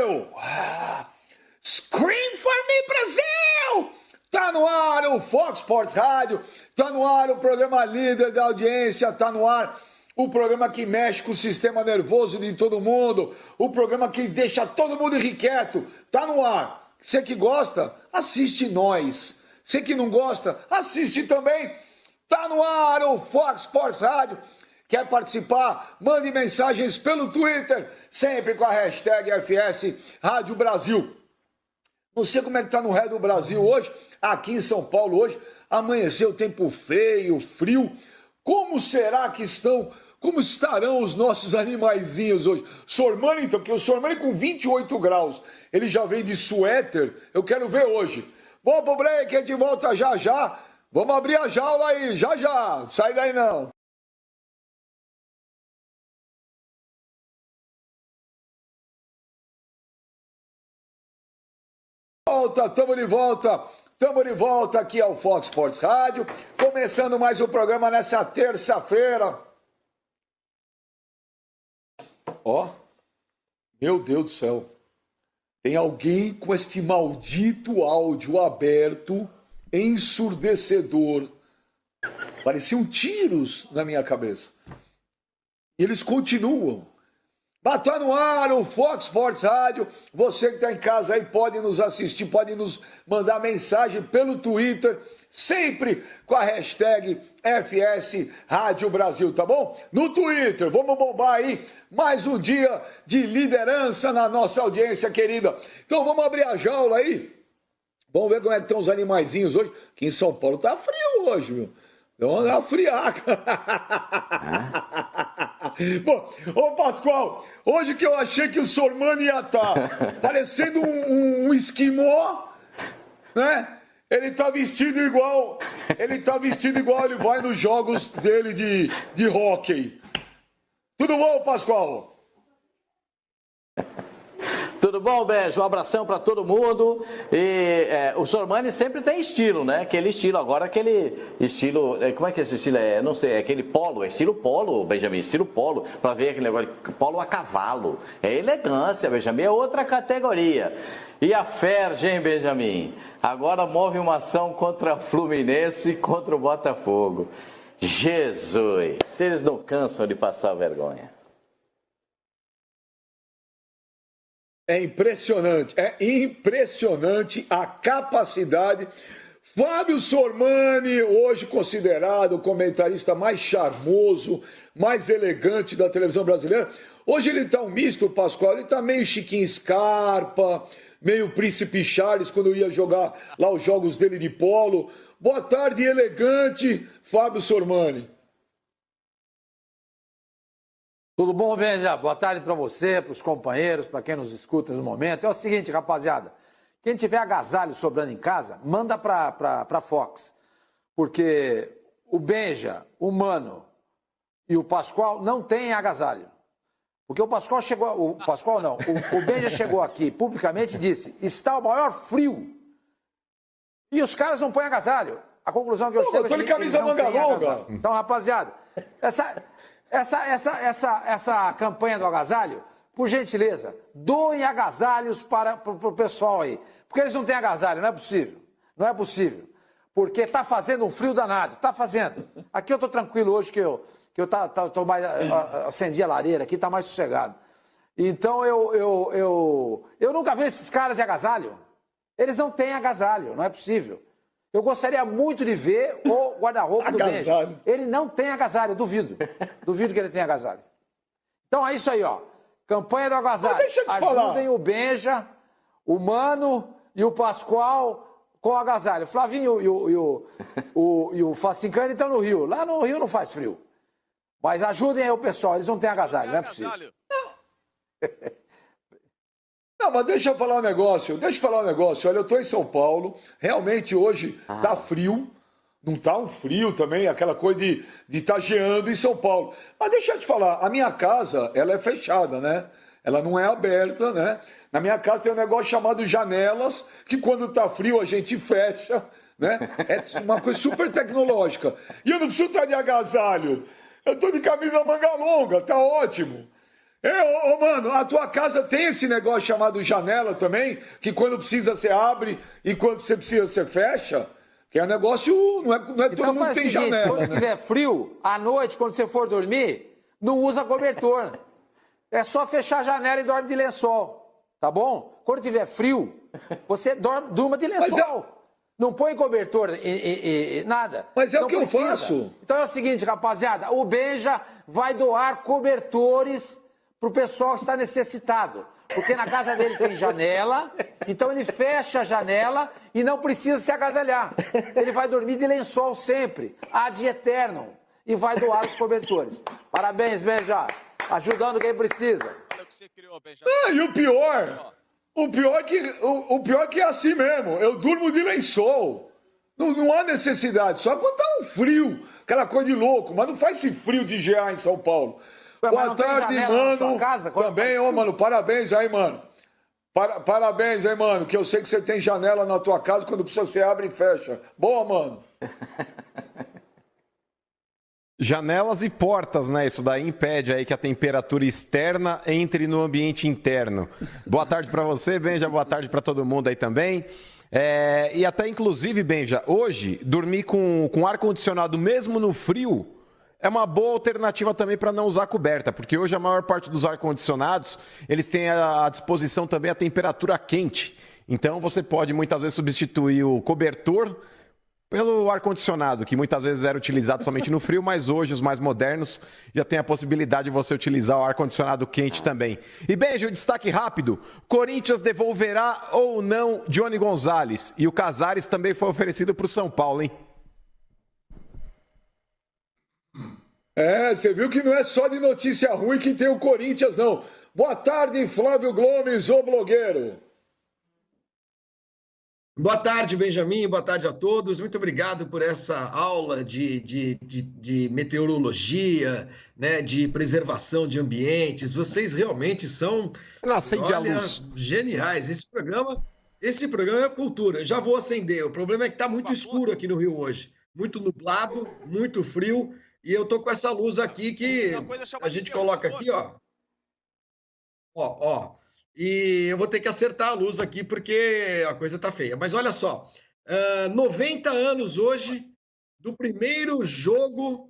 Brasil! Scream for me, Brasil! Tá no ar o Fox Sports Rádio, tá no ar o programa líder da audiência, tá no ar o programa que mexe com o sistema nervoso de todo mundo, o programa que deixa todo mundo irrequieto, tá no ar. Você que gosta, assiste nós. Você que não gosta, assiste também. Tá no ar o Fox Sports Rádio. Quer participar? Mande mensagens pelo Twitter, sempre com a hashtag FS Rádio Brasil. Não sei como é que tá no resto do Brasil hoje, aqui em São Paulo hoje, amanheceu tempo feio, frio. Como será que estão, como estarão os nossos animaizinhos hoje? Sormani, então, porque o Sormani com 28 graus, ele já vem de suéter, eu quero ver hoje. Vamos pro break, a gente volta já já. Vamos abrir a jaula aí, já já, sai daí não. Estamos de volta aqui ao Fox Sports Rádio, começando mais um programa nessa terça-feira. Ó, meu Deus do céu, tem alguém com este maldito áudio aberto, ensurdecedor. Pareciam tiros na minha cabeça. E eles continuam. Mas tá no ar o Fox Sports Rádio. Você que está em casa aí pode nos assistir, pode nos mandar mensagem pelo Twitter, sempre com a hashtag FS Rádio Brasil, tá bom? No Twitter, vamos bombar aí mais um dia de liderança na nossa audiência querida. Então vamos abrir a jaula aí. Vamos ver como é que estão os animaizinhos hoje. Aqui em São Paulo tá frio hoje, viu? Vamos dar friaca. Bom, ô Pascoal, hoje que eu achei que o Sormani ia estar parecendo um esquimó, né? Ele tá vestido igual, ele vai nos jogos dele de hóquei. Tudo bom, Pascoal? Tudo bom, Beijo? Um abração para todo mundo. E o Sormani sempre tem estilo, né? Aquele estilo, agora aquele estilo. Como é que esse estilo é? Não sei, é aquele polo, é estilo polo, Benjamin, estilo polo, para ver aquele negócio de polo a cavalo. É elegância, Benjamin, é outra categoria. E a Ferg, hein, Benjamin? Agora move uma ação contra o Fluminense e contra o Botafogo. Jesus, vocês não cansam de passar vergonha. É impressionante a capacidade. Fábio Sormani, hoje considerado o comentarista mais charmoso, mais elegante da televisão brasileira. Hoje ele tá um misto, Pascoal, ele tá meio Chiquinho Scarpa, meio Príncipe Charles, quando ia jogar lá os jogos dele de polo. Boa tarde, elegante, Fábio Sormani. Tudo bom, Benja? Boa tarde para você, para os companheiros, para quem nos escuta no momento. É o seguinte, rapaziada, quem tiver agasalho sobrando em casa, manda para Fox, porque o Benja, o Mano e o Pascoal não têm agasalho. Porque o Pascoal chegou, o Benja chegou aqui publicamente e disse, está o maior frio. E os caras não põem agasalho. A conclusão que eu chego é que eles camisa manga longa. Então, rapaziada, essa campanha do agasalho, por gentileza, doem agasalhos para o pessoal aí. Porque eles não têm agasalho, não é possível. Não é possível. Porque está fazendo um frio danado, está fazendo. Aqui eu estou tranquilo hoje que eu tô mais, acendi a lareira aqui, está mais sossegado. Então eu nunca vi esses caras de agasalho. Eles não têm agasalho, não é possível. Eu gostaria muito de ver o guarda-roupa do Benja. Ele não tem agasalho, duvido. Duvido que ele tenha agasalho. Então é isso aí, ó. Campanha do agasalho. Ajudem o Benja, o Mano e o Pascoal com o agasalho. Flavinho e o Facincani estão no Rio. Lá no Rio não faz frio. Mas ajudem aí o pessoal, eles não têm agasalho, não é possível. Não, mas deixa eu falar um negócio. Olha, eu tô em São Paulo, realmente hoje tá frio, não tá um frio também, aquela coisa de tá geando em São Paulo. Mas deixa eu te falar, a minha casa, ela é fechada, né? Ela não é aberta, né? Na minha casa tem um negócio chamado janelas, que quando tá frio a gente fecha, né? É uma coisa super tecnológica. E eu não preciso estar de agasalho. Eu tô de camisa manga longa, tá ótimo. Mano, a tua casa tem esse negócio chamado janela também? Que quando precisa você abre e quando você precisa você fecha? Que é um negócio, não é todo mundo que tem janela. Quando tiver frio, à noite, quando você for dormir, não usa cobertor. É só fechar a janela e dorme de lençol, tá bom? Quando tiver frio, você durma de lençol. Não põe cobertor e nada. Mas é não o que precisa. eu faço. Então é o seguinte, rapaziada, o Benja vai doar cobertores pro pessoal que está necessitado. Porque na casa dele tem janela, então ele fecha a janela e não precisa se agasalhar. Ele vai dormir de lençol sempre, ad eternum, e vai doar os cobertores. Parabéns, Benja, ajudando quem precisa. Olha o que você criou, Benja. E o pior é que é assim mesmo. Eu durmo de lençol. Não há necessidade, só quando tá um frio, aquela coisa de louco, mas não faz esse frio de gear em São Paulo. Boa tarde, mano. Também, mano, parabéns aí, mano. Parabéns aí, mano, que eu sei que você tem janela na tua casa, quando precisa você abre e fecha. Boa, mano. Janelas e portas, né? Isso daí impede aí que a temperatura externa entre no ambiente interno. Boa tarde para você, Benja. Boa tarde para todo mundo aí também. E até inclusive, Benja, hoje dormir com ar-condicionado mesmo no frio é uma boa alternativa também para não usar coberta, porque hoje a maior parte dos ar-condicionados, eles têm à disposição também a temperatura quente. Então você pode muitas vezes substituir o cobertor pelo ar-condicionado, que muitas vezes era utilizado somente no frio, mas hoje os mais modernos já têm a possibilidade de você utilizar o ar-condicionado quente também. E beijo, destaque rápido, Corinthians devolverá ou não Johnny Gonzalez? E o Casares também foi oferecido para o São Paulo, hein? Você viu que não é só de notícia ruim que tem o Corinthians, não. Boa tarde, Flávio Gomes, o blogueiro. Boa tarde, Benjamin. Boa tarde a todos. Muito obrigado por essa aula de meteorologia, né, de preservação de ambientes. Vocês realmente são, olha, geniais. Esse programa é cultura. Eu já vou acender. O problema é que está muito escuro aqui no Rio hoje. Muito nublado, muito frio. E eu tô com essa luz aqui que a gente coloca aqui, ó. Ó. E eu vou ter que acertar a luz aqui porque a coisa tá feia. Mas olha só, 90 anos hoje do primeiro jogo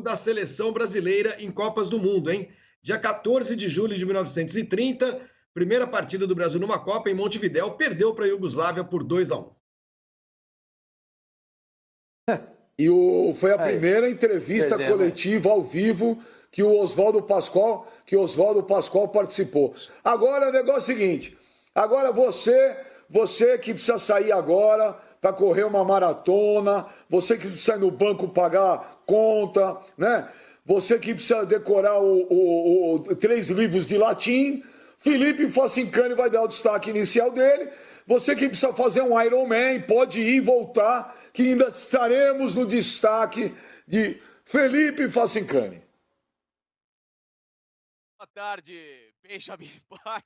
da seleção brasileira em Copas do Mundo, hein? Dia 14 de julho de 1930, primeira partida do Brasil numa Copa em Montevidéu, perdeu para a Iugoslávia por 2-1. Foi a primeira entrevista coletiva ao vivo que o Oswaldo Pascoal participou. Agora o negócio é o seguinte, agora você que precisa sair agora para correr uma maratona, você que precisa ir no banco pagar conta, né? Você que precisa decorar 3 livros de latim, Felipe Facincani vai dar o destaque inicial dele. Você que precisa fazer um Ironman, pode ir e voltar, que ainda estaremos no destaque de Felipe Facincani. Boa tarde, Benjamin Bach.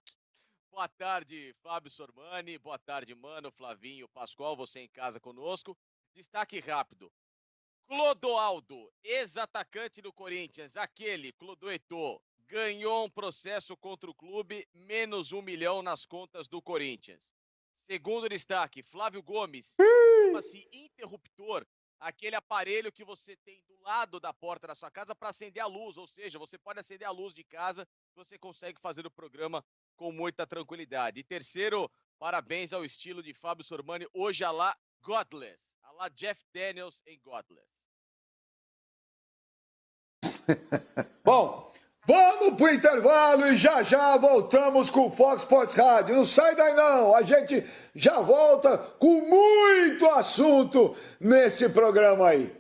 Boa tarde, Fábio Sormani. Boa tarde, mano, Flavinho, Pascoal, você em casa conosco. Destaque rápido. Clodoaldo, ex-atacante do Corinthians, aquele, Clodoetô, ganhou um processo contra o clube, menos $1 milhão nas contas do Corinthians. Segundo destaque, Flávio Gomes, chama-se interruptor, aquele aparelho que você tem do lado da porta da sua casa para acender a luz, ou seja, você pode acender a luz de casa, você consegue fazer o programa com muita tranquilidade. E terceiro, parabéns ao estilo de Fábio Sormani, hoje a lá Godless, a lá Jeff Daniels em Godless. Bom, vamos pro intervalo e já voltamos com o Fox Sports Rádio. Não sai daí não, a gente já volta com muito assunto nesse programa aí.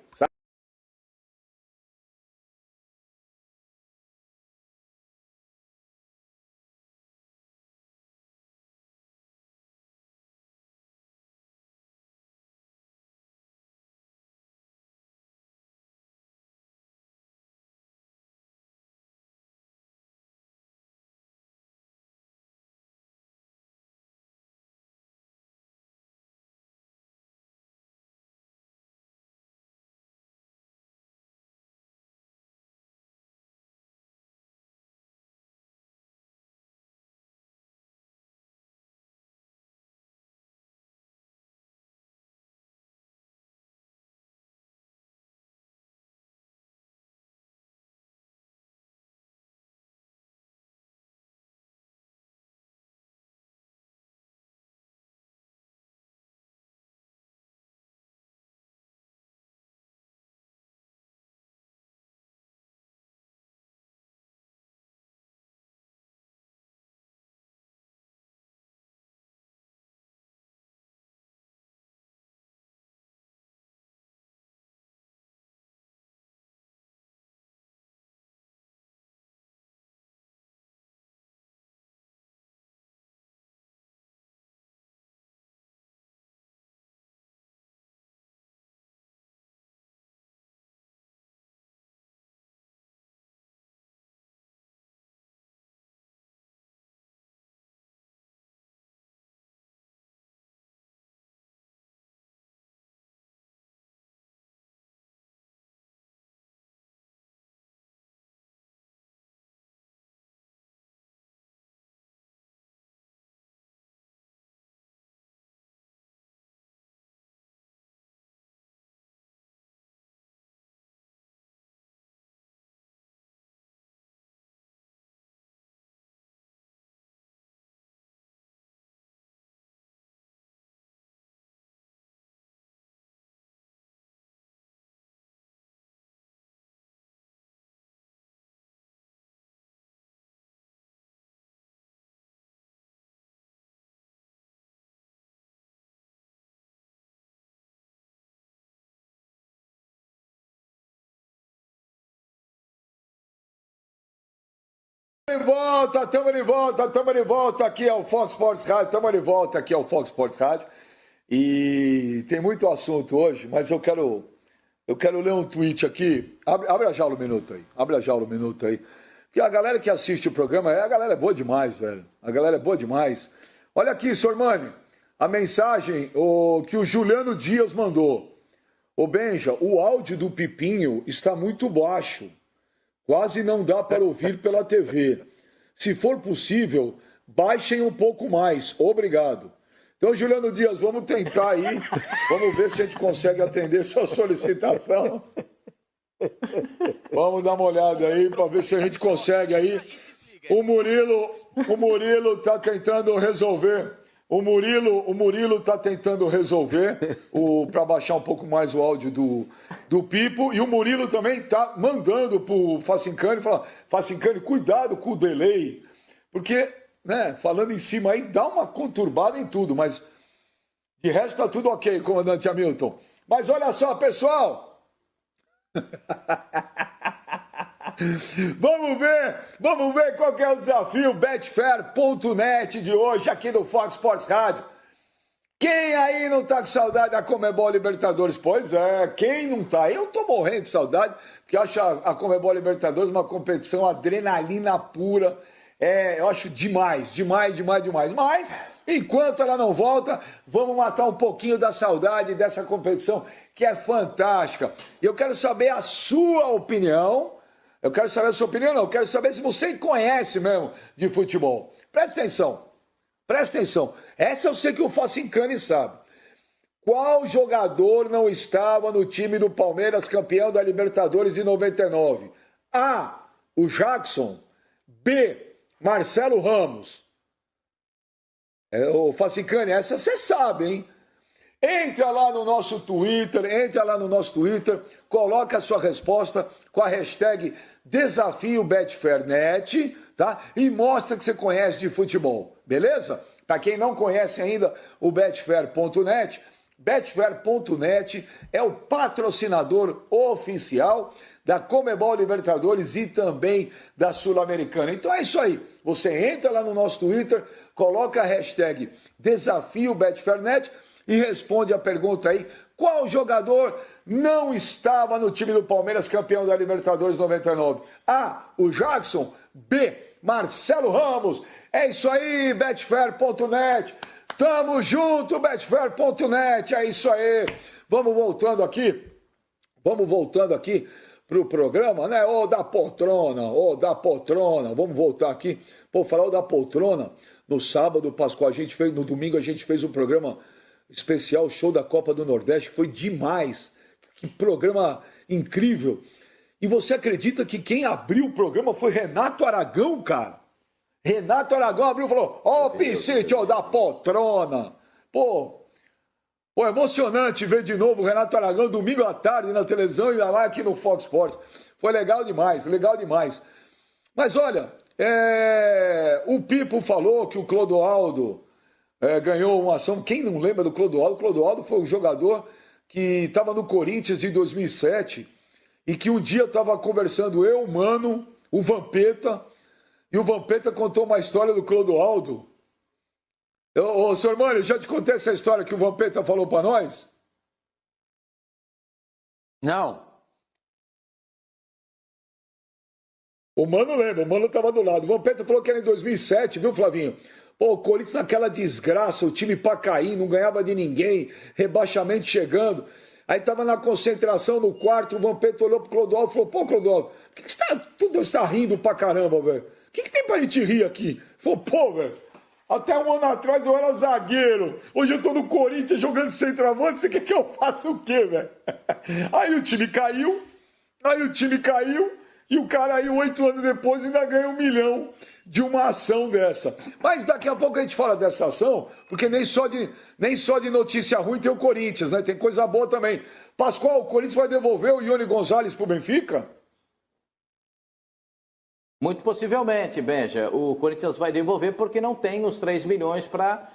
Estamos de volta aqui ao Fox Sports Rádio, estamos de volta aqui ao Fox Sports Rádio e tem muito assunto hoje, mas eu quero ler um tweet aqui, abre a jaula um minuto aí, porque a galera que assiste o programa, a galera é boa demais, velho, a galera é boa demais. Olha aqui, Sormani, a mensagem que o Juliano Dias mandou. Ô Benja, o áudio do Pipinho está muito baixo. Quase não dá para ouvir pela TV. Se for possível, baixem um pouco mais. Obrigado. Então, Juliano Dias, vamos tentar aí. Vamos ver se a gente consegue atender sua solicitação. Vamos dar uma olhada aí para ver se a gente consegue aí. O Murilo está tentando resolver. O Murilo está tentando resolver para baixar um pouco mais o áudio do Pipo. E o Murilo também está mandando para o Facincani, falar, Facincani, cuidado com o delay. Porque, né, falando em cima aí, dá uma conturbada em tudo, mas de resto está tudo ok, comandante Hamilton. Mas olha só, pessoal. Vamos ver qual que é o desafio Betfair.net de hoje aqui do Fox Sports Rádio. Quem aí não tá com saudade da Conmebol Libertadores? Pois é, quem não tá? Eu tô morrendo de saudade, porque eu acho a Conmebol Libertadores uma competição adrenalina pura. Eu acho demais. Mas, enquanto ela não volta, vamos matar um pouquinho da saudade dessa competição, que é fantástica. E eu quero saber a sua opinião. Eu quero saber a sua opinião, não. Eu quero saber se você conhece mesmo de futebol. Presta atenção. Essa eu sei que o Facincani sabe. Qual jogador não estava no time do Palmeiras, campeão da Libertadores de 99? A. O Jackson. B. Marcelo Ramos. O Facincani, essa você sabe, hein? Entra lá no nosso Twitter, coloca a sua resposta com a hashtag Desafio BetfairNet, tá? E mostra que você conhece de futebol, beleza? Para quem não conhece ainda o Betfair.net, Betfair.net é o patrocinador oficial da Conmebol Libertadores e também da Sul-Americana. Então é isso aí, você entra lá no nosso Twitter, coloca a hashtag Desafio BetfairNet e responde a pergunta aí, qual jogador não estava no time do Palmeiras, campeão da Libertadores 99? A. O Jackson. B. Marcelo Ramos. É isso aí, Betfair.net. Tamo junto, Betfair.net. É isso aí. Vamos voltando aqui pro programa, né? Ô da poltrona. Vamos voltar aqui. Pô, falar o da poltrona. No sábado, Pascoal, no domingo a gente fez um programa especial, show da Copa do Nordeste, que foi demais. Que programa incrível. E você acredita que quem abriu o programa foi Renato Aragão, cara? Renato Aragão abriu e falou, ó, Piscite, ó, da poltrona. Pô, emocionante ver de novo o Renato Aragão domingo à tarde na televisão e ainda lá aqui no Fox Sports. Foi legal demais. Mas olha, o Pipo falou que o Clodoaldo ganhou uma ação. Quem não lembra do Clodoaldo? O Clodoaldo foi um jogador que estava no Corinthians de 2007 e que um dia estava conversando eu, o Mano, o Vampeta, e o Vampeta contou uma história do Clodoaldo. Ô, senhor Mano, já te contei essa história que o Vampeta falou para nós? Não. O Mano lembra, o Mano estava do lado. O Vampeta falou que era em 2007, viu, Flavinho? Pô, o Corinthians naquela desgraça, o time pra cair, não ganhava de ninguém, rebaixamento chegando. Aí tava na concentração no quarto, o Vampeta olhou pro Clodoaldo e falou, pô, Clodoaldo, por que você tá rindo pra caramba, velho? O que tem pra gente rir aqui? Falou, pô, velho, até um ano atrás eu era zagueiro, hoje eu tô no Corinthians jogando centroavante, você quer que eu faça o quê, velho? Aí o time caiu, e o cara aí 8 anos depois ainda ganha 1 milhão de uma ação dessa. Mas daqui a pouco a gente fala dessa ação, porque nem só de notícia ruim tem o Corinthians, né? Tem coisa boa também. Pascoal, o Corinthians vai devolver o Ione Gonzalez pro Benfica? Muito possivelmente, Benja. O Corinthians vai devolver porque não tem os 3 milhões para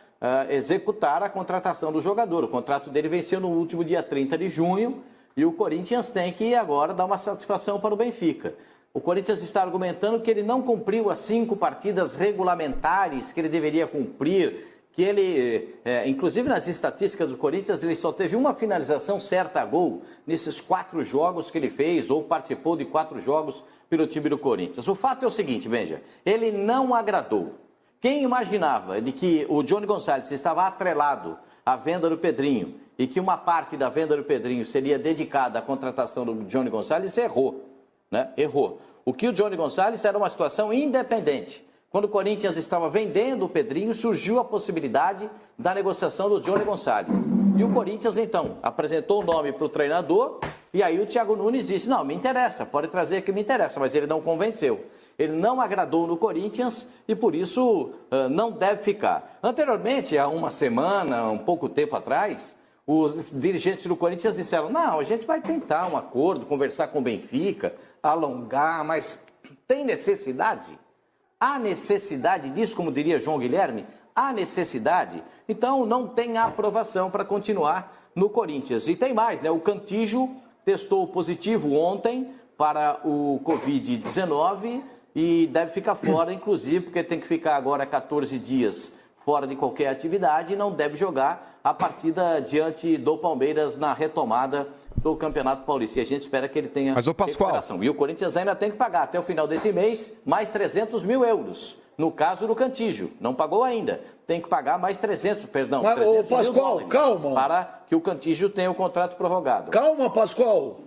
executar a contratação do jogador. O contrato dele venceu no último dia 30 de junho e o Corinthians tem que agora dar uma satisfação para o Benfica. O Corinthians está argumentando que ele não cumpriu as 5 partidas regulamentares que ele deveria cumprir, que ele, inclusive nas estatísticas do Corinthians, ele só teve uma finalização certa a gol nesses 4 jogos que ele fez, ou participou de 4 jogos pelo time do Corinthians. O fato é o seguinte, Benja, ele não agradou. Quem imaginava de que o Johnny Gonçalves estava atrelado à venda do Pedrinho e que uma parte da venda do Pedrinho seria dedicada à contratação do Johnny Gonçalves, errou, né? Errou. O que o Johnny Gonçalves era uma situação independente. Quando o Corinthians estava vendendo o Pedrinho, surgiu a possibilidade da negociação do Johnny Gonçalves. E o Corinthians, então, apresentou o nome para o treinador, e aí o Thiago Nunes disse, não, me interessa, pode trazer que me interessa, mas ele não convenceu. Ele não agradou no Corinthians e, por isso, não deve ficar. Anteriormente, há uma semana, um pouco tempo atrás, os dirigentes do Corinthians disseram, não, a gente vai tentar um acordo, conversar com o Benfica, alongar, mas tem necessidade? Há necessidade disso, como diria João Guilherme? Há necessidade? Então não tem aprovação para continuar no Corinthians. E tem mais, né? O Cantillo testou positivo ontem para o Covid-19 e deve ficar fora, inclusive, porque tem que ficar agora 14 dias fora de qualquer atividade e não deve jogar a partida diante do Palmeiras na retomada do Campeonato Paulista. E a gente espera que ele tenha recuperação. E o Corinthians ainda tem que pagar até o final desse mês mais 300 mil euros. No caso do Cantillo, não pagou ainda. Tem que pagar mais 300 Mas, Pascoal, mil calma. Para que o Cantillo tenha o contrato prorrogado. Calma, Pascoal.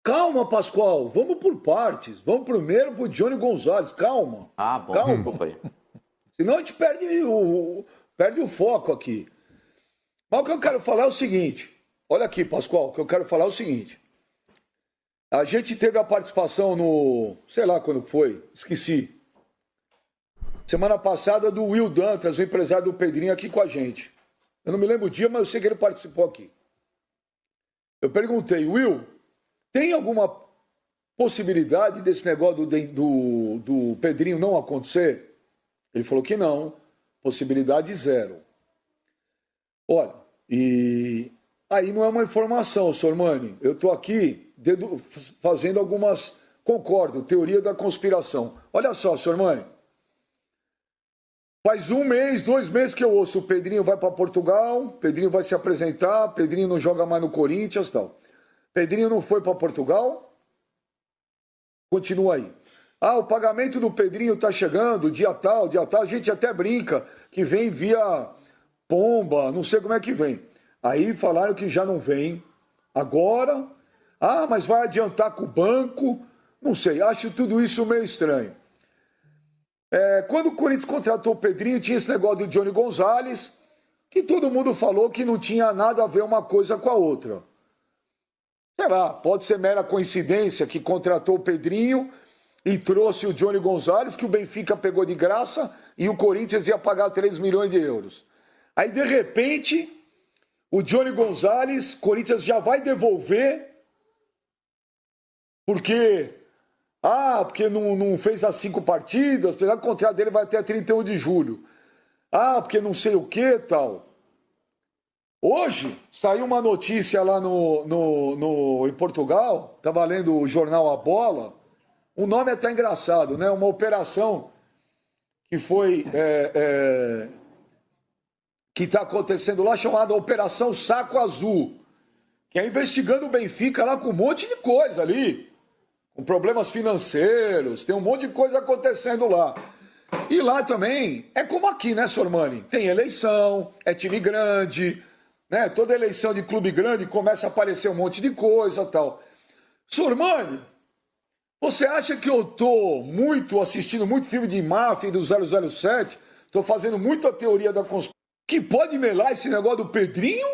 Calma, Pascoal. Vamos por partes. Vamos primeiro pro Johnny Gonçalves. Calma. Ah, bom. Calma. Desculpa aí. Senão a gente perde o foco aqui. Mas o que eu quero falar é o seguinte. Olha aqui, Pascoal, o que eu quero falar é o seguinte. A gente teve a participação no... Sei lá quando foi, esqueci. Semana passada do Will Dantas, o empresário do Pedrinho, aqui com a gente. Eu não me lembro o dia, mas eu sei que ele participou aqui. Eu perguntei, Will, tem alguma possibilidade desse negócio do Pedrinho não acontecer? Ele falou que não. Possibilidade 0. Olha, e... Aí não é uma informação, Sormani. Eu estou aqui fazendo algumas... Concordo, teoria da conspiração. Olha só, Sormani. Faz 1 mês, 2 meses que eu ouço o Pedrinho vai para Portugal, Pedrinho vai se apresentar, Pedrinho não joga mais no Corinthians e tal. Pedrinho não foi para Portugal? Continua aí. Ah, o pagamento do Pedrinho está chegando, dia tal, a gente até brinca que vem via pomba, não sei como é que vem. Aí falaram que já não vem. Agora, mas vai adiantar com o banco. Não sei, acho tudo isso meio estranho. Quando o Corinthians contratou o Pedrinho, tinha esse negócio do Johnny Gonçalves, que todo mundo falou que não tinha nada a ver uma coisa com a outra. Sei lá, pode ser mera coincidência que contratou o Pedrinho e trouxe o Johnny Gonçalves, que o Benfica pegou de graça, e o Corinthians ia pagar 3 milhões de euros. Aí, de repente... O Johnny Gonçalves, Corinthians já vai devolver, porque não fez as 5 partidas, apesar que o contrato dele vai até 31 de julho. Porque não sei o que tal. Hoje, saiu uma notícia lá em Portugal, estava lendo o jornal A Bola, o nome é até engraçado, né? Uma operação que foi... que está acontecendo lá, chamada Operação Saco Azul, que é investigando o Benfica lá com um monte de coisa ali, com problemas financeiros, tem um monte de coisa acontecendo lá. E lá também, é como aqui, né, Sormani? Tem eleição, é time grande, né? Toda eleição de clube grande começa a aparecer um monte de coisa e tal. Sormani, você acha que eu tô assistindo muito filme de máfia e do 007? Tô fazendo muito a teoria da conspiração, que pode melar esse negócio do Pedrinho?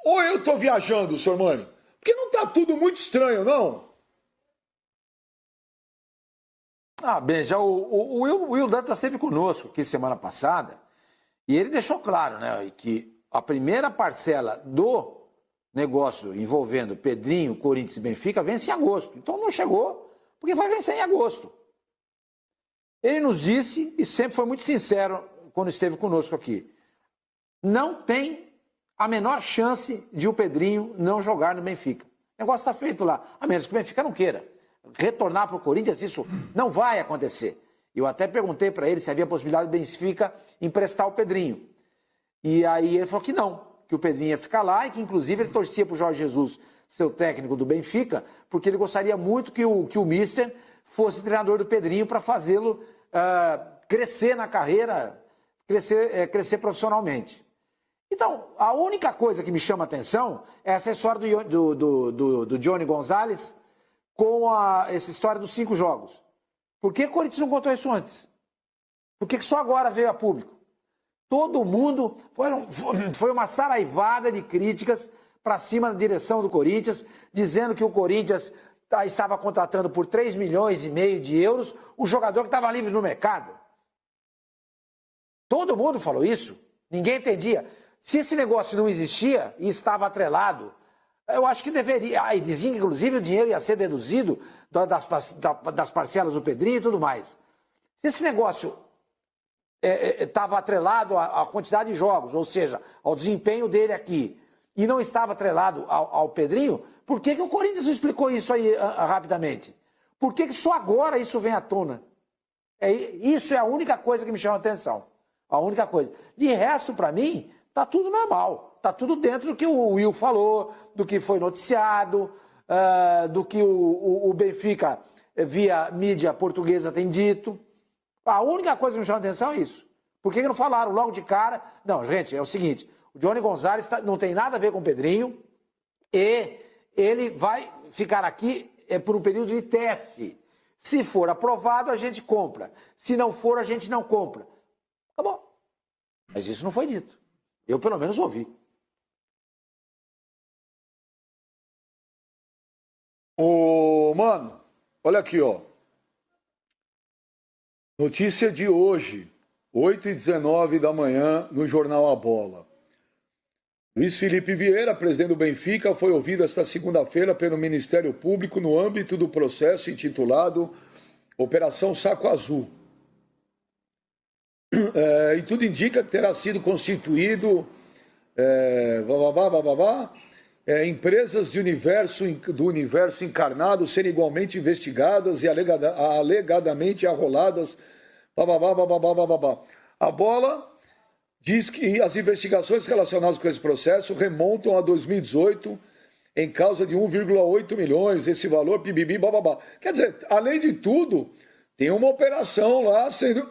Ou eu tô viajando, Sormani? Porque não tá tudo muito estranho, não? Bem, já o Will Dantas esteve conosco aqui semana passada e ele deixou claro, né, que a primeira parcela do negócio envolvendo Pedrinho, Corinthians e Benfica vence em agosto. Então não chegou, porque vai vencer em agosto. Ele nos disse, e sempre foi muito sincero quando esteve conosco aqui, não tem a menor chance de o Pedrinho não jogar no Benfica. O negócio está feito lá, a menos que o Benfica não queira. retornar para o Corinthians, isso não vai acontecer. Eu até perguntei para ele se havia possibilidade do Benfica emprestar o Pedrinho. E aí ele falou que não, que o Pedrinho ia ficar lá e que inclusive ele torcia para o Jorge Jesus, seu técnico do Benfica, porque ele gostaria muito que o Mister fosse treinador do Pedrinho para fazê-lo crescer na carreira, crescer profissionalmente. Então, a única coisa que me chama a atenção é essa história do Johnny Gonzalez com essa história dos 5 jogos. Por que o Corinthians não contou isso antes? Por que só agora veio a público? Todo mundo, foi uma saraivada de críticas para cima da direção do Corinthians, dizendo que o Corinthians estava contratando por 3,5 milhões de euros o jogador que estava livre no mercado. Todo mundo falou isso, ninguém entendia. Se esse negócio não existia e estava atrelado, eu acho que deveria. E diziam que, inclusive, o dinheiro ia ser deduzido das parcelas do Pedrinho e tudo mais. Se esse negócio estava atrelado à quantidade de jogos, ou seja, ao desempenho dele aqui, e não estava atrelado ao Pedrinho, por que o Corinthians não explicou isso aí rapidamente? Por que só agora isso vem à tona? Isso é a única coisa que me chama a atenção. A única coisa. De resto, para mim, está tudo normal. Está tudo dentro do que o Will falou, do que foi noticiado, do que o Benfica, via mídia portuguesa, tem dito. A única coisa que me chama a atenção é isso. Por que não falaram logo de cara? Não, gente, é o seguinte, o Johnny Gonzalez não tem nada a ver com o Pedrinho e ele vai ficar aqui por um período de teste. Se for aprovado, a gente compra. Se não for, a gente não compra. Acabou. Mas isso não foi dito. Eu, pelo menos, ouvi. Mano, olha aqui, ó. Notícia de hoje, 8h19 da manhã, no jornal A Bola. Luiz Felipe Vieira, presidente do Benfica, foi ouvido esta segunda-feira pelo Ministério Público no âmbito do processo intitulado Operação Saco Azul. E tudo indica que terá sido constituído empresas do universo encarnado serem igualmente investigadas e alegadamente arroladas. A Bola diz que as investigações relacionadas com esse processo remontam a 2018, em causa de 1,8 milhões, esse valor, pibibi, bababá. Quer dizer, além de tudo, tem uma operação lá sendo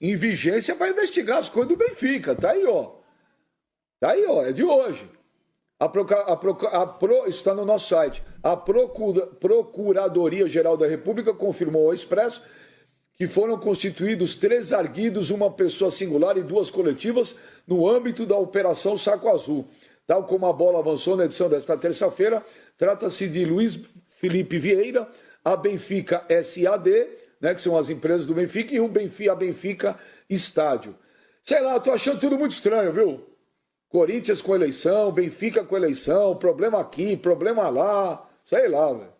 em vigência para investigar as coisas do Benfica. Tá aí, ó. Tá aí, ó, é de hoje. Está no nosso site. A Procuradoria-Geral da República confirmou ao Expresso que foram constituídos 3 arguidos, uma pessoa singular e 2 coletivas, no âmbito da Operação Saco Azul. Tal como a Bola avançou na edição desta terça-feira, trata-se de Luiz Felipe Vieira, a Benfica SAD, né, que são as empresas do Benfica, e a Benfica Estádio. Sei lá, tô achando tudo muito estranho, viu? Corinthians com eleição, Benfica com eleição, problema aqui, problema lá, sei lá, velho.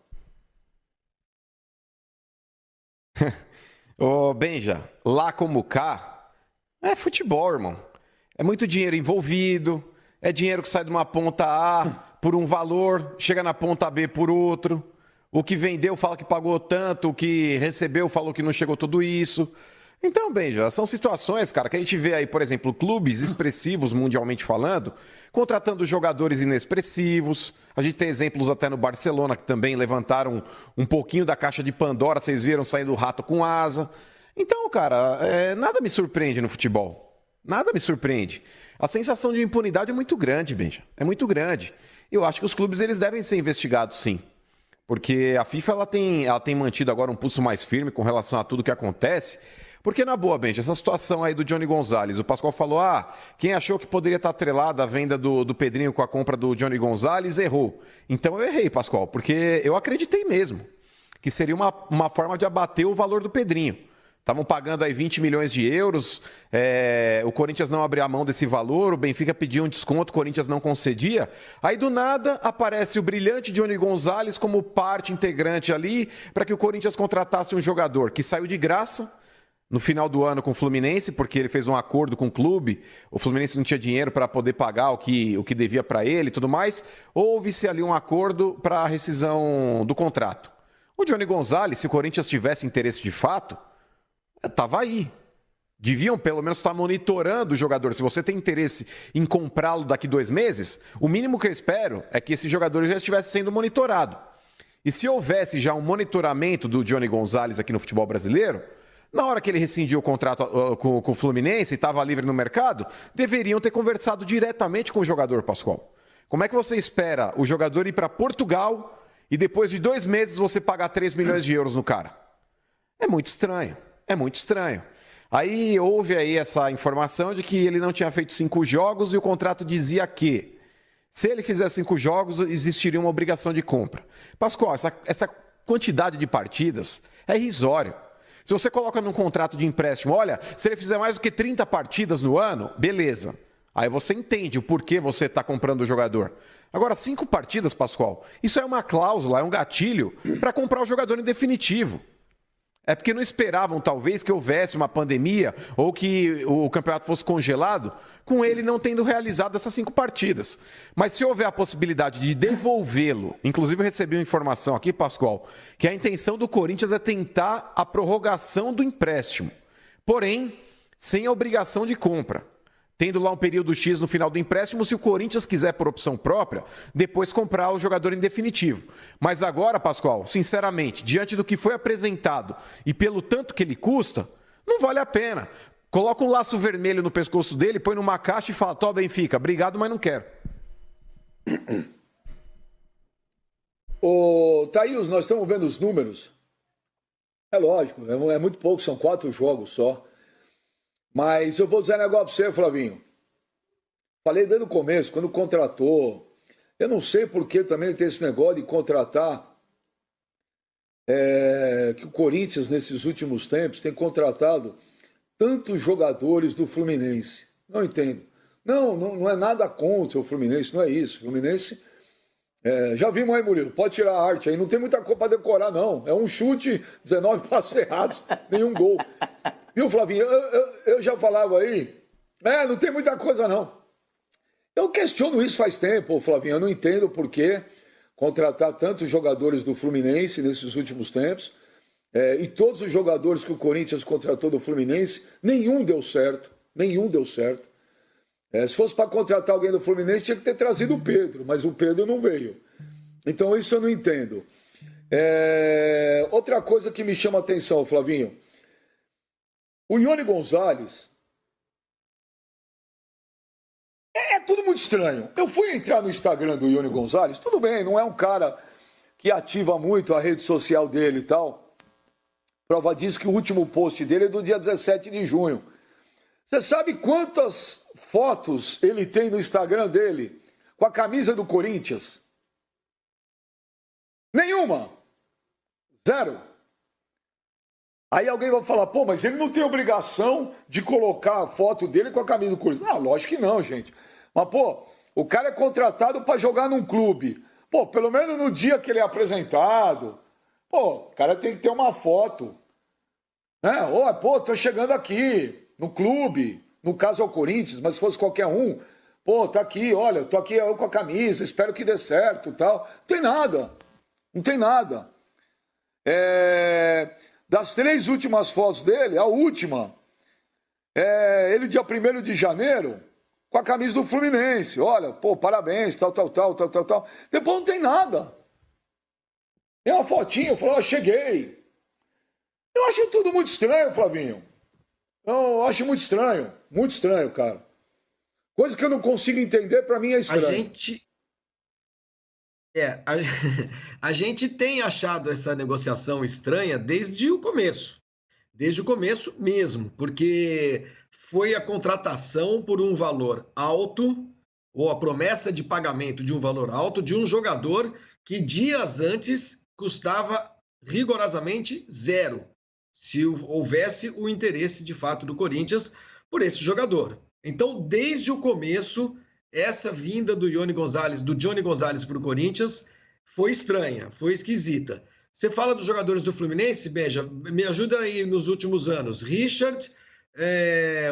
Ô, Benja, lá como cá, é futebol, irmão. É muito dinheiro envolvido, é dinheiro que sai de uma ponta A por um valor, chega na ponta B por outro. O que vendeu fala que pagou tanto, o que recebeu falou que não chegou tudo isso. Então, Benja, são situações, cara, que a gente vê aí, por exemplo, clubes expressivos, mundialmente falando, contratando jogadores inexpressivos. A gente tem exemplos até no Barcelona, que também levantaram um pouquinho da caixa de Pandora, vocês viram saindo o rato com asa. Então, cara, nada me surpreende no futebol. Nada me surpreende. A sensação de impunidade é muito grande, Benja. É muito grande. Eu acho que os clubes eles devem ser investigados, sim. Porque a FIFA ela tem mantido agora um pulso mais firme com relação a tudo que acontece. Porque, na boa, Benja, essa situação aí do Johnny Gonzalez, o Pascoal falou, quem achou que poderia estar atrelada a venda do Pedrinho com a compra do Johnny Gonzalez, errou. Então eu errei, Pascoal, porque eu acreditei mesmo que seria uma forma de abater o valor do Pedrinho. Estavam pagando aí 20 milhões de euros, o Corinthians não abriu a mão desse valor, o Benfica pediu um desconto, o Corinthians não concedia. Aí do nada aparece o brilhante Johnny Gonzalez como parte integrante ali para que o Corinthians contratasse um jogador que saiu de graça, no final do ano com o Fluminense, porque ele fez um acordo com o clube, o Fluminense não tinha dinheiro para poder pagar o que devia para ele e tudo mais, houve-se ali um acordo para a rescisão do contrato. O Johnny Gonzalez, se o Corinthians tivesse interesse de fato, estava aí. Deviam pelo menos estar monitorando o jogador. Se você tem interesse em comprá-lo daqui 2 meses, o mínimo que eu espero é que esse jogador já estivesse sendo monitorado. E se houvesse já um monitoramento do Johnny Gonzalez aqui no futebol brasileiro, na hora que ele rescindiu o contrato com o Fluminense e estava livre no mercado, deveriam ter conversado diretamente com o jogador, Pascoal. Como é que você espera o jogador ir para Portugal e depois de 2 meses você pagar 3 milhões de euros no cara? É muito estranho, é muito estranho. Aí houve aí essa informação de que ele não tinha feito 5 jogos e o contrato dizia que, se ele fizesse 5 jogos, existiria uma obrigação de compra. Pascoal, essa quantidade de partidas é irrisório. Se você coloca num contrato de empréstimo, olha, se ele fizer mais do que 30 partidas no ano, beleza. Aí você entende o porquê você está comprando o jogador. Agora, 5 partidas, Pascoal, isso é uma cláusula, é um gatilho para comprar o jogador em definitivo. É porque não esperavam, talvez, que houvesse uma pandemia ou que o campeonato fosse congelado, com ele não tendo realizado essas 5 partidas. Mas se houver a possibilidade de devolvê-lo, inclusive eu recebi uma informação aqui, Pascoal, que a intenção do Corinthians é tentar a prorrogação do empréstimo, porém, sem a obrigação de compra. Tendo lá um período X no final do empréstimo, se o Corinthians quiser por opção própria, depois comprar o jogador em definitivo. Mas agora, Pascoal, sinceramente, diante do que foi apresentado e pelo tanto que ele custa, não vale a pena. Coloca um laço vermelho no pescoço dele, põe numa caixa e fala, tó, Benfica, obrigado, mas não quero. Ô, Thaís, nós estamos vendo os números. É lógico, é muito pouco, são 4 jogos só. Mas eu vou dizer um negócio pra você, Flavinho. Falei desde o começo, quando contratou. Eu não sei por que também tem esse negócio de contratar. Que o Corinthians, nesses últimos tempos, tem contratado tantos jogadores do Fluminense. Não entendo. Não é nada contra o Fluminense, não é isso. O Fluminense. Já vimos aí, Murilo, pode tirar a arte aí. Não tem muita coisa para decorar, não. É um chute, 19 passos errados, nenhum gol. Viu, Flavinho? Eu já falava aí. Não tem muita coisa, não. Eu questiono isso faz tempo, Flavinho. Eu não entendo por que contratar tantos jogadores do Fluminense nesses últimos tempos. E todos os jogadores que o Corinthians contratou do Fluminense, nenhum deu certo. Nenhum deu certo. Se fosse para contratar alguém do Fluminense, tinha que ter trazido o Pedro, mas o Pedro não veio. Então isso eu não entendo. Outra coisa que me chama a atenção, Flavinho. O Johnny Gonzalez é tudo muito estranho. Eu fui entrar no Instagram do Johnny Gonzalez, tudo bem, não é um cara que ativa muito a rede social dele e tal. Prova disso que o último post dele é do dia 17 de junho. Você sabe quantas fotos ele tem no Instagram dele com a camisa do Corinthians? Nenhuma. 0. Aí alguém vai falar, pô, mas ele não tem obrigação de colocar a foto dele com a camisa do Corinthians. Lógico que não, gente. Mas, pô, o cara é contratado para jogar num clube. Pô, pelo menos no dia que ele é apresentado, pô, o cara tem que ter uma foto. Pô, tô chegando aqui no clube, no caso é o Corinthians, mas se fosse qualquer um, pô, tá aqui, olha, tô aqui eu com a camisa, espero que dê certo e tal. Não tem nada. Não tem nada. Das 3 últimas fotos dele, a última, ele dia 1º de janeiro, com a camisa do Fluminense. Olha, pô, parabéns, tal. Depois não tem nada. Tem uma fotinha, eu falo, cheguei. Eu acho tudo muito estranho, Flavinho. Eu acho muito estranho, cara. Coisa que eu não consigo entender, pra mim é estranho. A gente tem achado essa negociação estranha desde o começo mesmo, porque foi a contratação por um valor alto, ou a promessa de pagamento de um valor alto de um jogador que dias antes custava rigorosamente 0, se houvesse o interesse de fato do Corinthians por esse jogador. Então, desde o começo, essa vinda do Johnny Gonzalez para o Corinthians foi estranha, foi esquisita. Você fala dos jogadores do Fluminense, Benja, me ajuda aí nos últimos anos. Richard,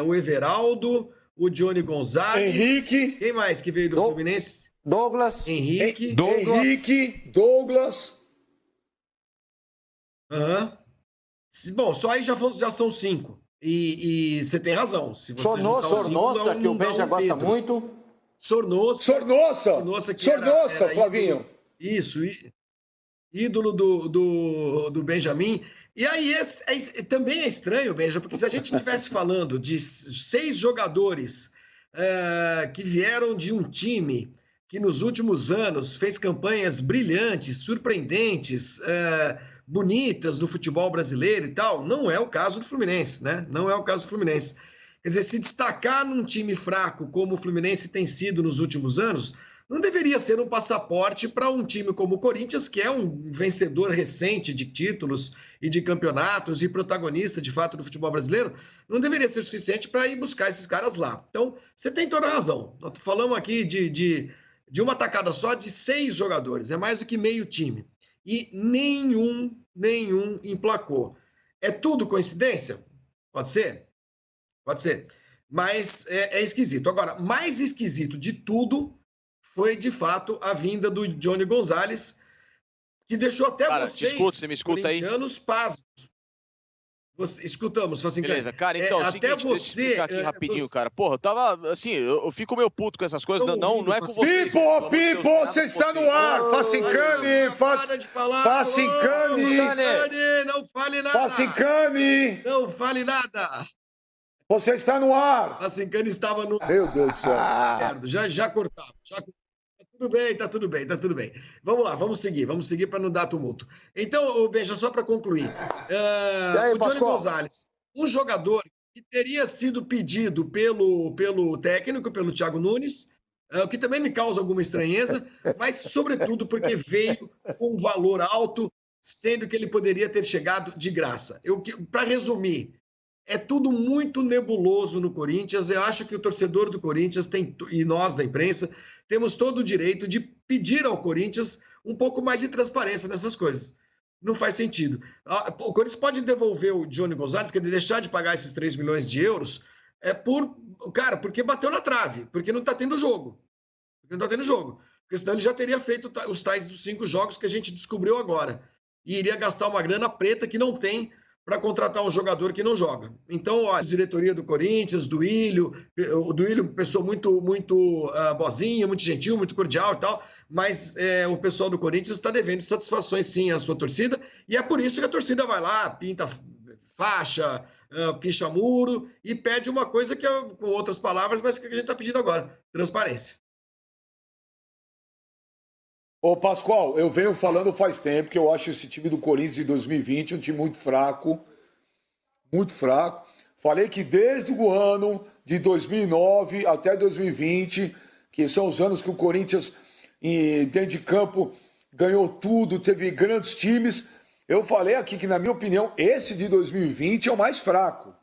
o Everaldo, o Johnny Gonzalez. Henrique. Quem mais que veio do Fluminense? Douglas. Henrique. Douglas. Uhum. Bom, só aí já são 5. E você tem razão. Se você Sornossa, que o Benja gosta muito. Sornossa, Flavinho. Isso, ídolo do Benjamin. E aí também é estranho, Benja, porque se a gente estivesse falando de 6 jogadores que vieram de um time que nos últimos anos fez campanhas brilhantes, surpreendentes, bonitas no futebol brasileiro e tal, não é o caso do Fluminense, né? Não é o caso do Fluminense. Quer dizer, se destacar num time fraco como o Fluminense tem sido nos últimos anos, não deveria ser um passaporte para um time como o Corinthians, que é um vencedor recente de títulos e de campeonatos e protagonista, de fato, do futebol brasileiro, não deveria ser suficiente para ir buscar esses caras lá. Então, você tem toda a razão. Nós falamos aqui de uma tacada só de 6 jogadores, é mais do que meio time. E nenhum emplacou. É tudo coincidência? Pode ser? Pode ser. Mas é esquisito. Agora, mais esquisito de tudo foi, de fato, a vinda do Johnny Gonzalez, que deixou até vocês, você me escuta corintianos, pasmos. Escutamos, assim, beleza, cara, então, até seguinte, você... deixa eu aqui rapidinho, cara. Porra, eu tava, assim, eu fico meio puto com essas coisas, não é com vocês. Pipo, você está no ar, faça encane, para de falar. Faça encane. Não fale nada. Faça encane. Não fale nada. Você está no ar. Faça encane estava no... Meu Deus do céu. Já cortava, Tá tudo bem. Vamos lá, vamos seguir para não dar tumulto. Então, Benja, só para concluir. aí, o Johnny Gonzalez, um jogador que teria sido pedido pelo técnico, pelo Thiago Nunes, o que também me causa alguma estranheza, mas, sobretudo, porque veio com um valor alto, sendo que ele poderia ter chegado de graça. Para resumir, é tudo muito nebuloso no Corinthians. Eu acho que o torcedor do Corinthians e nós da imprensa temos todo o direito de pedir ao Corinthians um pouco mais de transparência nessas coisas. Não faz sentido. O Corinthians pode devolver o Johnny Gonzalez, quer dizer, deixar de pagar esses 3 milhões de euros, porque bateu na trave, porque não está tendo jogo. Porque senão ele já teria feito os tais dos 5 jogos que a gente descobriu agora. E iria gastar uma grana preta que não tem para contratar um jogador que não joga. Então, a diretoria do Corinthians, do Duílio, pessoa muito boazinha, muito gentil, muito cordial e tal, mas o pessoal do Corinthians está devendo satisfações, sim, à sua torcida, e é por isso que a torcida vai lá, pinta faixa, picha muro e pede uma coisa que é, com outras palavras, mas que a gente está pedindo agora, transparência. Ô, Pascoal, eu venho falando faz tempo que eu acho esse time do Corinthians de 2020 um time muito fraco. Muito fraco. Falei que desde o ano de 2009 até 2020, que são os anos que o Corinthians, dentro de campo, ganhou tudo, teve grandes times. Eu falei aqui que, na minha opinião, esse de 2020 é o mais fraco.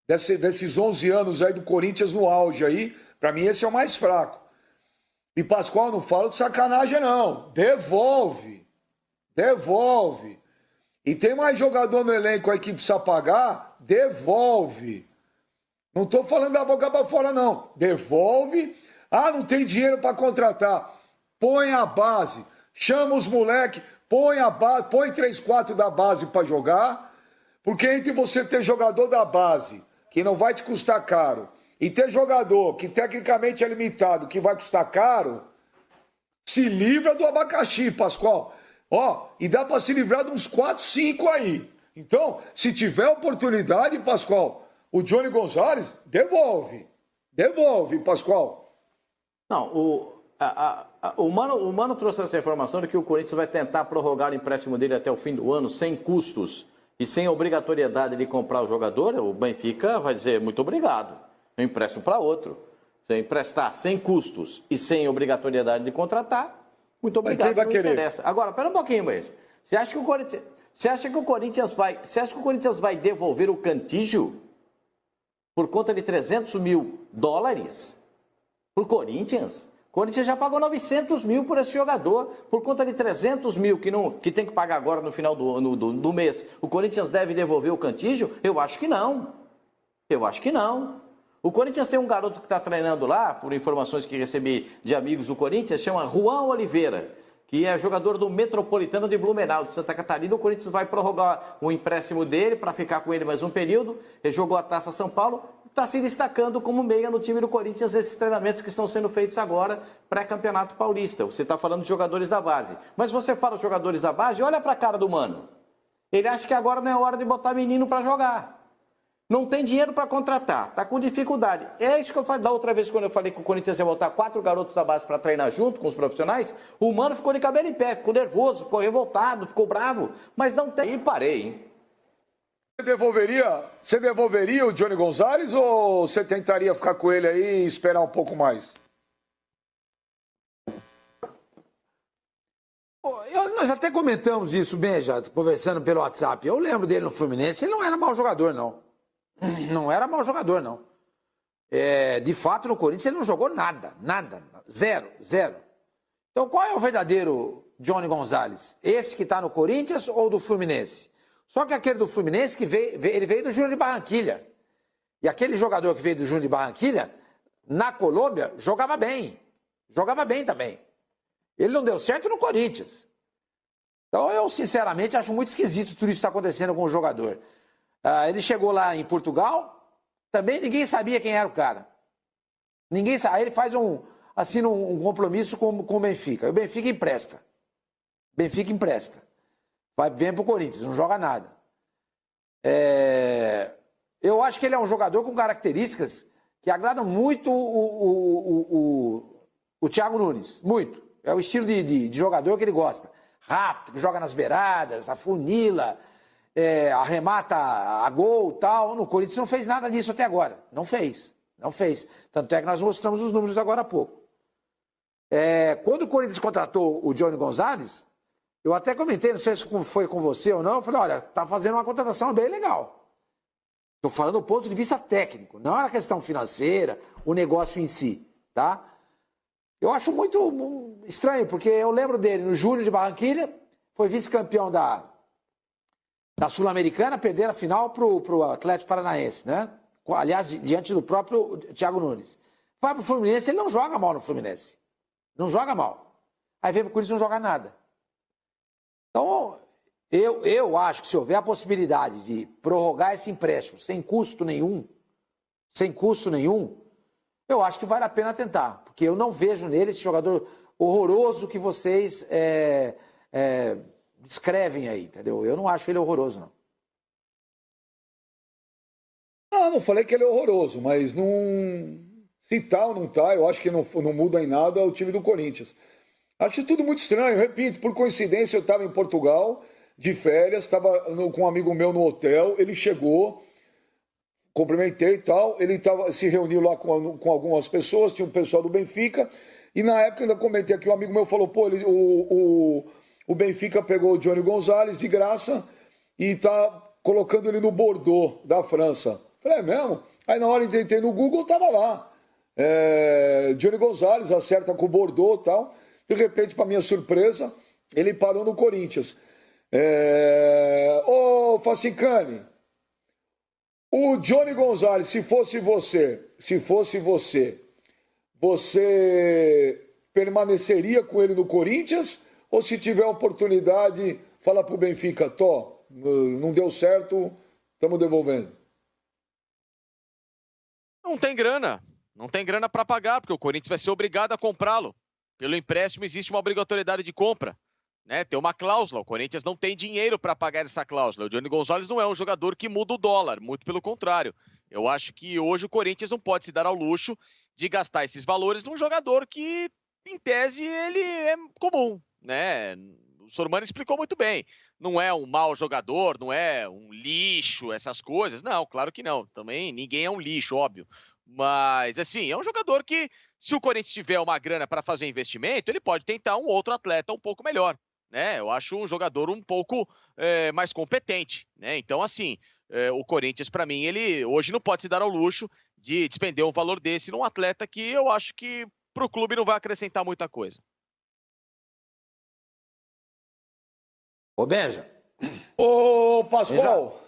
Desses 11 anos aí do Corinthians no auge aí, para mim esse é o mais fraco. E, Pascoal, não fala de sacanagem, não. Devolve. E tem mais jogador no elenco aí que precisa pagar? Devolve. Não estou falando da boca para fora, não. Devolve. Não tem dinheiro para contratar. Põe a base. Chama os moleques. Põe a base. Põe 3, 4 da base para jogar. Porque entre você ter jogador da base, que não vai te custar caro, e ter jogador que tecnicamente é limitado, que vai custar caro, se livra do abacaxi, Pascoal. E dá para se livrar de uns 4, 5 aí. Então, se tiver oportunidade, Pascoal, o Johnny Gonzalez, devolve. Devolve, Pascoal. Não, o Mano trouxe essa informação de que o Corinthians vai tentar prorrogar o empréstimo dele até o fim do ano, sem custos e sem obrigatoriedade de comprar o jogador. O Benfica vai dizer muito obrigado. Eu empresto para outro. Se emprestar sem custos e sem obrigatoriedade de contratar, muito obrigado. Quem vai querer? Interessa. Agora, pera um pouquinho, mesmo. Você acha que o Corinthians vai devolver o Cantígio por conta de $300 mil? Pro Corinthians? O Corinthians já pagou 900 mil por esse jogador, por conta de 300 mil que tem que pagar agora no final do mês. O Corinthians deve devolver o Cantígio? Eu acho que não. Eu acho que não. O Corinthians tem um garoto que está treinando lá, por informações que recebi de amigos do Corinthians, chama Juan Oliveira, que é jogador do Metropolitano de Blumenau, de Santa Catarina. O Corinthians vai prorrogar o empréstimo dele para ficar com ele mais um período. Ele jogou a Taça São Paulo, está se destacando como meia no time do Corinthians, esses treinamentos que estão sendo feitos agora, pré-campeonato paulista. Você está falando de jogadores da base. Mas você fala de jogadores da base, olha para a cara do Mano. Ele acha que agora não é hora de botar menino para jogar. Não tem dinheiro para contratar, está com dificuldade. É isso que eu falei da outra vez, quando eu falei que o Corinthians ia botar 4 garotos da base para treinar junto com os profissionais. O Mano ficou de cabelo em pé, ficou nervoso, ficou revoltado, ficou bravo. Mas não tem. E parei, hein? Você devolveria o Johnny Gonzalez ou você tentaria ficar com ele aí e esperar um pouco mais? Nós até comentamos isso bem, já conversando pelo WhatsApp. Eu lembro dele no Fluminense, ele não era mau jogador, não. Não era mau jogador, não. De fato, no Corinthians ele não jogou nada. Zero. Então, qual é o verdadeiro Johnny Gonzalez? Esse que está no Corinthians ou do Fluminense? Só que aquele do Fluminense, ele veio do Júnior de Barranquilha. E aquele jogador que veio do Júnior de Barranquilha, na Colômbia, jogava bem. Jogava bem também. Ele não deu certo no Corinthians. Então, eu, sinceramente, acho muito esquisito tudo isso que está acontecendo com o jogador. Ele chegou lá em Portugal, também ninguém sabia quem era o cara. Ninguém sabia. Aí ele faz assina um compromisso com o Benfica. O Benfica empresta. Vem pro Corinthians, não joga nada. Eu acho que ele é um jogador com características que agradam muito o Thiago Nunes. Muito. É o estilo de jogador que ele gosta. Rápido, que joga nas beiradas, afunila, arremata a gol e tal. No Corinthians não fez nada disso até agora. Não fez. Tanto é que nós mostramos os números agora há pouco. Quando o Corinthians contratou o Johnny Gonzalez, eu até comentei, não sei se foi com você ou não, eu falei, olha, tá fazendo uma contratação bem legal. Estou falando do ponto de vista técnico, não é a questão financeira, o negócio em si, tá? Eu acho muito estranho, porque eu lembro dele no Júnior de Barranquilha, foi vice-campeão da Sul-Americana, perderam a final pro Atlético Paranaense, né? Aliás, diante do próprio Thiago Nunes. Vai pro Fluminense, ele não joga mal no Fluminense. Não joga mal. Aí vem pro Corinthians e não joga nada. Então, eu acho que se houver a possibilidade de prorrogar esse empréstimo sem custo nenhum, eu acho que vale a pena tentar. Porque eu não vejo nele esse jogador horroroso que vocês descrevem aí, entendeu? Eu não acho ele horroroso, não. Não falei que ele é horroroso, mas não... Se tá ou não tá, eu acho que não muda em nada o time do Corinthians. Acho tudo muito estranho, repito, por coincidência eu estava em Portugal, de férias, estava com um amigo meu no hotel, ele chegou, cumprimentei e tal, ele se reuniu lá com algumas pessoas, tinha um pessoal do Benfica, e na época ainda comentei aqui, um amigo meu falou, pô, o Benfica pegou o Johnny Gonzalez de graça e tá colocando ele no Bordeaux, da França. Falei, é mesmo? Aí na hora que entrei no Google, tava lá. Johnny Gonzalez acerta com o Bordeaux e tal. De repente, para minha surpresa, ele parou no Corinthians. Ô, Facicani, o Johnny Gonzalez, se fosse você permaneceria com ele no Corinthians? Ou se tiver oportunidade, fala pro Benfica, não deu certo, estamos devolvendo? Não tem grana para pagar, porque o Corinthians vai ser obrigado a comprá-lo. Pelo empréstimo existe uma obrigatoriedade de compra, né? Tem uma cláusula, o Corinthians não tem dinheiro para pagar essa cláusula. O Johnny Gonzalez não é um jogador que muda o dólar, muito pelo contrário. Eu acho que hoje o Corinthians não pode se dar ao luxo de gastar esses valores num jogador que, em tese, ele é comum, né? O Sormani explicou muito bem. Não é um mau jogador, não é um lixo, essas coisas. Não, claro que não. Também ninguém é um lixo, óbvio. Mas, assim, é um jogador que, se o Corinthians tiver uma grana para fazer investimento, ele pode tentar um outro atleta um pouco melhor, né? Eu acho um jogador um pouco mais competente, né? Então, assim, o Corinthians, para mim, ele hoje não pode se dar ao luxo de despender um valor desse num atleta que eu acho que pro clube não vai acrescentar muita coisa. Ô, Benja. Ô, Pascoal.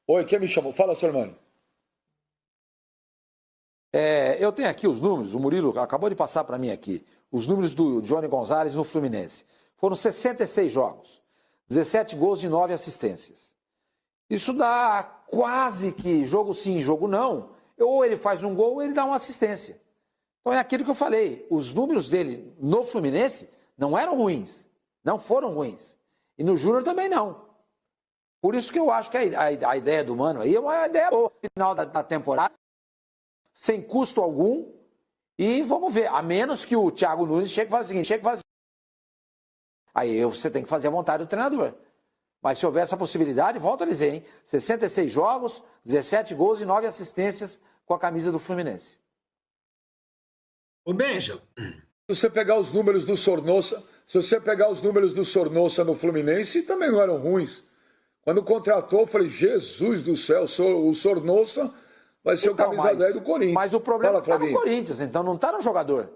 Oi, quem me chamou? Fala, Sormani. Eu tenho aqui os números, o Murilo acabou de passar para mim aqui, os números do Johnny Gonzalez no Fluminense. Foram 66 jogos, 17 gols e 9 assistências. Isso dá quase que jogo sim, jogo não. Ou ele faz um gol ou ele dá uma assistência. Então é aquilo que eu falei, os números dele no Fluminense não eram ruins, não foram ruins. E no Júnior também não. Por isso que eu acho que a ideia do Mano aí é uma ideia boa. No final da temporada, sem custo algum, e vamos ver. A menos que o Thiago Nunes chegue e fale o seguinte, aí você tem que fazer a vontade do treinador. Mas se houver essa possibilidade, volto a dizer, hein? 66 jogos, 17 gols e 9 assistências com a camisa do Fluminense. Ô, Benja. Se você pegar os números do Sornosa, no Fluminense, também não eram ruins. Quando contratou, eu falei, Jesus do céu, o Sornosa vai ser o camisa 10 do Corinthians. Mas o problema está no Corinthians, então não está no jogador.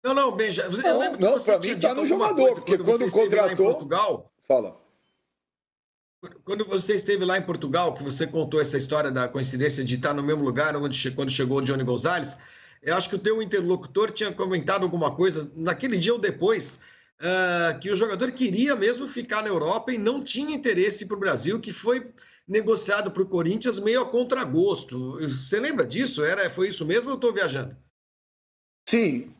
Não, Benja. Eu lembro que você para mim está no jogador, porque quando contratou... Lá em Portugal, fala. Quando você esteve lá em Portugal, que você contou essa história da coincidência de estar no mesmo lugar quando chegou o Johnny Gonzalez, eu acho que o teu interlocutor tinha comentado alguma coisa, naquele dia ou depois, que o jogador queria mesmo ficar na Europa e não tinha interesse para o Brasil, que foi negociado para o Corinthians meio a contragosto. Você lembra disso? Foi isso mesmo ou eu estou viajando? Sim.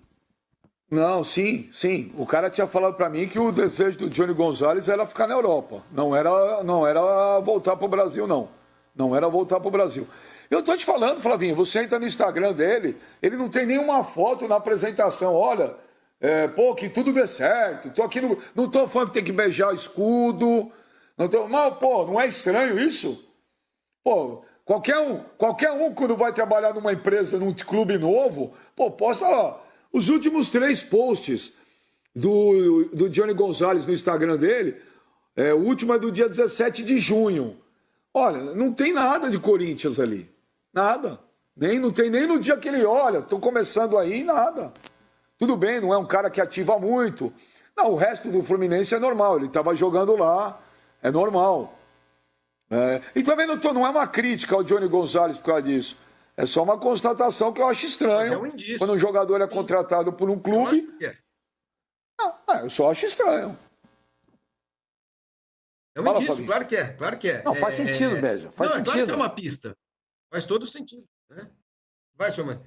Não, sim. O cara tinha falado para mim que o desejo do Johnny Gonzalez era ficar na Europa. Não era voltar para o Brasil, não. Não era voltar para o Brasil. Eu tô te falando, Flavinho, você entra no Instagram dele, ele não tem nenhuma foto na apresentação. Olha, que tudo dê certo. Tô aqui não tô falando que tem que beijar o escudo. Mas, não é estranho isso? Pô, qualquer um quando vai trabalhar numa empresa, num clube novo, posta lá. Os últimos 3 posts do Johnny Gonzalez no Instagram dele, o último é do dia 17 de junho. Olha, não tem nada de Corinthians ali. Nada. Não tem nem no dia que ele olha, estou começando aí, nada. Tudo bem, não é um cara que ativa muito. Não, o resto do Fluminense é normal, ele estava jogando lá, é normal. E também não é uma crítica ao Johnny Gonzalez por causa disso. É só uma constatação que eu acho estranho. Quando um jogador é contratado por um clube. Eu só acho estranho. É um indício, claro que é. Não, faz sentido, Beja. Faz sentido. Claro que é uma pista. Faz todo sentido. Né? Vai, senhor mãe.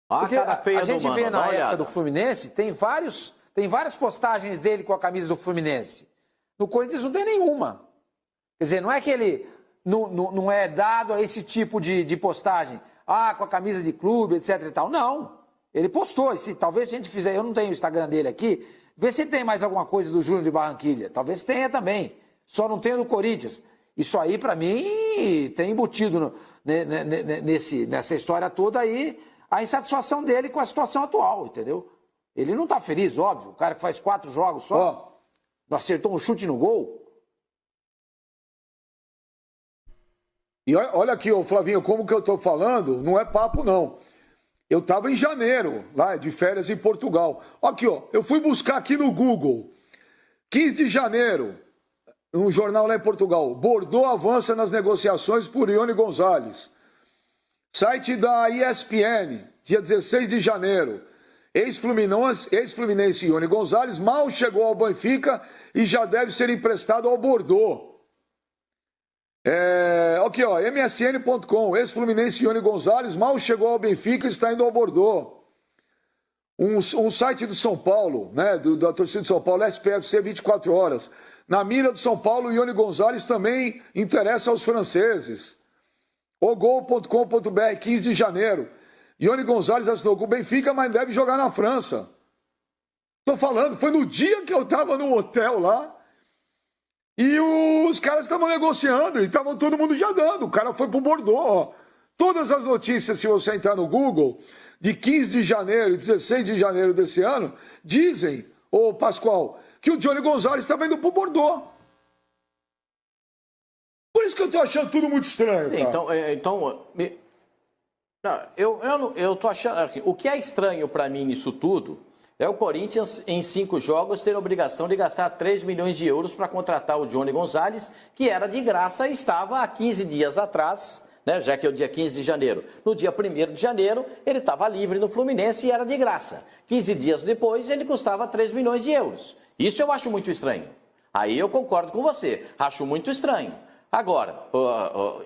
Porque a gente vê na época do Fluminense, tem várias postagens dele com a camisa do Fluminense. No Corinthians não tem nenhuma. Quer dizer, não é que ele não é dado a esse tipo de postagem. Com a camisa de clube, etc e tal. Não. Ele postou. Talvez se a gente fizer, eu não tenho o Instagram dele aqui, vê se tem mais alguma coisa do Júnior de Barranquilha. Talvez tenha também. Só não tem do Corinthians. Isso aí, para mim, tem embutido nessa história toda aí a insatisfação dele com a situação atual, entendeu? Ele não tá feliz, óbvio. O cara que faz 4 jogos só, não acertou um chute no gol. E olha aqui, Flavinho, como que eu tô falando, não é papo, não. Eu estava em janeiro, lá de férias em Portugal. Aqui, eu fui buscar aqui no Google. 15 de janeiro, um jornal lá em Portugal. Bordeaux avança nas negociações por Johnny Gonzalez. Site da ESPN, dia 16 de janeiro. Ex-Fluminense Johnny Gonzalez mal chegou ao Benfica e já deve ser emprestado ao Bordeaux. Aqui, MSN.com, ex-Fluminense Johnny Gonzalez mal chegou ao Benfica e está indo ao Bordeaux. Um site do São Paulo, né, da torcida de São Paulo, SPFC 24 horas. Na mira do São Paulo, Johnny Gonzalez também interessa aos franceses. Ogol.com.br, 15 de janeiro. Johnny Gonzalez assinou com o Benfica, mas deve jogar na França. Tô falando, foi no dia que eu estava no hotel lá. E os caras estavam negociando, e estavam todo mundo já dando. O cara foi pro Bordeaux. Todas as notícias, se você entrar no Google, de 15 de janeiro e 16 de janeiro desse ano, dizem, Pascoal, que o Johnny Gonzalez estava indo pro Bordeaux. Por isso que eu tô achando tudo muito estranho, cara. Não, eu tô achando. Assim, o que é estranho para mim nisso tudo é o Corinthians, em 5 jogos, ter a obrigação de gastar 3 milhões de euros para contratar o Johnny Gonzalez, que era de graça e estava há 15 dias atrás, né, já que é o dia 15 de janeiro. No dia 1º de janeiro, ele estava livre no Fluminense e era de graça. 15 dias depois, ele custava 3 milhões de euros. Isso eu acho muito estranho. Aí eu concordo com você, acho muito estranho. Agora,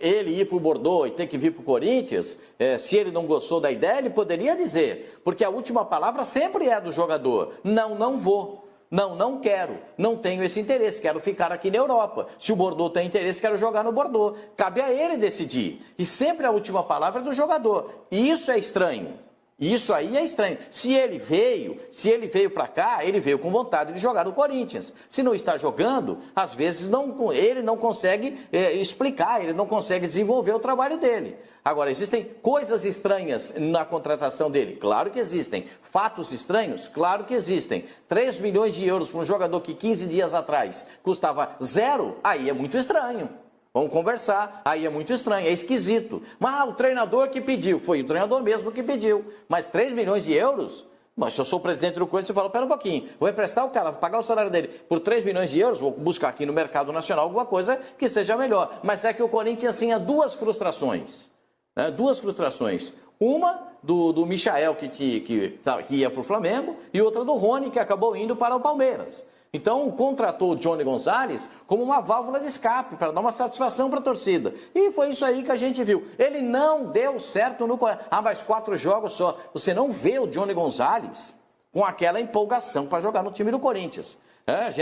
ele ir para o Bordeaux e ter que vir para o Corinthians, se ele não gostou da ideia, ele poderia dizer, porque a última palavra sempre é do jogador. Não, não vou. Não, não quero. Não tenho esse interesse. Quero ficar aqui na Europa. Se o Bordeaux tem interesse, quero jogar no Bordeaux. Cabe a ele decidir. E sempre a última palavra é do jogador. E isso é estranho. Isso aí é estranho. Se ele veio para cá, ele veio com vontade de jogar no Corinthians. Se não está jogando, às vezes ele não consegue explicar, ele não consegue desenvolver o trabalho dele. Agora, existem coisas estranhas na contratação dele? Claro que existem. Fatos estranhos? Claro que existem. 3 milhões de euros para um jogador que 15 dias atrás custava 0? Aí é muito estranho. Vamos conversar, aí é muito estranho, é esquisito. Mas o treinador que pediu, foi o treinador mesmo que pediu. Mas 3 milhões de euros? Mas se eu sou o presidente do Corinthians, eu falo, pera um pouquinho, vou emprestar o cara, vou pagar o salário dele por 3 milhões de euros, vou buscar aqui no mercado nacional alguma coisa que seja melhor. Mas é que o Corinthians tinha 2 frustrações. Né? 2 frustrações. Uma do Michael, que ia para o Flamengo, e outra do Rony, que acabou indo para o Palmeiras. Então, contratou o Johnny Gonzalez como uma válvula de escape, para dar uma satisfação para a torcida. E foi isso aí que a gente viu. Ele não deu certo no Corinthians. Mais 4 jogos só. Você não vê o Johnny Gonzalez com aquela empolgação para jogar no time do Corinthians.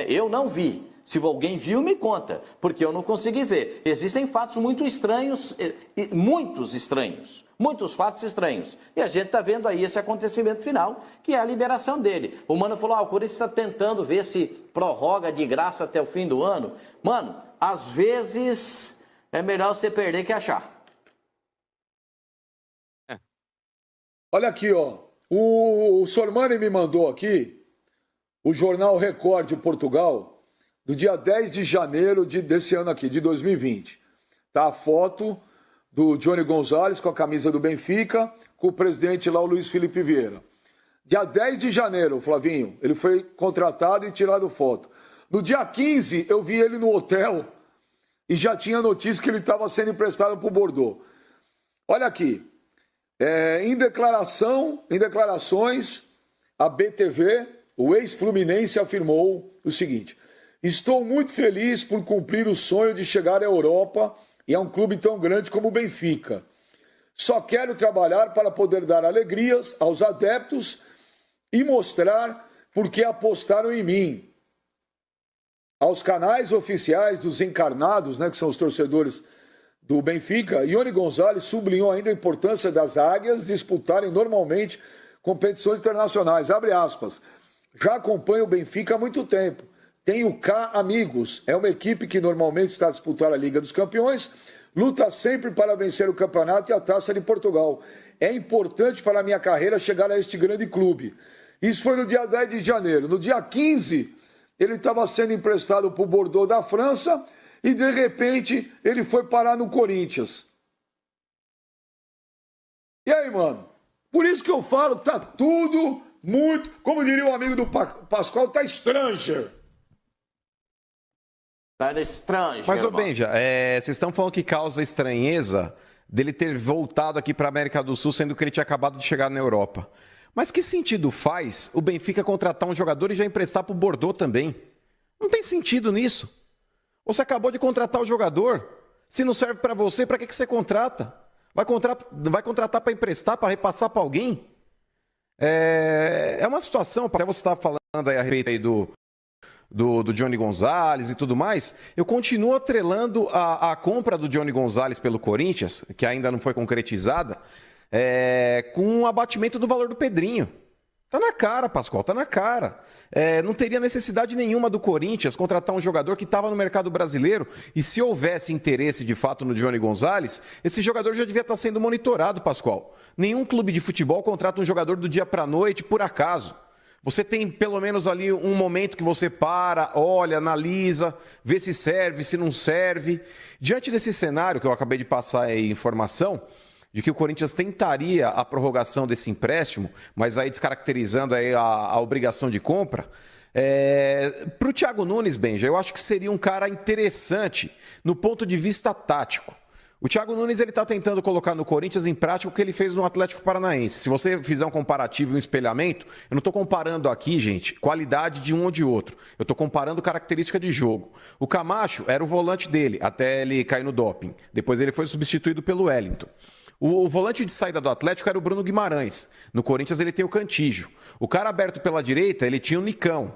Eu não vi. Se alguém viu, me conta, porque eu não consegui ver. Existem fatos muito estranhos, muitos fatos estranhos. E a gente está vendo aí esse acontecimento final, que é a liberação dele. O Mano falou, o Corinthians está tentando ver se prorroga de graça até o fim do ano. Mano, às vezes é melhor você perder que achar. Olha aqui, ó. O Sormani me mandou aqui o jornal Record de Portugal, do dia 10 de janeiro desse ano aqui, de 2020. Tá a foto do Johnny Gonzalez com a camisa do Benfica, com o presidente lá, o Luiz Felipe Vieira. Dia 10 de janeiro, Flavinho, ele foi contratado e tirado foto. No dia 15, eu vi ele no hotel e já tinha notícia que ele estava sendo emprestado para o Bordeaux. Olha aqui, em declarações, a BTV, o ex-fluminense, afirmou o seguinte: estou muito feliz por cumprir o sonho de chegar à Europa e a um clube tão grande como o Benfica. Só quero trabalhar para poder dar alegrias aos adeptos e mostrar por que apostaram em mim. Aos canais oficiais dos encarnados, né, que são os torcedores do Benfica, Johnny Gonzalez sublinhou ainda a importância das águias disputarem normalmente competições internacionais. Abre aspas. Já acompanho o Benfica há muito tempo. Tenho cá amigos. É uma equipe que normalmente está a disputar a Liga dos Campeões, luta sempre para vencer o campeonato e a Taça de Portugal. É importante para a minha carreira chegar a este grande clube. Isso foi no dia 10 de janeiro. No dia 15, ele estava sendo emprestado para o Bordeaux da França e, de repente, ele foi parar no Corinthians. E aí, mano? Por isso que eu falo, tá tudo muito... Como diria o amigo do Pascoal, tá stranger. Tá stranger. Mas, ô Benja, vocês estão falando que causa estranheza dele ter voltado aqui para a América do Sul, sendo que ele tinha acabado de chegar na Europa. Mas que sentido faz o Benfica contratar um jogador e já emprestar para o Bordeaux também? Não tem sentido nisso. Você acabou de contratar o jogador. Se não serve para você, para que você contrata? Vai contratar para emprestar, para repassar para alguém? É uma situação, até você estava falando aí a respeito aí do Johnny Gonzalez e tudo mais, eu continuo atrelando a compra do Johnny Gonzalez pelo Corinthians, que ainda não foi concretizada, com o abatimento do valor do Pedrinho. Tá na cara, Pascoal, tá na cara. Não teria necessidade nenhuma do Corinthians contratar um jogador que estava no mercado brasileiro e se houvesse interesse de fato no Johnny Gonzalez, esse jogador já devia estar sendo monitorado, Pascoal. Nenhum clube de futebol contrata um jogador do dia para a noite por acaso. Você tem pelo menos ali um momento que você para, olha, analisa, vê se serve, se não serve. Diante desse cenário que eu acabei de passar aí informação, de que o Corinthians tentaria a prorrogação desse empréstimo, mas aí descaracterizando aí a obrigação de compra. Para o Thiago Nunes, Benja, eu acho que seria um cara interessante no ponto de vista tático. O Thiago Nunes está tentando colocar no Corinthians em prática o que ele fez no Atlético Paranaense. Se você fizer um comparativo e um espelhamento, eu não estou comparando aqui, gente, qualidade de um ou de outro. Eu estou comparando característica de jogo. O Camacho era o volante dele, até ele cair no doping. Depois ele foi substituído pelo Wellington. O volante de saída do Atlético era o Bruno Guimarães. No Corinthians ele tem o Cantígio. O cara aberto pela direita, ele tinha o Nicão.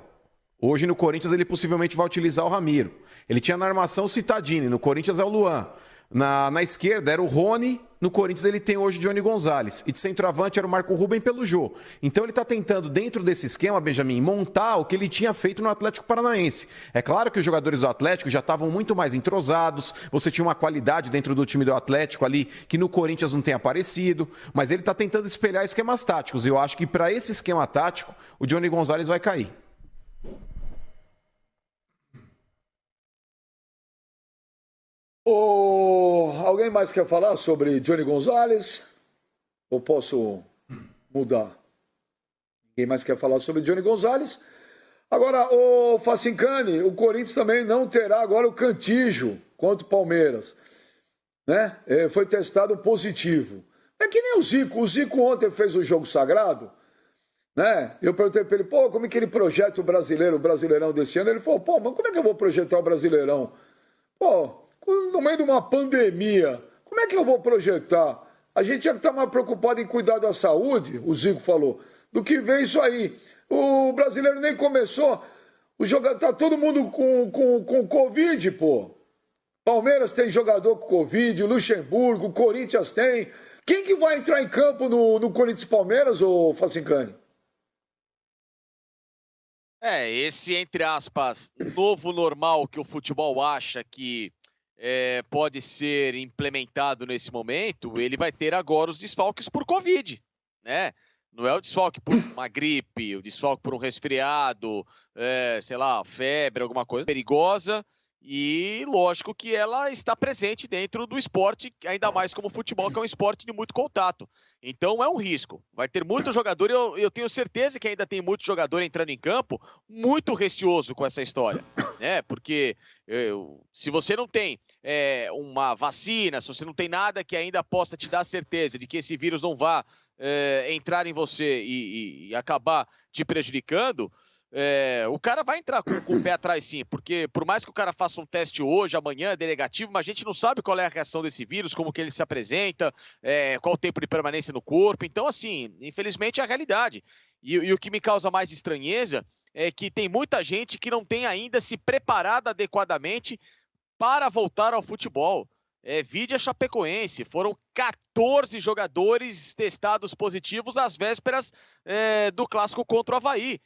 Hoje no Corinthians ele possivelmente vai utilizar o Ramiro. Ele tinha na armação o Cittadini, no Corinthians é o Luan. Na esquerda era o Rony, no Corinthians ele tem hoje o Johnny Gonzalez. E de centroavante era o Marco Ruben pelo Jô. Então ele está tentando, dentro desse esquema, Benjamin, montar o que ele tinha feito no Atlético Paranaense. É claro que os jogadores do Atlético já estavam muito mais entrosados, você tinha uma qualidade dentro do time do Atlético ali que no Corinthians não tem aparecido, mas ele está tentando espelhar esquemas táticos. E eu acho que para esse esquema tático, o Johnny Gonzalez vai cair. Alguém mais quer falar sobre Johnny Gonzalez? Ou posso mudar? Ninguém mais quer falar sobre Johnny Gonzalez? Agora, o Facincani, o Corinthians também não terá agora o Cantígio contra o Palmeiras. Né? Foi testado positivo. É que nem o Zico. O Zico ontem fez o jogo sagrado. Né? Eu perguntei para ele, como é que ele projeta o Brasileirão desse ano? Ele falou, mas como é que eu vou projetar o Brasileirão? No meio de uma pandemia, como é que eu vou projetar? A gente já está mais preocupado em cuidar da saúde, o Zico falou, do que ver isso aí. O brasileiro nem começou, tá todo mundo com Covid, pô. Palmeiras tem jogador com Covid, Luxemburgo, Corinthians tem. Quem que vai entrar em campo no Corinthians Palmeiras, ô Facincani? Esse, entre aspas, novo normal que o futebol acha que pode ser implementado nesse momento, ele vai ter agora os desfalques por Covid, né? Não é o desfalque por uma gripe, o desfalque por um resfriado, sei lá, febre, alguma coisa perigosa. E lógico que ela está presente dentro do esporte, ainda mais como o futebol, que é um esporte de muito contato. Então é um risco. Vai ter muito jogador, e eu tenho certeza que ainda tem muito jogador entrando em campo muito receoso com essa história, né? Porque se você não tem uma vacina, se você não tem nada que ainda possa te dar certeza de que esse vírus não vá entrar em você e acabar te prejudicando, o cara vai entrar com o pé atrás sim, porque por mais que o cara faça um teste hoje, amanhã, dê negativo, mas a gente não sabe qual é a reação desse vírus, como que ele se apresenta, qual o tempo de permanência no corpo. Então, assim, infelizmente é a realidade. E o que me causa mais estranheza é que tem muita gente que não tem ainda se preparado adequadamente para voltar ao futebol. Vide a Chapecoense, foram 14 jogadores testados positivos às vésperas do clássico contra o Avaí.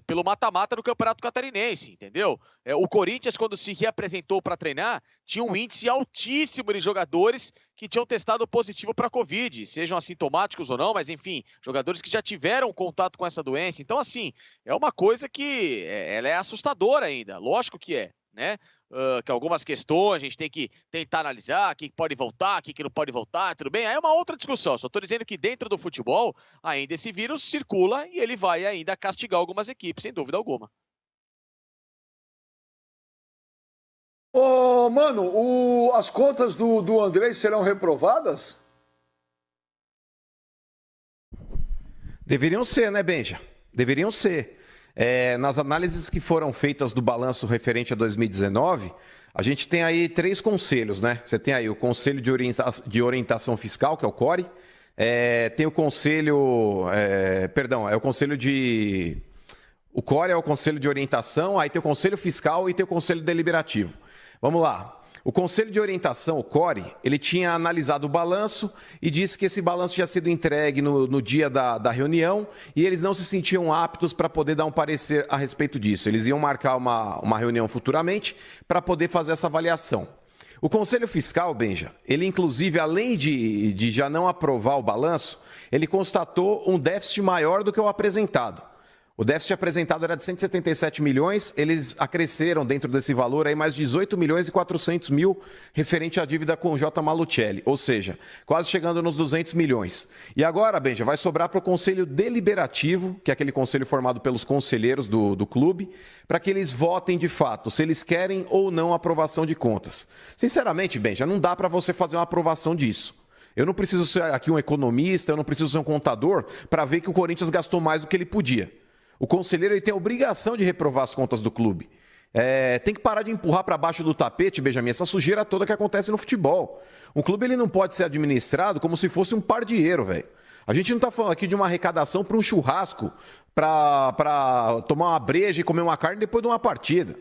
Pelo mata-mata do Campeonato Catarinense, entendeu? O Corinthians, quando se reapresentou para treinar, tinha um índice altíssimo de jogadores que tinham testado positivo para Covid, sejam assintomáticos ou não, mas enfim, jogadores que já tiveram contato com essa doença. Então, assim, é uma coisa que ela é assustadora ainda, lógico que né? Que algumas questões a gente tem que tentar analisar, o que pode voltar, o que não pode voltar, tudo bem? Aí é uma outra discussão, só estou dizendo que dentro do futebol ainda esse vírus circula e ele vai ainda castigar algumas equipes, sem dúvida alguma. Mano, as contas do Andrei serão reprovadas? Deveriam ser, né, Benja? Deveriam ser. Nas análises que foram feitas do balanço referente a 2019, a gente tem aí 3 conselhos, né? Você tem aí o Conselho de Orientação Fiscal, que é o CORE, tem o Conselho... o Conselho de... O CORE é o Conselho de Orientação, aí tem o Conselho Fiscal e tem o Conselho Deliberativo. Vamos lá. O Conselho de Orientação, o CORE, ele tinha analisado o balanço e disse que esse balanço tinha sido entregue no dia da reunião e eles não se sentiam aptos para poder dar um parecer a respeito disso. Eles iam marcar uma reunião futuramente para poder fazer essa avaliação. O Conselho Fiscal, Benja, ele inclusive, além de já não aprovar o balanço, ele constatou um déficit maior do que o apresentado. O déficit apresentado era de 177 milhões, eles acresceram dentro desse valor aí mais 18 milhões e 400 mil referente à dívida com o J. Malucelli, ou seja, quase chegando nos 200 milhões. E agora, Benja, vai sobrar para o Conselho Deliberativo, que é aquele conselho formado pelos conselheiros do clube, para que eles votem de fato se eles querem ou não a aprovação de contas. Sinceramente, Benja, não dá para você fazer uma aprovação disso. Eu não preciso ser aqui um economista, eu não preciso ser um contador para ver que o Corinthians gastou mais do que ele podia. O conselheiro ele tem a obrigação de reprovar as contas do clube. Tem que parar de empurrar para baixo do tapete, Benjamin, essa sujeira toda que acontece no futebol. Um clube ele não pode ser administrado como se fosse um pardieiro, velho. A gente não está falando aqui de uma arrecadação para um churrasco, para tomar uma breja e comer uma carne depois de uma partida.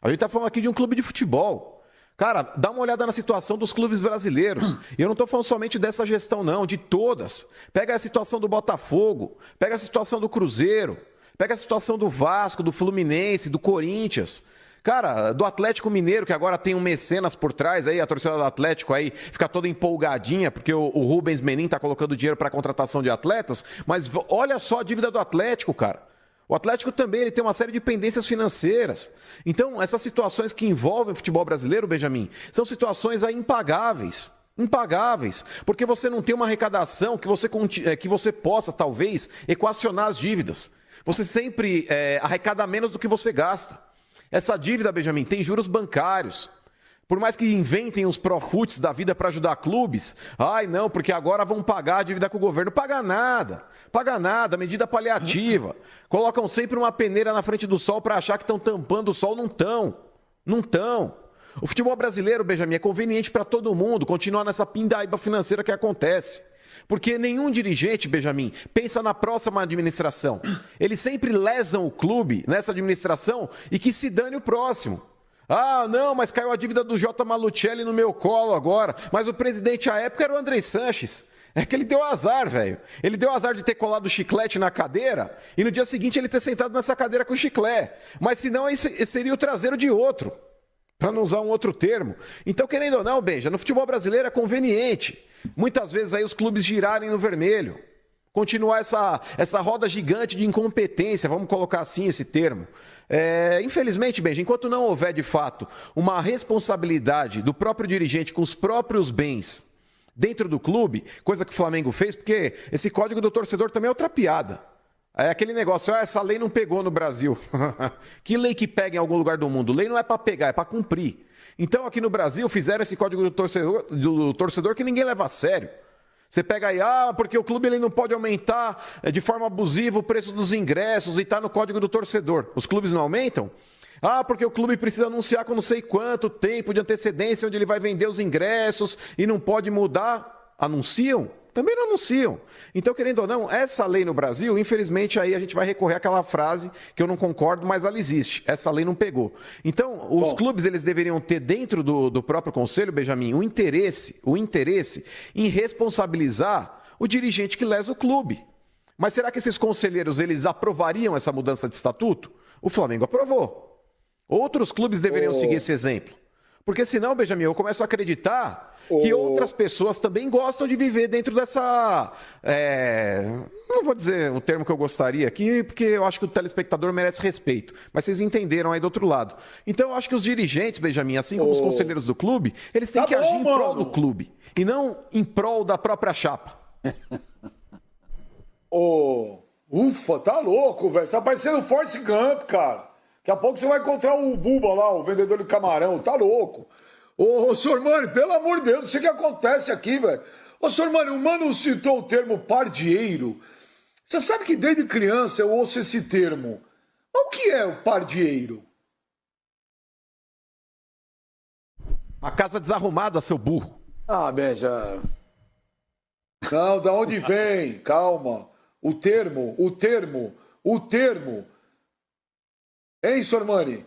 A gente está falando aqui de um clube de futebol. Cara, dá uma olhada na situação dos clubes brasileiros. E eu não estou falando somente dessa gestão, não, de todas. Pega a situação do Botafogo, pega a situação do Cruzeiro, pega a situação do Vasco, do Fluminense, do Corinthians. Cara, do Atlético Mineiro, que agora tem um mecenas por trás, aí a torcida do Atlético aí fica toda empolgadinha, porque o Rubens Menin está colocando dinheiro para a contratação de atletas, mas olha só a dívida do Atlético, cara. O Atlético também ele tem uma série de pendências financeiras. Então, essas situações que envolvem o futebol brasileiro, Benjamin, são situações aí impagáveis. Impagáveis, porque você não tem uma arrecadação que você possa, talvez, equacionar as dívidas. Você sempre arrecada menos do que você gasta. Essa dívida, Benjamin, tem juros bancários. Por mais que inventem os profutes da vida para ajudar clubes, ai não, porque agora vão pagar a dívida com o governo. Paga nada, medida paliativa. Colocam sempre uma peneira na frente do sol para achar que estão tampando o sol, não estão. O futebol brasileiro, Benjamin, é conveniente para todo mundo continuar nessa pindaíba financeira que acontece. Porque nenhum dirigente, Benjamin, pensa na próxima administração. Eles sempre lesam o clube nessa administração e que se dane o próximo. Ah, não, mas caiu a dívida do J. Malucelli no meu colo agora. Mas o presidente à época era o André Sanches. É que ele deu azar, velho. Ele deu azar de ter colado o chiclete na cadeira e no dia seguinte ele ter sentado nessa cadeira com o chiclete. Mas senão aí seria o traseiro de outro, para não usar um outro termo. Então, querendo ou não, Benja, no futebol brasileiro é conveniente. Muitas vezes aí os clubes girarem no vermelho. Continuar essa roda gigante de incompetência, vamos colocar assim esse termo. Infelizmente, Benja, enquanto não houver de fato uma responsabilidade do próprio dirigente com os próprios bens dentro do clube, coisa que o Flamengo fez, porque esse código do torcedor também é outra piada. É aquele negócio, essa lei não pegou no Brasil. Que lei que pega em algum lugar do mundo? Lei não é para pegar, é para cumprir. Então aqui no Brasil fizeram esse código do torcedor que ninguém leva a sério. Você pega aí, porque o clube ele não pode aumentar de forma abusiva o preço dos ingressos e está no código do torcedor. Os clubes não aumentam? Porque o clube precisa anunciar com não sei quanto tempo de antecedência onde ele vai vender os ingressos e não pode mudar. Anunciam? Também não anunciam. Então, querendo ou não, essa lei no Brasil, infelizmente, aí a gente vai recorrer àquela frase que eu não concordo, mas ela existe. Essa lei não pegou. Então, os clubes eles deveriam ter dentro do próprio conselho, Benjamin, o interesse em responsabilizar o dirigente que lesa o clube. Mas será que esses conselheiros eles aprovariam essa mudança de estatuto? O Flamengo aprovou. Outros clubes deveriam seguir esse exemplo. Porque senão, Benjamin, eu começo a acreditar que outras pessoas também gostam de viver dentro dessa... não vou dizer o termo que eu gostaria aqui, porque eu acho que o telespectador merece respeito. Mas vocês entenderam aí do outro lado. Então, eu acho que os dirigentes, Benjamin, assim como os conselheiros do clube, eles têm que agir em prol do clube. E não em prol da própria chapa. Ufa, tá louco, velho. Você tá parecendo o Forrest Gump, cara. Daqui a pouco você vai encontrar o Buba lá, o vendedor de camarão. Tá louco. Ô, Sormani, pelo amor de Deus, não sei o que acontece aqui, velho. Ô, Sormani, o Mano citou o termo pardieiro. Você sabe que desde criança eu ouço esse termo. Mas o que é o pardieiro? Uma casa desarrumada, seu burro. Benja. Não, da onde vem? Calma. O termo. Hein, Sormani?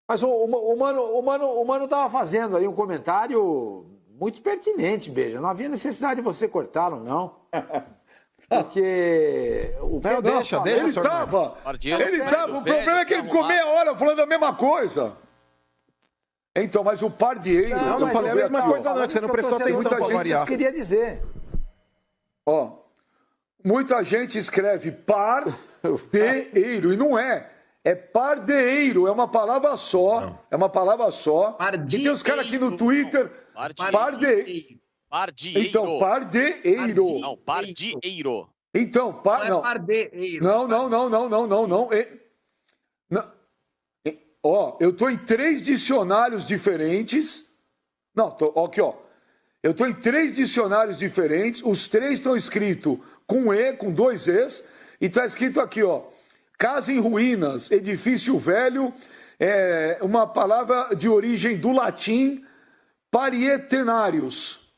Mas o Mano estava fazendo aí um comentário muito pertinente, Beija. Não havia necessidade de você cortá-lo, não. Porque... Não, deixa, ele Sormani. tava, o problema é que ele ficou meia hora falando a mesma coisa. Então, mas o pardieiro... Não, não falei a mesma coisa não, que você não prestou atenção para variar. Isso queria dizer. Muita gente escreve pardeiro, e não é. É pardeiro, é uma palavra só. Não. É uma palavra só. Pardieiro. E tem os caras aqui no Twitter. Pardieiro. Então, pardeiro. Não, pardieiro. Então, Não é pardeiro. Não. Não. Ó, eu tô em 3 dicionários diferentes. Não, aqui, ó. Eu tô em 3 dicionários diferentes. Os 3 estão escritos com E, com 2 Es. E tá escrito aqui, ó. Casa em ruínas, edifício velho, uma palavra de origem do latim, parietenários.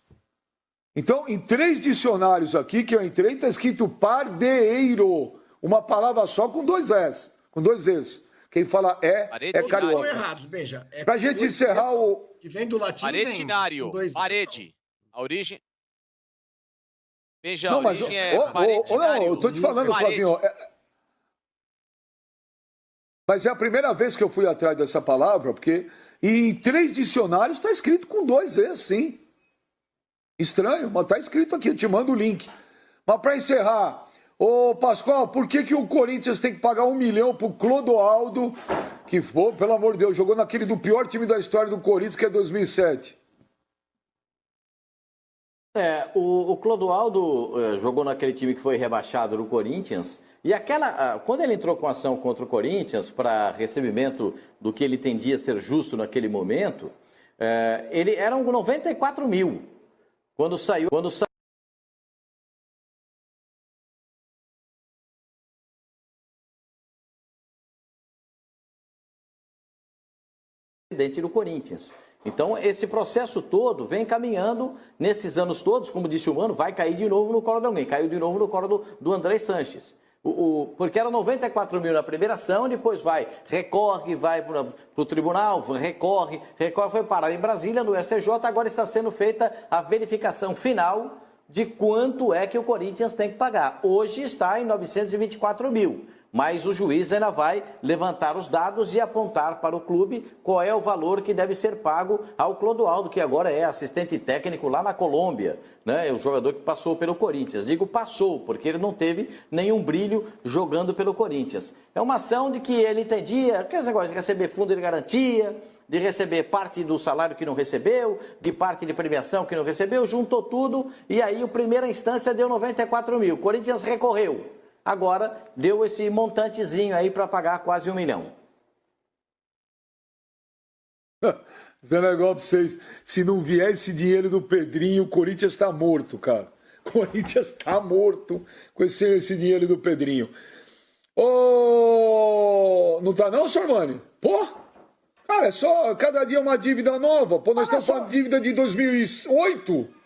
Então, em 3 dicionários aqui que eu entrei, está escrito pardeiro, uma palavra só com 2 Es, com 2 Es. Quem fala é carioca. Estão errados, Benja. Pra gente encerrar o... Que vem do latim. Paretinário, parede. A origem... Veja, a Não, mas... origem é Não, paretinário. eu tô te falando, Parede. Flavinho. Mas é a primeira vez que eu fui atrás dessa palavra, porque em 3 dicionários está escrito com 2 Es, sim. Estranho, mas está escrito aqui, eu te mando o link. Mas para encerrar, ô Pascoal, por que o Corinthians tem que pagar 1 milhão pro Clodoaldo, que, pelo amor de Deus, jogou naquele do pior time da história do Corinthians, que é 2007? O Clodoaldo jogou naquele time que foi rebaixado do Corinthians. E quando ele entrou com ação contra o Corinthians para recebimento do que ele entendia ser justo naquele momento, ele eram 94 mil. Quando saiu presidente do Corinthians. Então, esse processo todo vem caminhando nesses anos todos, como disse o Mano, vai cair de novo no colo de alguém. Caiu de novo no colo do André Sanches. Porque eram 94 mil na primeira ação, depois recorre, vai para o tribunal, recorre, foi parar em Brasília, no STJ, agora está sendo feita a verificação final de quanto é que o Corinthians tem que pagar. Hoje está em 924 mil. Mas o juiz ainda vai levantar os dados e apontar para o clube qual é o valor que deve ser pago ao Clodoaldo, que agora é assistente técnico lá na Colômbia, né? É o jogador que passou pelo Corinthians. Digo passou, porque ele não teve nenhum brilho jogando pelo Corinthians. É uma ação de que ele entendia, aquele negócio de receber fundo de garantia, de receber parte do salário que não recebeu, de parte de premiação que não recebeu, juntou tudo e aí a primeira instância deu 94 mil. O Corinthians recorreu. Agora deu esse montantezinho aí para pagar quase 1 milhão. Esse negócio pra vocês, se não vier esse dinheiro do Pedrinho, o Corinthians está morto, cara. O Corinthians está morto com esse dinheiro do Pedrinho. Não tá não, Sormani? Pô, cara, é só cada dia uma dívida nova. Pô, nós estamos falando de dívida de 2008.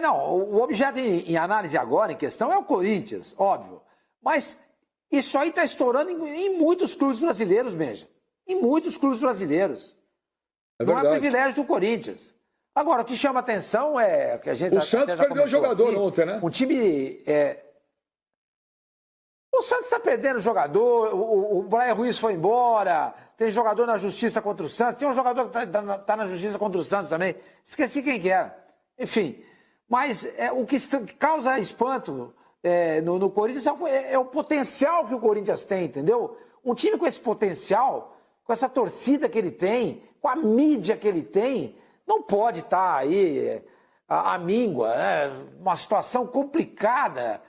Não, o objeto em análise agora, em questão, é o Corinthians, óbvio. Mas isso aí está estourando em muitos clubes brasileiros, Benja. Em muitos clubes brasileiros. Não é privilégio do Corinthians. Agora, o que chama atenção é que a gente... O Santos perdeu o jogador ontem, né? Um time... O Santos está perdendo jogador, o Brian Ruiz foi embora, tem jogador na justiça contra o Santos, tem um jogador que está na justiça contra o Santos também. Esqueci quem que é. Enfim... Mas o que causa espanto no Corinthians é o potencial que o Corinthians tem, entendeu? Um time com esse potencial, com essa torcida que ele tem, com a mídia que ele tem, não pode estar aí à míngua, né? Uma situação complicada.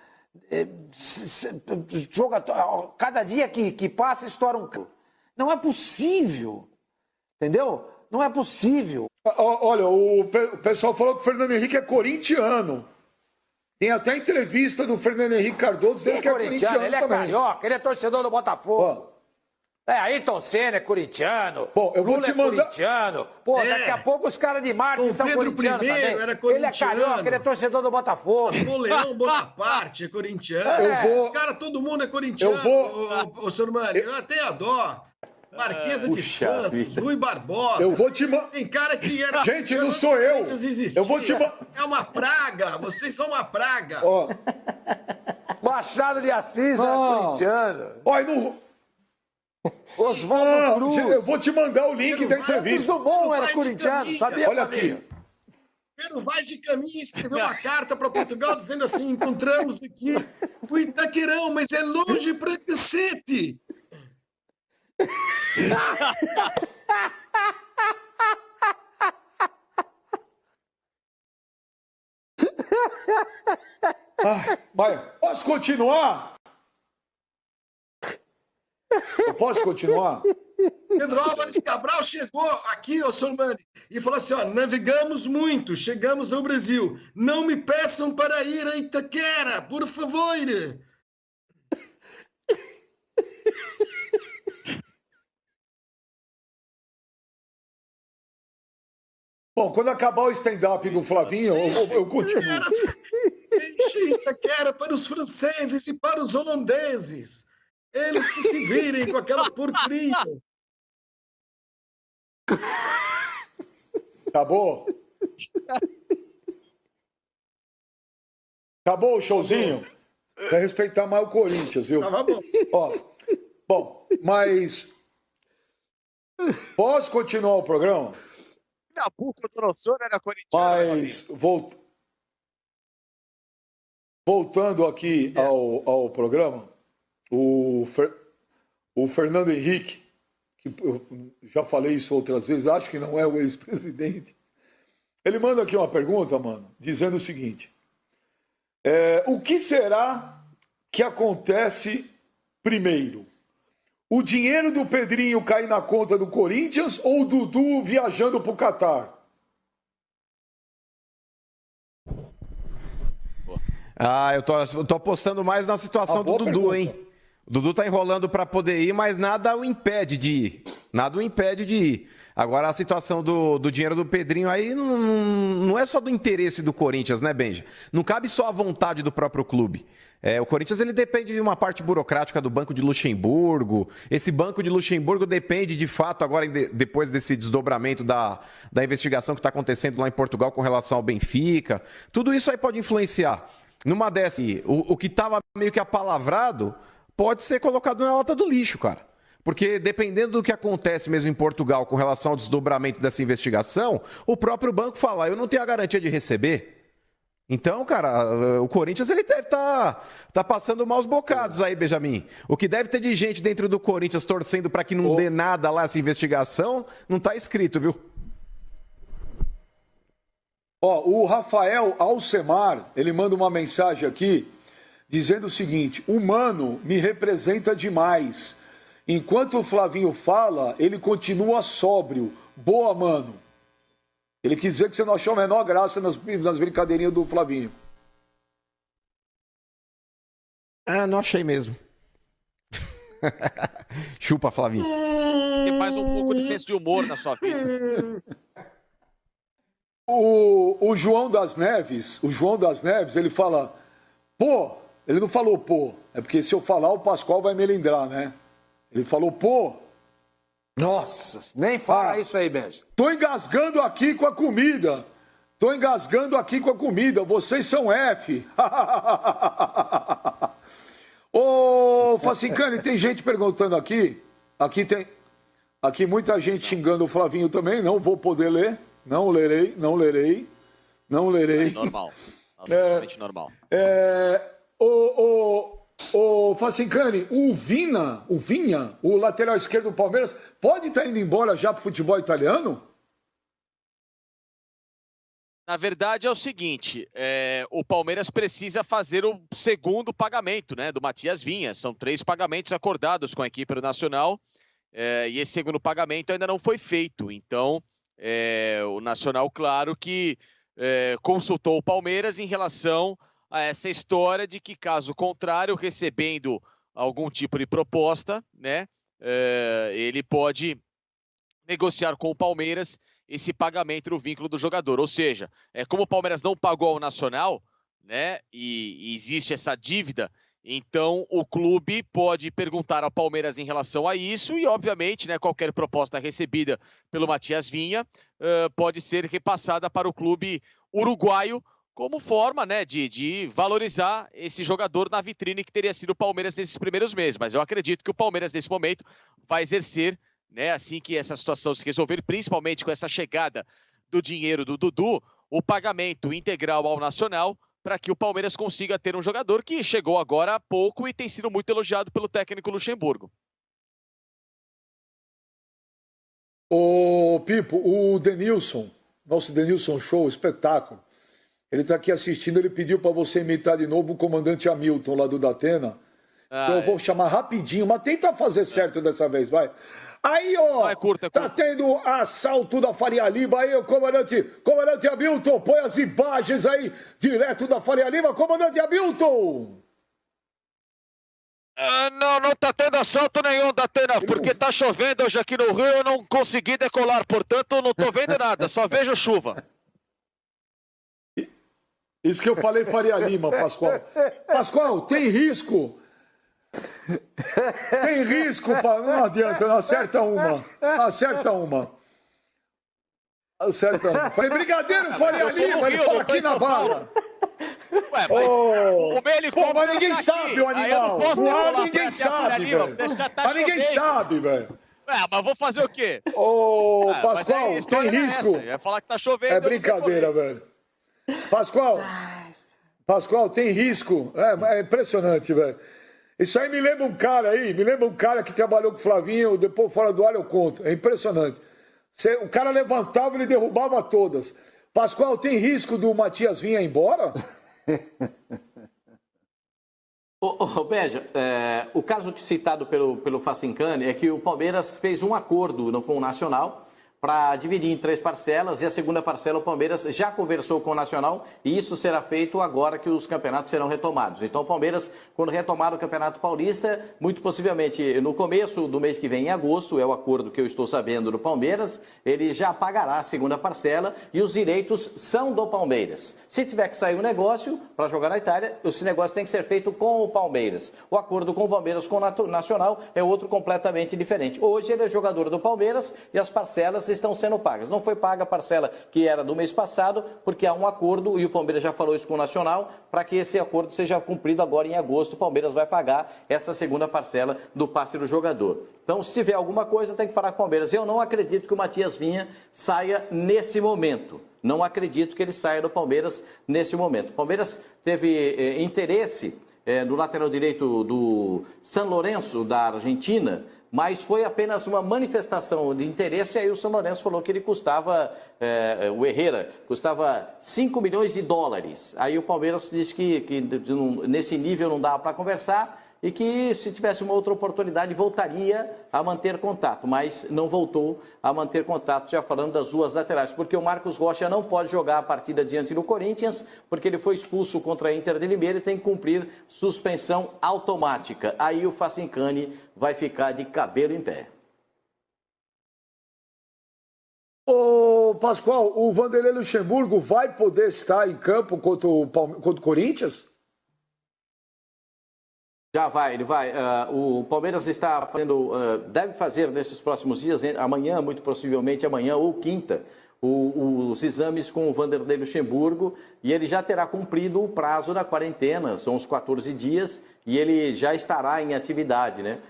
Cada dia que passa, estoura um... Não é possível, entendeu? Não é possível. Olha, o pessoal falou que o Fernando Henrique é corintiano. Tem até entrevista do Fernando Henrique Cardoso dizendo que é corintiano. Ele é também. carioca, ele é torcedor do Botafogo. Ayrton Senna é corintiano. Bom, eu vou Lula te mandar... é corintiano. Daqui a pouco os caras de Marte são corintianos também. Era corintiano. Ele é carioca, ele é torcedor do Botafogo. Napoleão Bonaparte é corintiano. Os caras, todo mundo é corintiano. Ô, senhor Mano, eu até adoro. Marquesa de Santos, Rui Barbosa. Eu vou te Tem cara que era... Gente, não sou eu. Eu vou te É uma praga. Vocês são uma praga. Machado de Assis é corintiano. Oswaldo Cruz. Eu vou te mandar o link da entrevista. Santos Dumont era corintiano, sabia? Olha aqui. Pedro Vaz de Caminha escreveu uma carta para Portugal dizendo assim: encontramos aqui o Itaquerão, mas é longe pra cacete. Mas posso continuar? Eu posso continuar? Pedro Álvares Cabral chegou aqui, ô Sormani, e falou assim: ó, navegamos muito, chegamos ao Brasil. Não me peçam para ir a Itaquera, por favor. Bom, quando acabar o stand-up do Flavinho, eu continuo. Deixe Itaquera para os franceses e para os holandeses. Eles que se virem com aquela porcaria. Acabou? Acabou o showzinho? Vai respeitar mais o Corinthians, viu? Tava bom. Ó, bom, mas... Posso continuar o programa? Nabucodonosor era corintiano. Mas, voltando aqui ao programa, o Fernando Henrique, que eu já falei isso outras vezes, acho que não é o ex-presidente, ele manda aqui uma pergunta, mano, dizendo o seguinte: o que será que acontece primeiro? O dinheiro do Pedrinho cair na conta do Corinthians ou o Dudu viajando para o Catar? Eu tô apostando mais na situação do Dudu, pergunta. hein? O Dudu tá enrolando para poder ir, mas nada o impede de ir. Nada o impede de ir. Agora, a situação do dinheiro do Pedrinho aí não é só do interesse do Corinthians, né, Benja? Não cabe só a vontade do próprio clube. O Corinthians ele depende de uma parte burocrática do Banco de Luxemburgo. Esse Banco de Luxemburgo depende, de fato, agora depois desse desdobramento da investigação que está acontecendo lá em Portugal com relação ao Benfica. Tudo isso aí pode influenciar. Numa dessas, o que estava meio que apalavrado pode ser colocado na lata do lixo, cara. Porque dependendo do que acontece mesmo em Portugal com relação ao desdobramento dessa investigação, o próprio banco fala: eu não tenho a garantia de receber. Então, cara, o Corinthians ele deve tá passando maus bocados aí, Benjamin. O que deve ter de gente dentro do Corinthians torcendo para que não dê nada lá essa investigação, não tá escrito, viu? Ó, o Rafael Alcemar, ele manda uma mensagem aqui dizendo o seguinte: o Mano me representa demais. Enquanto o Flavinho fala, ele continua sóbrio. Boa, Mano. Ele quis dizer que você não achou a menor graça nas brincadeirinhas do Flavinho. Não achei mesmo. Chupa, Flavinho. Tem mais um pouco de senso de humor na sua vida. O João das Neves, ele fala, pô, ele não falou pô, é porque se eu falar o Pascoal vai melindrar, né? Ele falou pô. Nossa, nem fala isso aí, Benja. Tô engasgando aqui com a comida. Vocês são F. Ô, Facicani, tem gente perguntando aqui. Aqui muita gente xingando o Flavinho também. Não vou poder ler. Não lerei. É normal. Absolutamente normal. Ô, Facicani, o Vinha, o lateral esquerdo do Palmeiras, pode estar indo embora já pro futebol italiano? Na verdade é o seguinte, o Palmeiras precisa fazer o segundo pagamento, né, do Matias Vinha. São 3 pagamentos acordados com a equipe do Nacional, e esse segundo pagamento ainda não foi feito. Então, o Nacional, claro que consultou o Palmeiras em relação a essa história de que, caso contrário, recebendo algum tipo de proposta, né, ele pode negociar com o Palmeiras esse pagamento do vínculo do jogador. Ou seja, como o Palmeiras não pagou ao Nacional, né, e existe essa dívida, então o clube pode perguntar ao Palmeiras em relação a isso e, obviamente, né, qualquer proposta recebida pelo Matias Vinha pode ser repassada para o clube uruguaio, como forma, né, de valorizar esse jogador na vitrine que teria sido o Palmeiras nesses primeiros meses. Mas eu acredito que o Palmeiras, nesse momento, vai exercer, né, assim que essa situação se resolver, principalmente com essa chegada do dinheiro do Dudu, o pagamento integral ao Nacional para que o Palmeiras consiga ter um jogador que chegou agora há pouco e tem sido muito elogiado pelo técnico Luxemburgo. Ô, Pipo, o Denilson, nosso Denilson Show, espetáculo. Ele está aqui assistindo, ele pediu para você imitar de novo o comandante Hamilton lá do Datena. Então eu vou chamar rapidinho, mas tenta fazer certo dessa vez, vai. Aí, ó, tá tendo assalto da Faria Lima aí, o comandante Hamilton, põe as imagens aí, direto da Faria Lima, comandante Hamilton! Não tá tendo assalto nenhum, Datena, porque tá chovendo hoje aqui no Rio, eu não consegui decolar, portanto não tô vendo nada, só vejo chuva. Isso que eu falei Faria Lima, Pascoal. Pascoal, tem risco? Tem risco, não adianta, não acerta uma. Não acerta uma. Acerta uma. Falei, Brigadeiro Faria Lima, ele fala aqui na bala. Ué, mas o meu helicóptero mas ninguém tá sabe aqui. o animal. Ninguém sabe, velho. Tá Mas ninguém sabe, velho. Ué, mas vou fazer o quê? Ô, Pascoal, tem risco. Vai falar que tá chovendo. É brincadeira, velho. Pascoal, tem risco. É impressionante, velho. Isso aí me lembra um cara que trabalhou com o Flavinho, depois fora do ar eu conto. É impressionante. O cara levantava e ele derrubava todas. Pascoal, tem risco do Matias vir embora? Beja, o caso citado pelo Facincani é que o Palmeiras fez um acordo com o Nacional para dividir em 3 parcelas, e a segunda parcela o Palmeiras já conversou com o Nacional, e isso será feito agora que os campeonatos serão retomados. Então o Palmeiras, quando retomar o Campeonato Paulista, muito possivelmente no começo do mês que vem, em agosto, é o acordo que eu estou sabendo do Palmeiras, ele já pagará a segunda parcela e os direitos são do Palmeiras. Se tiver que sair um negócio para jogar na Itália, esse negócio tem que ser feito com o Palmeiras. O acordo com o Palmeiras com o Nacional é outro completamente diferente. Hoje ele é jogador do Palmeiras e as parcelas estão sendo pagas. Não foi paga a parcela que era do mês passado, porque há um acordo, e o Palmeiras já falou isso com o Nacional, para que esse acordo seja cumprido agora em agosto. O Palmeiras vai pagar essa segunda parcela do passe do jogador. Então, se tiver alguma coisa, tem que falar com o Palmeiras. Eu não acredito que o Matias Vinha saia nesse momento. Não acredito que ele saia do Palmeiras nesse momento. O Palmeiras teve interesse no lateral direito do San Lorenzo, da Argentina, mas foi apenas uma manifestação de interesse, e aí o São Lourenço falou que ele custava, o Herrera, custava 5 milhões de dólares. Aí o Palmeiras disse que nesse nível não dava para conversar e que se tivesse uma outra oportunidade voltaria a manter contato, mas não voltou a manter contato, já falando das duas laterais, porque o Marcos Rocha não pode jogar a partida diante do Corinthians, porque ele foi expulso contra a Inter de Limeira e tem que cumprir suspensão automática. Aí o Facincani vai ficar de cabelo em pé. Ô, Pascoal, o Vanderlei Luxemburgo vai poder estar em campo contra o Corinthians? Já vai, ele vai. O Palmeiras está fazendo, deve fazer nesses próximos dias, amanhã, muito possivelmente amanhã ou quinta, os exames com o Vanderlei Luxemburgo, e ele já terá cumprido o prazo da quarentena, são os 14 dias, e ele já estará em atividade, né?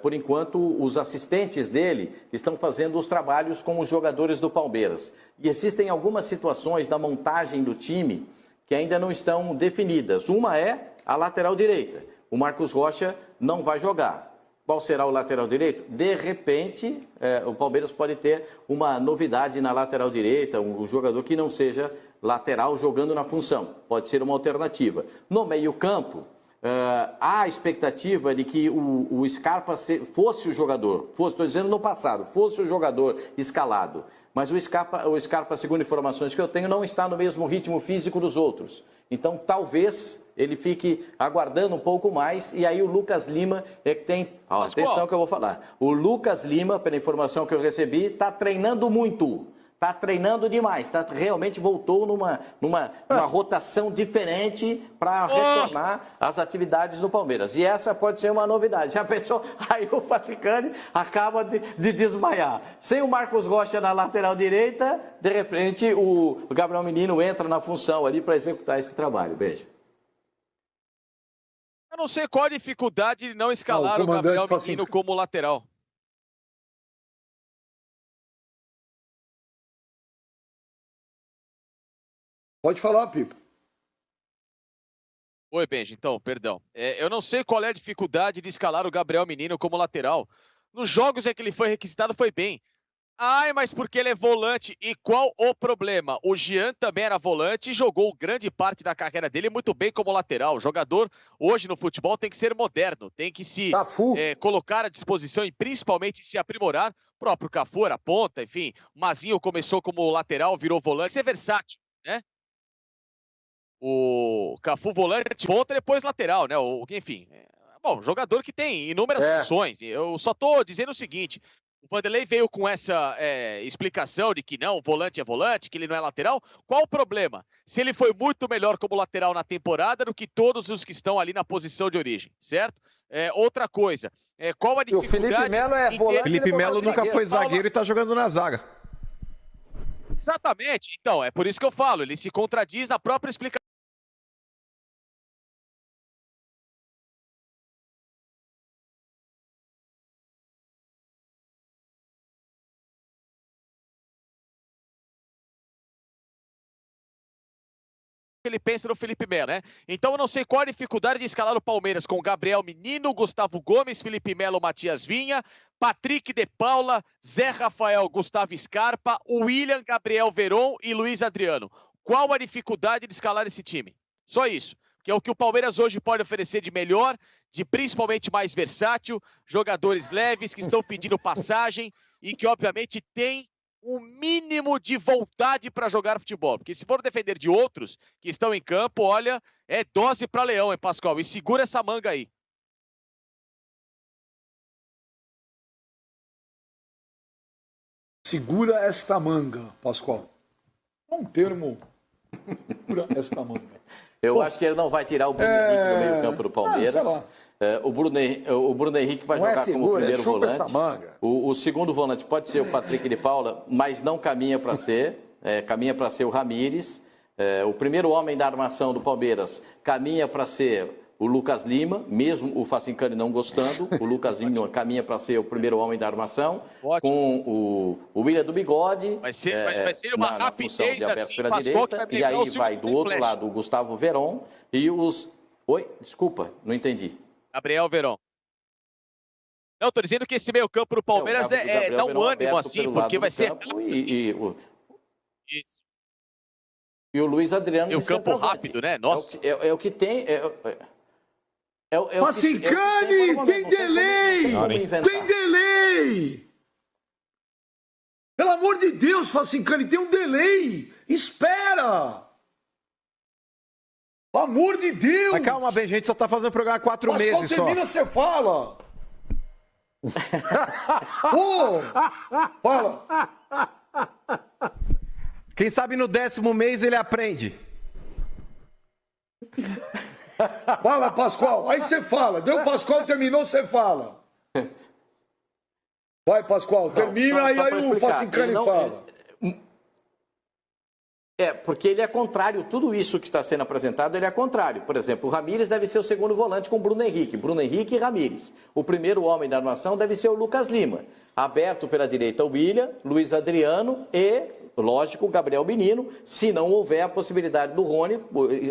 Por enquanto, os assistentes dele estão fazendo os trabalhos com os jogadores do Palmeiras. E existem algumas situações da montagem do time que ainda não estão definidas. Uma é a lateral direita. O Marcos Rocha não vai jogar. Qual será o lateral direito? De repente, o Palmeiras pode ter uma novidade na lateral direita, um jogador que não seja lateral jogando na função. Pode ser uma alternativa. No meio-campo, há a expectativa de que o Scarpa fosse o jogador, estou dizendo no passado, fosse o jogador escalado. Mas o Scarpa, segundo informações que eu tenho, não está no mesmo ritmo físico dos outros. Então, talvez ele fique aguardando um pouco mais, e aí o Lucas Lima é que tem... atenção que eu vou falar. O Lucas Lima, pela informação que eu recebi, está treinando muito. Está treinando demais, realmente voltou numa rotação diferente para retornar às atividades do Palmeiras. E essa pode ser uma novidade. Já pensou? Aí o Facincani acaba de desmaiar. Sem o Marcos Rocha na lateral direita, de repente o Gabriel Menino entra na função ali para executar esse trabalho. Beijo. Eu não sei qual a dificuldade de não escalar o Gabriel Menino como lateral. Pode falar, Pipo. Oi, Benji. Então, perdão. Eu não sei qual é a dificuldade de escalar o Gabriel Menino como lateral. Nos jogos em que ele foi requisitado, foi bem. Ai, mas porque ele é volante. E qual o problema? O Jean também era volante e jogou grande parte da carreira dele muito bem como lateral. O jogador, hoje no futebol, tem que ser moderno, tem que se colocar à disposição e principalmente se aprimorar. O próprio Cafu era ponta, enfim. O Mazinho começou como lateral, virou volante. Ser versátil, né? O Cafu volante, ponta e depois lateral, né? Enfim, bom, jogador que tem inúmeras funções. Eu só tô dizendo o seguinte... O Vanderlei veio com essa explicação de que não, volante é volante, que ele não é lateral. Qual o problema? Se ele foi muito melhor como lateral na temporada do que todos os que estão ali na posição de origem, certo? Outra coisa, qual a dificuldade... O Felipe Melo é volante. Felipe Melo nunca foi zagueiro e tá jogando na zaga. Exatamente. Então, é por isso que eu falo, ele se contradiz na própria explicação. Ele pensa no Felipe Melo, né? Então eu não sei qual a dificuldade de escalar o Palmeiras com Gabriel Menino, Gustavo Gomes, Felipe Melo, Matias Vinha, Patrick de Paula, Zé Rafael, Gustavo Scarpa, William, Gabriel Veron e Luiz Adriano. Qual a dificuldade de escalar esse time? Só isso, que é o que o Palmeiras hoje pode oferecer de melhor, de principalmente mais versátil, jogadores leves que estão pedindo passagem e que obviamente tem um mínimo de vontade para jogar futebol. Porque se for defender de outros que estão em campo, olha, é dose para leão, hein, Pascoal? E segura essa manga aí. Segura esta manga, Pascoal. É um termo. Segura esta manga. Eu acho que ele não vai tirar o Bruno Henrique do meio campo do Palmeiras. O Bruno Henrique vai jogar como primeiro volante. O segundo volante pode ser o Patrick de Paula, mas não caminha para ser. Caminha para ser o Ramires. O primeiro homem da armação do Palmeiras caminha para ser o Lucas Lima, mesmo o Facincani não gostando. O Lucas Lima caminha para ser o primeiro homem da armação. Ótimo. Com o William do Bigode. Vai ser uma rapidez assim, pela direita, e aí vai do outro lado o Gustavo Veron e os... Oi? Desculpa, não entendi. Gabriel Veron. Não, tô dizendo que esse meio campo do Palmeiras dá um ânimo assim, porque vai ser... Isso. E o Luiz Adriano... E o campo rápido, né? Nossa. É o que tem... Facincani, tem delay! Tem delay! Pelo amor de Deus, Facincani, tem um delay! Espera! Pelo amor de Deus! Mas calma, bem, gente, só tá fazendo o programa há 4 meses só. Termina, você fala! Fala! Quem sabe no 10º mês ele aprende. Fala, Pascoal. Aí você fala. Deu Pascoal, terminou, você fala. Vai, Pascoal, termina e aí o Facincani fala. Porque ele é contrário, tudo isso que está sendo apresentado, ele é contrário. Por exemplo, o Ramires deve ser o segundo volante com o Bruno Henrique e Ramires. O primeiro homem da armação deve ser o Lucas Lima. Aberto pela direita o William, Luiz Adriano e, lógico, o Gabriel Menino. Se não houver a possibilidade do Rony,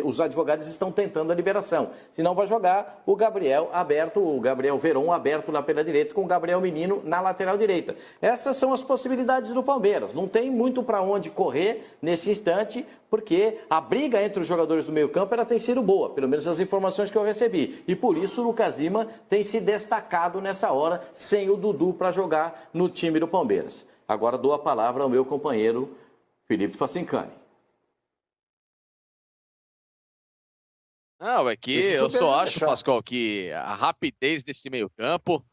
os advogados estão tentando a liberação. Se não, vai jogar o Gabriel aberto, o Gabriel Veron aberto lá pela direita com o Gabriel Menino na lateral direita. Essas são as possibilidades do Palmeiras. Não tem muito para onde correr nesse instante, porque a briga entre os jogadores do meio-campo tem sido boa, pelo menos as informações que eu recebi. E por isso o Lucas Lima tem se destacado nessa hora, sem o Dudu para jogar no time do Palmeiras. Agora dou a palavra ao meu companheiro Felipe Facincani. Não, é que eu só acho, Pascoal, que a rapidez desse meio-campo,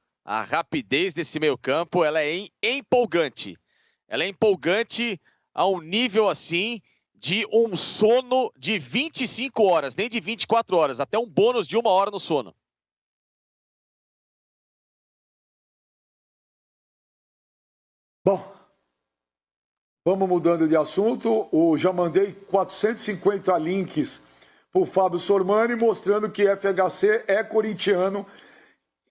ela é empolgante. Ela é empolgante a um nível assim de um sono de 25 horas, nem de 24 horas, até um bônus de 1 hora no sono. Bom, vamos mudando de assunto. Já mandei 450 links para o Fábio Sormani mostrando que FHC é corintiano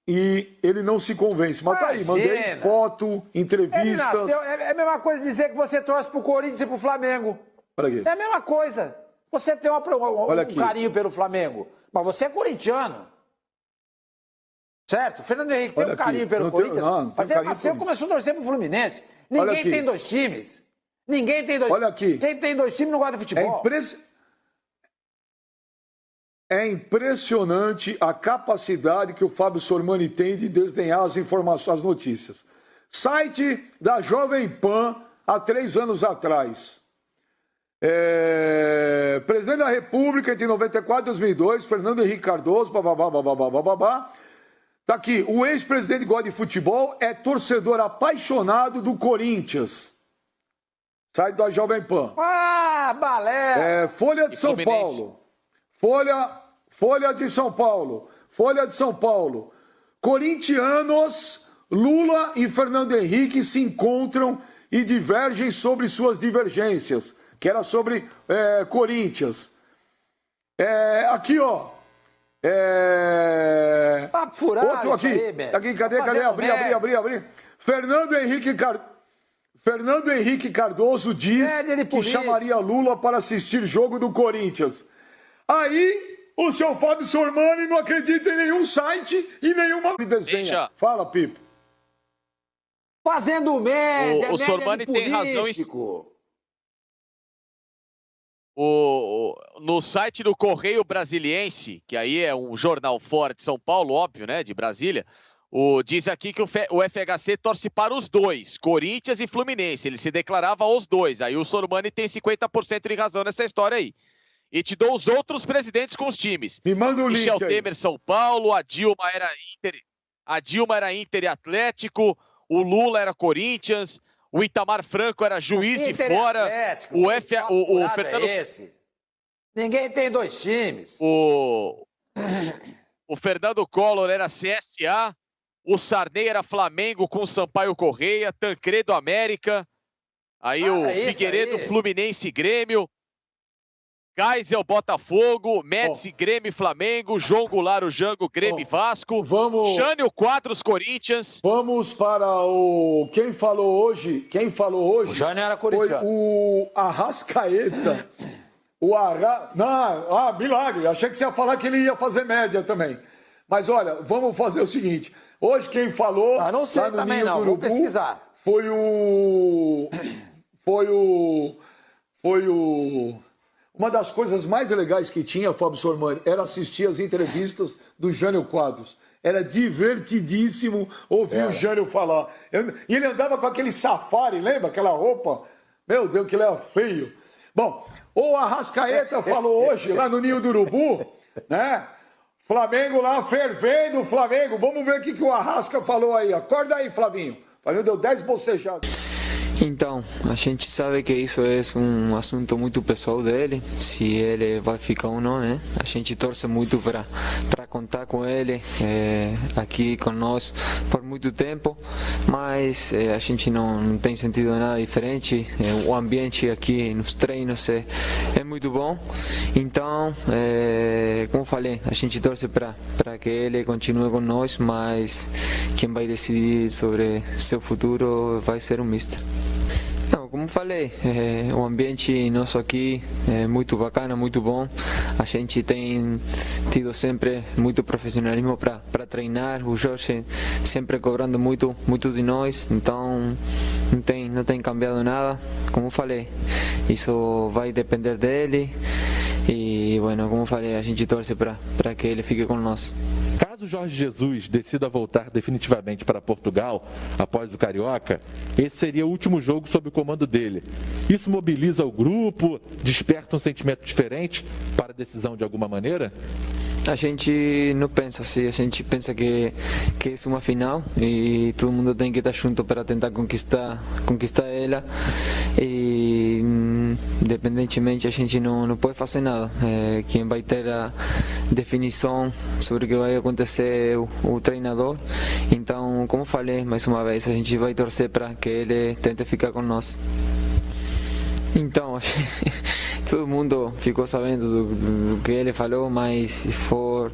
e ele não se convence. Mas tá aí, mandei foto, entrevistas. É a mesma coisa dizer que você torce pro Corinthians e pro Flamengo. Para quê? É a mesma coisa. Você tem Olha um aqui. carinho pelo Flamengo, mas você é corintiano. Certo? O Fernando Henrique tem Olha um carinho aqui, pelo não tenho- Corinthians, não, não tenho mas ele carinho nasceu e por- começou a torcer pro Fluminense. Olha Ninguém aqui. tem 2 times. Ninguém tem 2 Olha aqui. Quem tem 2 times não gosta de futebol. É impressionante a capacidade que o Fábio Sormani tem de desdenhar as informações, as notícias. Site da Jovem Pan, há 3 anos atrás. Presidente da República entre 94 e 2002, Fernando Henrique Cardoso, bababá. Tá aqui, o ex-presidente gosta de futebol, é torcedor apaixonado do Corinthians. Site da Jovem Pan. Ah, balé! Folha de E São Fluminense. Paulo. Folha de São Paulo. Folha de São Paulo. Corintianos, Lula e Fernando Henrique se encontram e divergem sobre suas divergências, que era sobre Corinthians. Aqui, ó. Papo furado Outro aqui. isso aí, Beto. Aqui, cadê? Tá fazendo Abri. Fernando Henrique Cardoso diz Pede ele que político. chamaria Lula para assistir jogo do Corinthians. Aí, o seu Fábio Sormani não acredita em nenhum site e nenhuma desdenha. Veja. Fala, Pipo. Fazendo média, O média Sormani de tem razão em- político. No site do Correio Brasiliense, que aí é um jornal fora de São Paulo, óbvio, né, de Brasília, diz aqui que o FHC torce para os dois, Corinthians e Fluminense. Ele se declarava os dois. Aí o Sormani tem 50% de razão nessa história aí. E te dou os outros presidentes com os times. Me manda o link Michel aí. Temer, São Paulo, a Dilma era Inter e Atlético, o Lula era Corinthians, o Itamar Franco era Juiz de Inter e Fora, Atlético, o que papo o furado Fernando é esse? Ninguém tem 2 times. O Fernando Collor era CSA, o Sarney era Flamengo com o Sampaio Correia, Tancredo América, aí o é isso Figueiredo aí. Fluminense e Grêmio, Geisel Botafogo, Médici Grêmio e Flamengo, João Goulart o Jango Grêmio e Vasco, Vamos, Jânio Quadros Corinthians, vamos para o... Quem falou hoje O Jânio era foi corintiano. o Arrascaeta. Milagre. Achei que você ia falar que ele ia fazer média também. Mas olha, vamos fazer o seguinte. Hoje quem falou Não sei lá no também Ninho não, do vou Urubu pesquisar. foi uma das coisas mais legais que tinha, Fábio Sormani, era assistir as entrevistas do Jânio Quadros. Era divertidíssimo ouvir o Jânio falar. E ele andava com aquele safari, lembra? Aquela roupa. Meu Deus, que ele era feio. Bom, o Arrascaeta falou hoje, lá no Ninho do Urubu, né? Flamengo lá, fervendo o Flamengo. Vamos ver o que o Arrasca falou aí. Acorda aí, Flavinho. Flavinho deu 10 bocejadas. Então, a gente sabe que isso é um assunto muito pessoal dele, se ele vai ficar ou não, né? A gente torce muito para contar com ele aqui conosco por muito tempo, mas a gente não tem sentido nada diferente. O ambiente aqui nos treinos é muito bom, então, como falei, a gente torce para que ele continue conosco, mas quem vai decidir sobre seu futuro vai ser o mister. Não, como falei, o ambiente nosso aqui é muito bacana, muito bom. A gente tem tido sempre muito profissionalismo para treinar. O Jorge sempre cobrando muito de nós, então não tem cambiado nada. Como falei, isso vai depender dele. E, bueno, como falei, a gente torce para que ele fique com nós. Caso Jorge Jesus decida voltar definitivamente para Portugal após o Carioca, esse seria o último jogo sob o comando dele. Isso mobiliza o grupo, desperta um sentimento diferente para a decisão de alguma maneira? A gente não pensa assim, a gente pensa que é uma final e todo mundo tem que estar junto para tentar conquistar ela. E independentemente a gente não pode fazer nada. Quem vai ter a definição sobre o que vai acontecer é o treinador. Então, como falei mais uma vez, a gente vai torcer para que ele tente ficar com nós. Então, todo mundo ficou sabendo do que ele falou, mas se for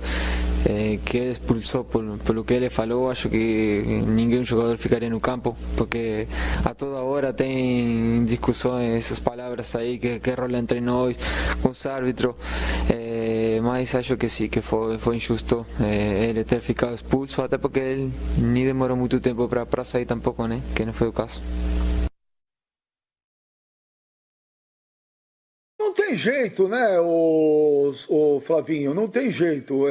que ele expulsou pelo que ele falou. Acho que ninguém jogador ficaria no campo, porque a toda hora tem discussões, essas palavras aí que rolam entre nós, com os árbitros. Mas acho que sim, que foi injusto ele ter ficado expulso, até porque ele nem demorou muito tempo para sair tampouco, né? Que não foi o caso. Não tem jeito, né, o Flavinho? Não tem jeito.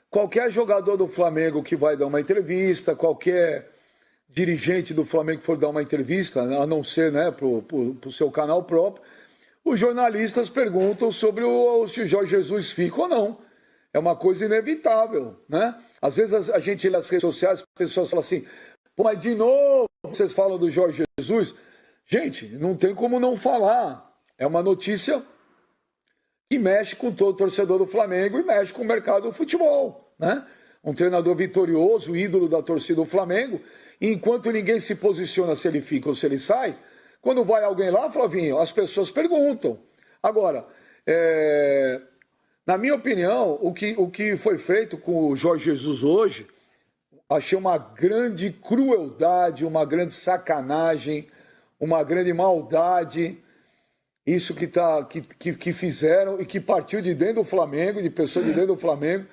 Qualquer jogador do Flamengo que vai dar uma entrevista, qualquer dirigente do Flamengo que for dar uma entrevista, a não ser, né, para o seu canal próprio, os jornalistas perguntam sobre se o Jorge Jesus fica ou não. É uma coisa inevitável, né? Às vezes a gente nas redes sociais, as pessoas falam assim, pô, mas de novo vocês falam do Jorge Jesus? Gente, não tem como não falar. É uma notícia que mexe com todo torcedor do Flamengo e mexe com o mercado do futebol, né? Um treinador vitorioso, ídolo da torcida do Flamengo, e enquanto ninguém se posiciona se ele fica ou se ele sai, quando vai alguém lá, Flavinho, as pessoas perguntam. Agora, na minha opinião, o que foi feito com o Jorge Jesus hoje, achei uma grande crueldade, uma grande sacanagem, uma grande maldade. Isso que fizeram e que partiu de dentro do Flamengo, de pessoas de dentro do Flamengo,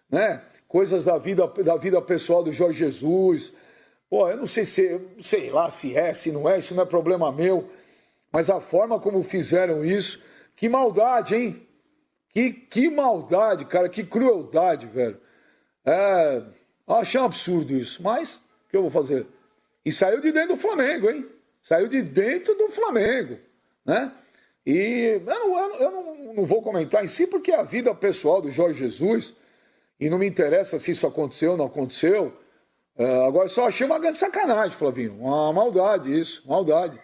né? Coisas da vida pessoal do Jorge Jesus. Pô, eu não sei sei lá se não é, isso não é problema meu, mas a forma como fizeram isso, que maldade, hein? Que maldade, cara, que crueldade, velho. Eu achei um absurdo isso, mas o que eu vou fazer? E saiu de dentro do Flamengo, hein? Saiu de dentro do Flamengo, né? E eu não vou comentar em si, porque é a vida pessoal do Jorge Jesus, e não me interessa se isso aconteceu ou não aconteceu. Agora, só achei uma grande sacanagem, Flavinho. Uma maldade isso, maldade.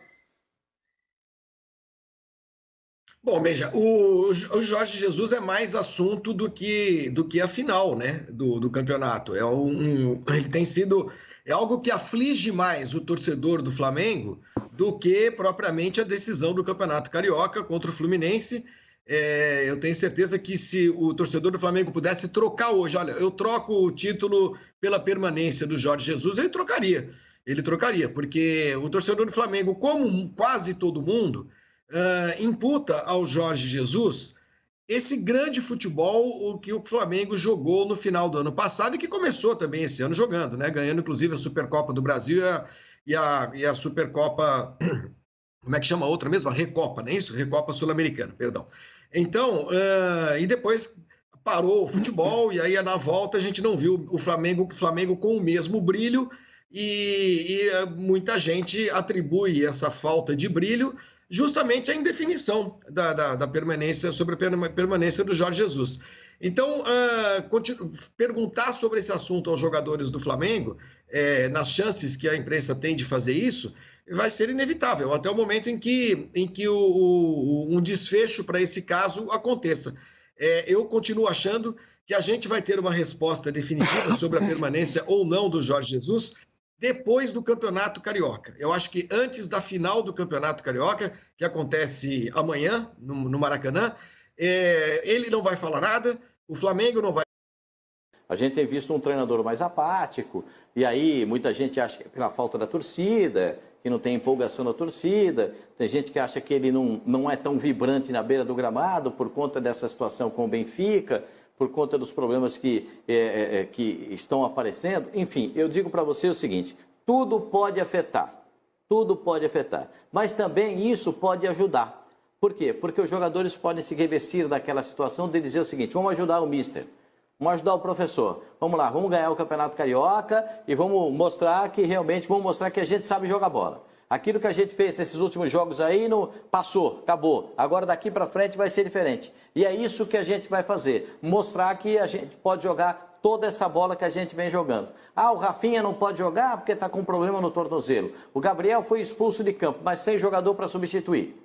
Bom, veja, o Jorge Jesus é mais assunto do que a final, né, do campeonato. Ele tem sido... É algo que aflige mais o torcedor do Flamengo do que propriamente a decisão do Campeonato Carioca contra o Fluminense. Eu tenho certeza que se o torcedor do Flamengo pudesse trocar hoje, olha, eu troco o título pela permanência do Jorge Jesus, ele trocaria. Ele trocaria, porque o torcedor do Flamengo, como quase todo mundo, imputa ao Jorge Jesus esse grande futebol que o Flamengo jogou no final do ano passado e que começou também esse ano jogando, né? Ganhando inclusive a Supercopa do Brasil e a Supercopa, como é que chama a outra mesmo? A Recopa, não é isso? Recopa Sul-Americana, perdão. Então, e depois parou o futebol e aí na volta a gente não viu o Flamengo com o mesmo brilho e muita gente atribui essa falta de brilho justamente a indefinição da permanência, sobre a permanência do Jorge Jesus. Então, perguntar sobre esse assunto aos jogadores do Flamengo, nas chances que a imprensa tem de fazer isso, vai ser inevitável, até o momento em que um desfecho para esse caso aconteça. Eu continuo achando que a gente vai ter uma resposta definitiva sobre a permanência ou não do Jorge Jesus depois do Campeonato Carioca. Eu acho que antes da final do Campeonato Carioca, que acontece amanhã, no Maracanã, ele não vai falar nada, o Flamengo não vai. A gente tem visto um treinador mais apático, e aí muita gente acha que é pela falta da torcida, que não tem empolgação da torcida, tem gente que acha que ele não é tão vibrante na beira do gramado por conta dessa situação com o Benfica, por conta dos problemas que estão aparecendo. Enfim, eu digo para você o seguinte, tudo pode afetar, mas também isso pode ajudar. Por quê? Porque os jogadores podem se revestir daquela situação de dizer o seguinte, vamos ajudar o mister, vamos ajudar o professor, vamos lá, vamos ganhar o Campeonato Carioca e vamos mostrar que a gente sabe jogar bola. Aquilo que a gente fez nesses últimos jogos aí, passou, acabou. Agora daqui para frente vai ser diferente. E é isso que a gente vai fazer. Mostrar que a gente pode jogar toda essa bola que a gente vem jogando. O Rafinha não pode jogar porque está com problema no tornozelo. O Gabriel foi expulso de campo, mas tem jogador para substituir.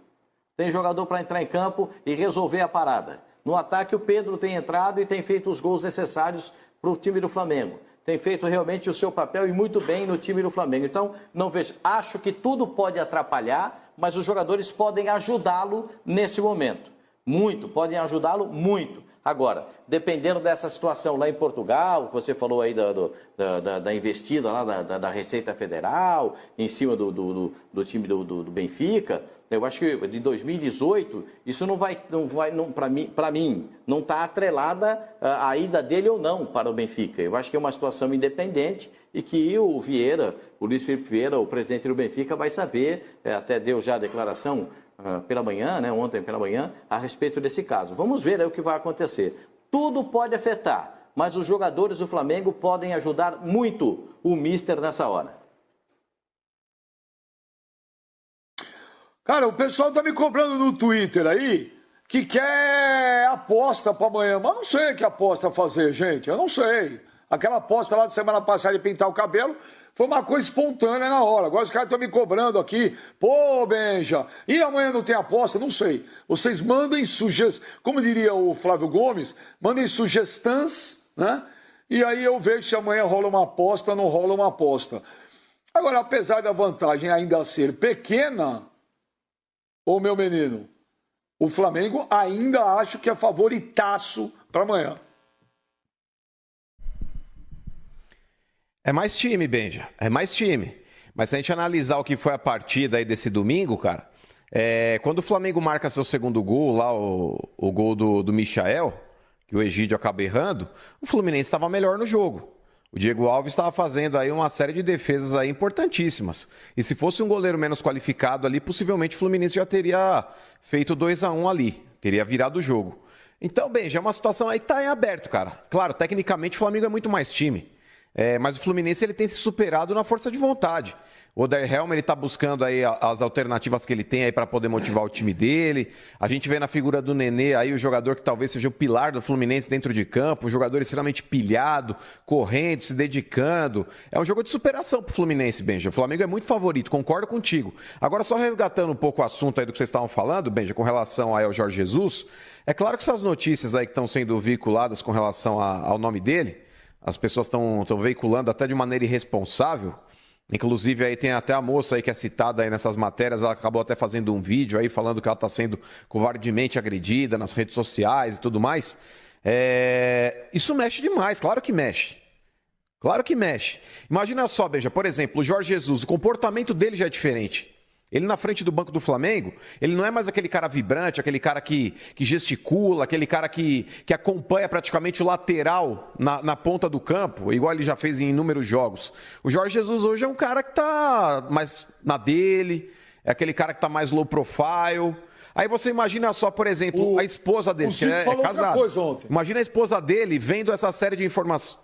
Tem jogador para entrar em campo e resolver a parada. No ataque, o Pedro tem entrado e tem feito os gols necessários para o time do Flamengo. Tem feito realmente o seu papel e muito bem no time do Flamengo. Então, não vejo. Acho que tudo pode atrapalhar, mas os jogadores podem ajudá-lo nesse momento. Muito, podem ajudá-lo muito. Agora, dependendo dessa situação lá em Portugal, você falou aí da investida lá da Receita Federal, em cima do time do Benfica, eu acho que de 2018, isso não vai para mim, não está atrelada a ida dele ou não para o Benfica. Eu acho que é uma situação independente e que o Luiz Felipe Vieira, o presidente do Benfica, vai saber, até deu já a declaração pela manhã, né, ontem pela manhã, a respeito desse caso. Vamos ver aí o que vai acontecer. Tudo pode afetar, mas os jogadores do Flamengo podem ajudar muito o Mister nessa hora. Cara, o pessoal tá me cobrando no Twitter aí que quer aposta para amanhã, mas não sei que aposta fazer, gente, eu não sei. Aquela aposta lá de semana passada de pintar o cabelo foi uma coisa espontânea na hora. Agora os caras estão me cobrando aqui. Pô, Benja, e amanhã não tem aposta? Não sei. Vocês mandem sugestões, como diria o Flávio Gomes, mandem sugestões, né? E aí eu vejo se amanhã rola uma aposta ou não rola uma aposta. Agora, apesar da vantagem ainda ser pequena, ô meu menino, o Flamengo ainda acho que é favoritaço para amanhã. É mais time, Benja. É mais time. Mas se a gente analisar o que foi a partida aí desse domingo, cara, quando o Flamengo marca seu segundo gol, lá o gol do Michael, que o Egídio acaba errando, o Fluminense estava melhor no jogo. O Diego Alves estava fazendo aí uma série de defesas aí importantíssimas. E se fosse um goleiro menos qualificado ali, possivelmente o Fluminense já teria feito 2-1 ali. Teria virado o jogo. Então, Benja, é uma situação aí que está em aberto, cara. Claro, tecnicamente o Flamengo é muito mais time. Mas o Fluminense ele tem se superado na força de vontade. O Oder Helmer está buscando aí as alternativas que ele tem aí para poder motivar o time dele. A gente vê na figura do Nenê aí o jogador que talvez seja o pilar do Fluminense dentro de campo, um jogador extremamente pilhado, correndo, se dedicando. É um jogo de superação para o Fluminense, Benja. O Flamengo é muito favorito, concordo contigo. Agora, só resgatando um pouco o assunto aí do que vocês estavam falando, Benja, com relação aí ao Jorge Jesus, é claro que essas notícias aí que estão sendo veiculadas com relação ao nome dele, as pessoas estão veiculando até de maneira irresponsável. Inclusive, aí tem até a moça aí que é citada aí nessas matérias, ela acabou até fazendo um vídeo aí falando que ela está sendo covardemente agredida nas redes sociais e tudo mais. Isso mexe demais, claro que mexe. Claro que mexe. Imagina só, Benja, por exemplo, o Jorge Jesus, o comportamento dele já é diferente. Ele na frente do banco do Flamengo, ele não é mais aquele cara vibrante, aquele cara que gesticula, aquele cara que acompanha praticamente o lateral na ponta do campo, igual ele já fez em inúmeros jogos. O Jorge Jesus hoje é um cara que tá mais na dele, é aquele cara que tá mais low profile. Aí você imagina só, por exemplo, a esposa dele, que é casada. Imagina a esposa dele vendo essa série de informações.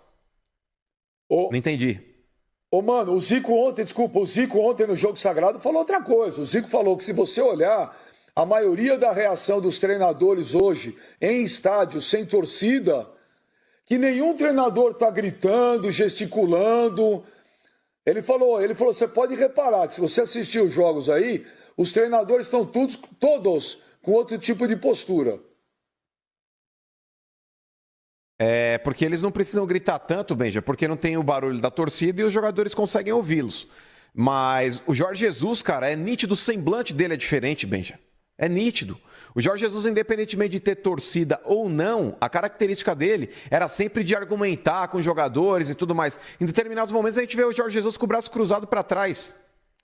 Não entendi. Mano, o Zico ontem no Jogo Sagrado falou outra coisa. O Zico falou que se você olhar, a maioria da reação dos treinadores hoje em estádio sem torcida, que nenhum treinador tá gritando, gesticulando. Ele falou, você pode reparar que se você assistir os jogos aí, os treinadores estão todos com outro tipo de postura. Porque eles não precisam gritar tanto, Benja, porque não tem o barulho da torcida e os jogadores conseguem ouvi-los. Mas o Jorge Jesus, cara, é nítido, o semblante dele é diferente, Benja. É nítido. O Jorge Jesus, independentemente de ter torcida ou não, a característica dele era sempre de argumentar com os jogadores e tudo mais. Em determinados momentos a gente vê o Jorge Jesus com o braço cruzado para trás,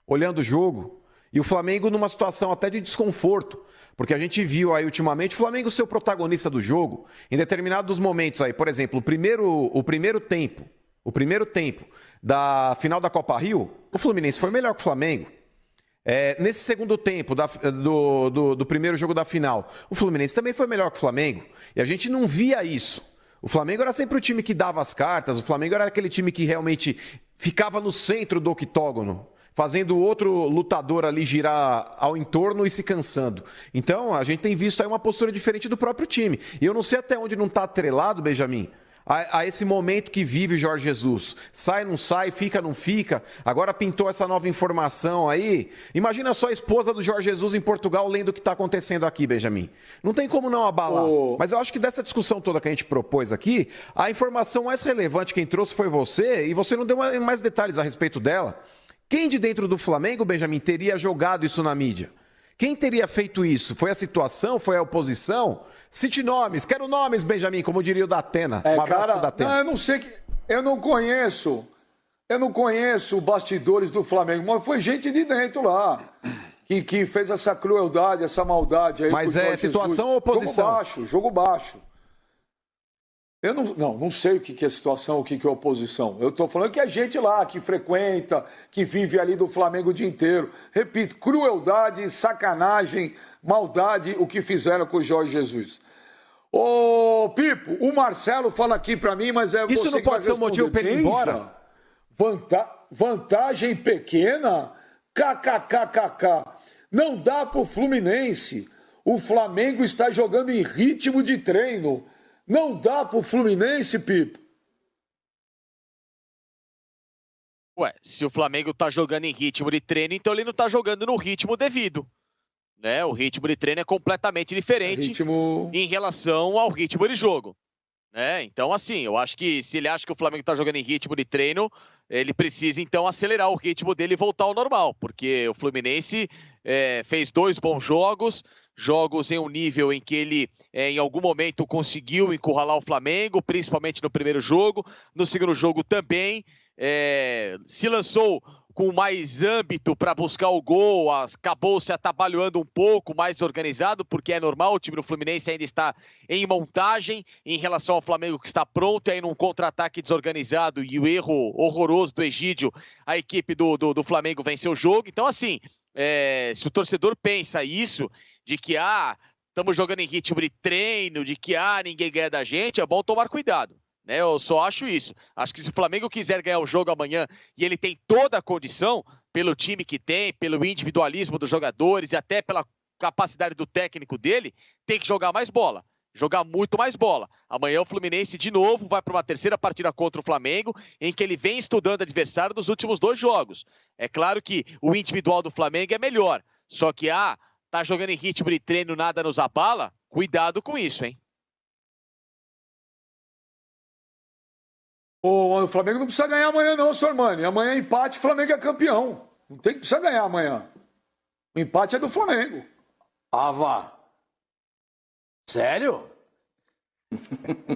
olhando o jogo. E o Flamengo numa situação até de desconforto. Porque a gente viu aí ultimamente o Flamengo ser o protagonista do jogo. Em determinados momentos aí, por exemplo, o primeiro tempo da final da Copa Rio, o Fluminense foi melhor que o Flamengo. Nesse segundo tempo do primeiro jogo da final, o Fluminense também foi melhor que o Flamengo. E a gente não via isso. O Flamengo era sempre o time que dava as cartas, o Flamengo era aquele time que realmente ficava no centro do octógono, fazendo o outro lutador ali girar ao entorno e se cansando. Então, a gente tem visto aí uma postura diferente do próprio time. E eu não sei até onde não está atrelado, Benjamin, a esse momento que vive o Jorge Jesus. Sai, não sai, fica, não fica. Agora pintou essa nova informação aí. Imagina só a esposa do Jorge Jesus em Portugal lendo o que está acontecendo aqui, Benjamin. Não tem como não abalar. Mas eu acho que dessa discussão toda que a gente propôs aqui, a informação mais relevante quem trouxe foi você, e você não deu mais detalhes a respeito dela. Quem de dentro do Flamengo, Benjamin, teria jogado isso na mídia? Quem teria feito isso? Foi a situação? Foi a oposição? Cite nomes. Quero nomes, Benjamin, como diria o Datena. Um abraço pro Datena. Não, eu não sei, eu não conheço bastidores do Flamengo, mas foi gente de dentro lá que fez essa crueldade, essa maldade aí. Mas é situação ou oposição? Jogo baixo. Eu não sei o que é situação, o que é oposição. Eu estou falando que é gente lá, que frequenta, que vive ali do Flamengo o dia inteiro. Repito, crueldade, sacanagem, maldade, o que fizeram com o Jorge Jesus. Ô, Pipo, o Marcelo fala aqui para mim, mas é isso você não que vai pode ser um motivo para ele ir embora? Vantagem pequena? KKKKK. Não dá pro Fluminense. O Flamengo está jogando em ritmo de treino. Não dá pro Fluminense, Pipo. Ué, se o Flamengo tá jogando em ritmo de treino, então ele não tá jogando no ritmo devido. Né? O ritmo de treino é completamente diferente em relação ao ritmo de jogo. Né? Então, assim, eu acho que se ele acha que o Flamengo tá jogando em ritmo de treino, ele precisa, então, acelerar o ritmo dele e voltar ao normal. Porque o Fluminense fez 2 bons jogos em um nível em que ele, em algum momento, conseguiu encurralar o Flamengo, principalmente no primeiro jogo. No segundo jogo também, se lançou com mais âmbito para buscar o gol, acabou se atabalhoando um pouco, mais organizado, porque é normal, o time do Fluminense ainda está em montagem em relação ao Flamengo que está pronto, e aí num contra-ataque desorganizado e o erro horroroso do Egídio, a equipe do Flamengo venceu o jogo. Então, assim, se o torcedor pensa isso, de que, estamos jogando em ritmo de treino, de que, ninguém ganha da gente, é bom tomar cuidado. Eu só acho isso. Acho que se o Flamengo quiser ganhar o jogo amanhã e ele tem toda a condição, pelo time que tem, pelo individualismo dos jogadores e até pela capacidade do técnico dele, tem que jogar mais bola. Jogar muito mais bola. Amanhã o Fluminense, de novo, vai para uma terceira partida contra o Flamengo, em que ele vem estudando o adversário dos últimos 2 jogos. É claro que o individual do Flamengo é melhor. Só que, tá jogando em ritmo de treino, nada nos abala? Cuidado com isso, hein? O Flamengo não precisa ganhar amanhã não, Sormani. Amanhã empate, o Flamengo é campeão. Não precisa ganhar amanhã. O empate é do Flamengo. Vá. Sério?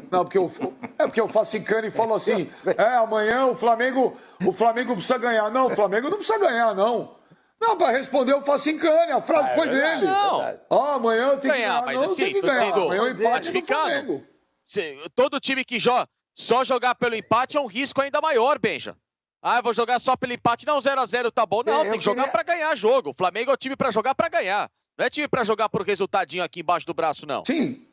Não, porque o Facicani falou assim, amanhã o Flamengo precisa ganhar. Não, o Flamengo não precisa ganhar, não. Não, para responder o Facicani, a frase foi dele. Não. Amanhã eu tenho que ganhar. Mas não, assim, tem que ganhar. Amanhã o empate é do Flamengo. Todo time que só jogar pelo empate é um risco ainda maior, Benja. Eu vou jogar só pelo empate. Não, 0x0 tá bom. Não, tem que jogar pra ganhar jogo. O Flamengo é o time pra jogar pra ganhar. Não é time pra jogar por resultadinho aqui embaixo do braço, não. Sim.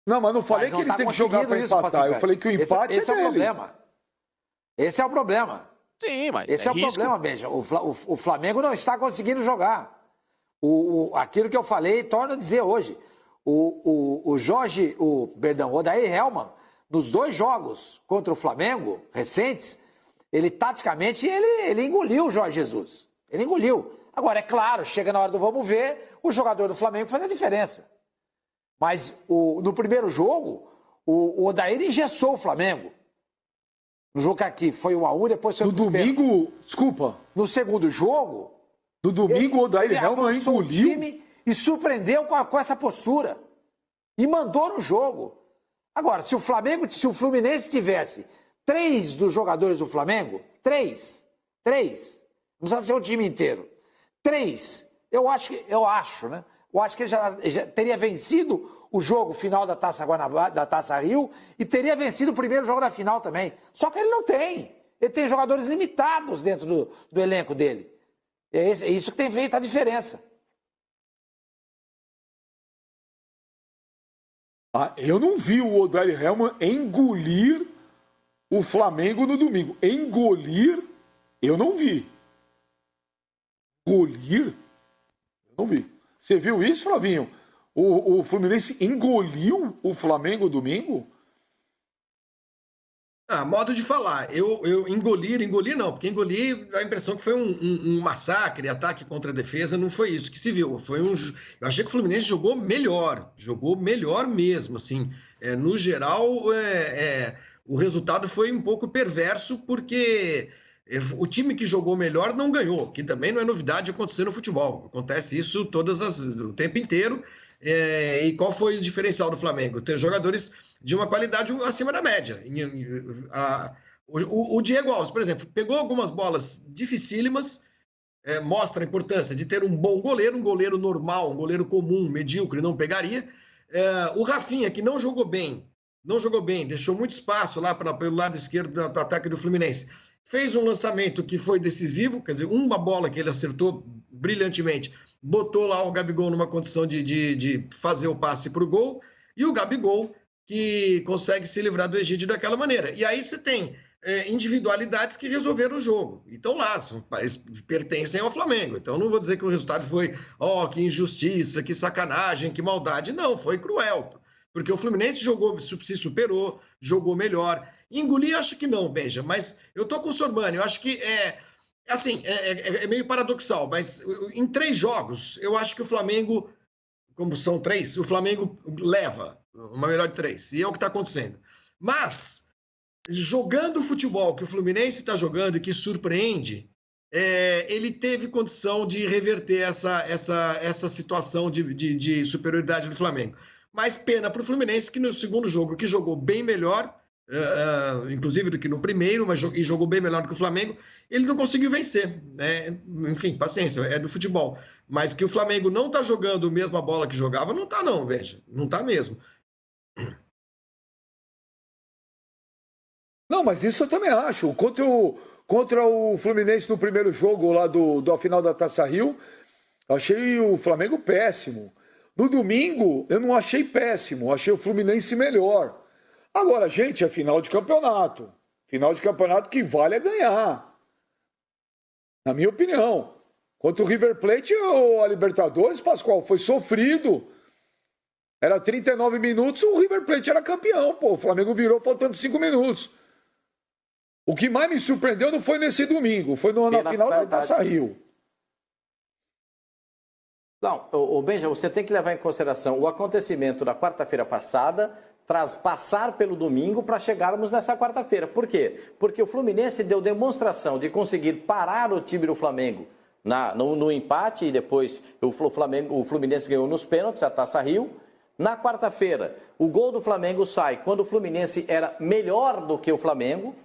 Não, mas não falei que ele tem que jogar pra empatar. Eu falei que o empate esse é o problema. Esse é o problema. Sim, mas esse é o problema, Benja. O Flamengo não está conseguindo jogar. Aquilo que eu falei, torno a dizer hoje. O Odair Hellmann, nos 2 jogos contra o Flamengo, recentes, ele taticamente, ele engoliu o Jorge Jesus. Ele engoliu. Agora, é claro, chega na hora do vamos ver, o jogador do Flamengo faz a diferença. Mas no primeiro jogo, o Odair engessou o Flamengo. No jogo aqui foi 1-1, depois foi... No domingo, desculpa. No segundo jogo... No domingo, o Odair Hellmann engoliu... E surpreendeu com essa postura. E mandou no jogo. Agora, se o Fluminense tivesse 3 dos jogadores do Flamengo, 3, não precisa ser o time inteiro, 3, eu acho, né? Eu acho que ele já teria vencido o jogo final da Taça Guanabara, da Taça Rio, e teria vencido o primeiro jogo da final também. Só que ele não tem. Ele tem jogadores limitados dentro do elenco dele. É isso que tem feito a diferença. Eu não vi o Odair Hellmann engolir o Flamengo no domingo. Engolir, eu não vi. Engolir, eu não vi. Você viu isso, Flavinho? O Fluminense engoliu o Flamengo domingo? Modo de falar. Eu engolir não, porque engolir dá a impressão que foi um massacre, ataque contra a defesa, não foi isso que se viu. Eu achei que o Fluminense jogou melhor mesmo, assim. No geral, o resultado foi um pouco perverso, porque O time que jogou melhor não ganhou, que também não é novidade acontecer no futebol. Acontece isso o tempo inteiro. E qual foi o diferencial do Flamengo? Ter jogadores de uma qualidade acima da média. O Diego Alves, por exemplo, pegou algumas bolas dificílimas, mostra a importância de ter um bom goleiro, um goleiro normal, um goleiro comum, medíocre, não pegaria. O Rafinha, que não jogou bem, deixou muito espaço lá pelo lado esquerdo do ataque do Fluminense. Fez um lançamento que foi decisivo, quer dizer, uma bola que ele acertou brilhantemente, botou lá o Gabigol numa condição de fazer o passe para o gol, e o Gabigol que consegue se livrar do Egídio daquela maneira. E aí você tem individualidades que resolveram o jogo. Então lá, eles pertencem ao Flamengo. Então não vou dizer que o resultado foi, que injustiça, que sacanagem, que maldade. Não, foi cruel. Porque o Fluminense se superou, jogou melhor. Engolir, acho que não, Benja, mas eu tô com o Sormani, eu acho que é meio paradoxal, mas em 3 jogos, eu acho que o Flamengo, como são 3, o Flamengo leva uma melhor de 3, e é o que está acontecendo. Mas, jogando o futebol que o Fluminense está jogando e que surpreende, ele teve condição de reverter essa situação de superioridade do Flamengo. Mas pena para o Fluminense que no segundo jogo, que jogou bem melhor, inclusive do que no primeiro, e jogou bem melhor do que o Flamengo, ele não conseguiu vencer, né? Enfim, paciência, é do futebol. Mas que o Flamengo não está jogando a mesma bola que jogava, não está não, veja, não está mesmo. Não, mas isso eu também acho. Contra o Fluminense no primeiro jogo lá da final da Taça Rio, achei o Flamengo péssimo. No domingo, eu não achei péssimo, achei o Fluminense melhor. Agora, gente, é final de campeonato. Final de campeonato que vale a ganhar. Na minha opinião. Contra o River Plate, a Libertadores, Pascoal, foi sofrido. Era 39 minutos, o River Plate era campeão, pô. O Flamengo virou faltando 5 minutos. O que mais me surpreendeu não foi nesse domingo, foi na final da Taça Rio. Não, o Benja, você tem que levar em consideração o acontecimento da quarta-feira passada, passar pelo domingo para chegarmos nessa quarta-feira. Por quê? Porque o Fluminense deu demonstração de conseguir parar o time do Flamengo no empate e depois o Fluminense ganhou nos pênaltis, a Taça Rio. Na quarta-feira, o gol do Flamengo sai quando o Fluminense era melhor do que o Flamengo.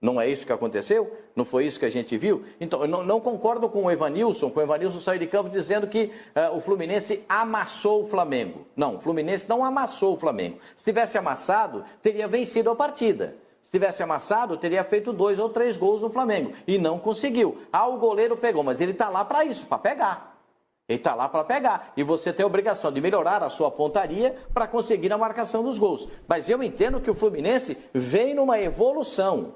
Não é isso que aconteceu? Não foi isso que a gente viu? Então, eu não concordo com o Evanilson. O Evanilson saiu de campo dizendo que o Fluminense amassou o Flamengo. Não, o Fluminense não amassou o Flamengo. Se tivesse amassado, teria vencido a partida. Se tivesse amassado, teria feito 2 ou 3 gols no Flamengo. E não conseguiu. O goleiro pegou, mas ele está lá para isso, para pegar. Ele está lá para pegar. E você tem a obrigação de melhorar a sua pontaria para conseguir a marcação dos gols. Mas eu entendo que o Fluminense vem numa evolução.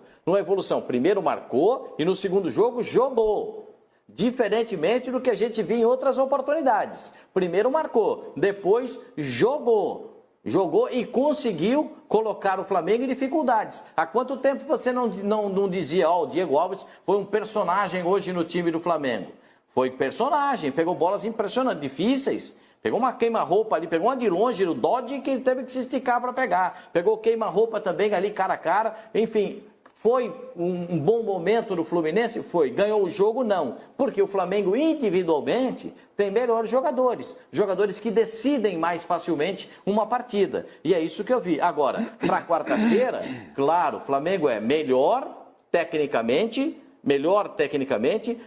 Primeiro marcou e no segundo jogo jogou. Diferentemente do que a gente viu em outras oportunidades. Primeiro marcou, depois jogou. Jogou e conseguiu colocar o Flamengo em dificuldades. Há quanto tempo você não dizia, o Diego Alves foi um personagem hoje no time do Flamengo? Foi personagem, pegou bolas impressionantes, difíceis. Pegou uma queima-roupa ali, pegou uma de longe do Dodge que ele teve que se esticar para pegar. Pegou queima-roupa também ali cara a cara, enfim... Foi um bom momento do Fluminense? Foi. Ganhou o jogo? Não. Porque o Flamengo individualmente tem melhores jogadores. Jogadores que decidem mais facilmente uma partida. E é isso que eu vi. Agora, para quarta-feira, claro, o Flamengo é melhor tecnicamente,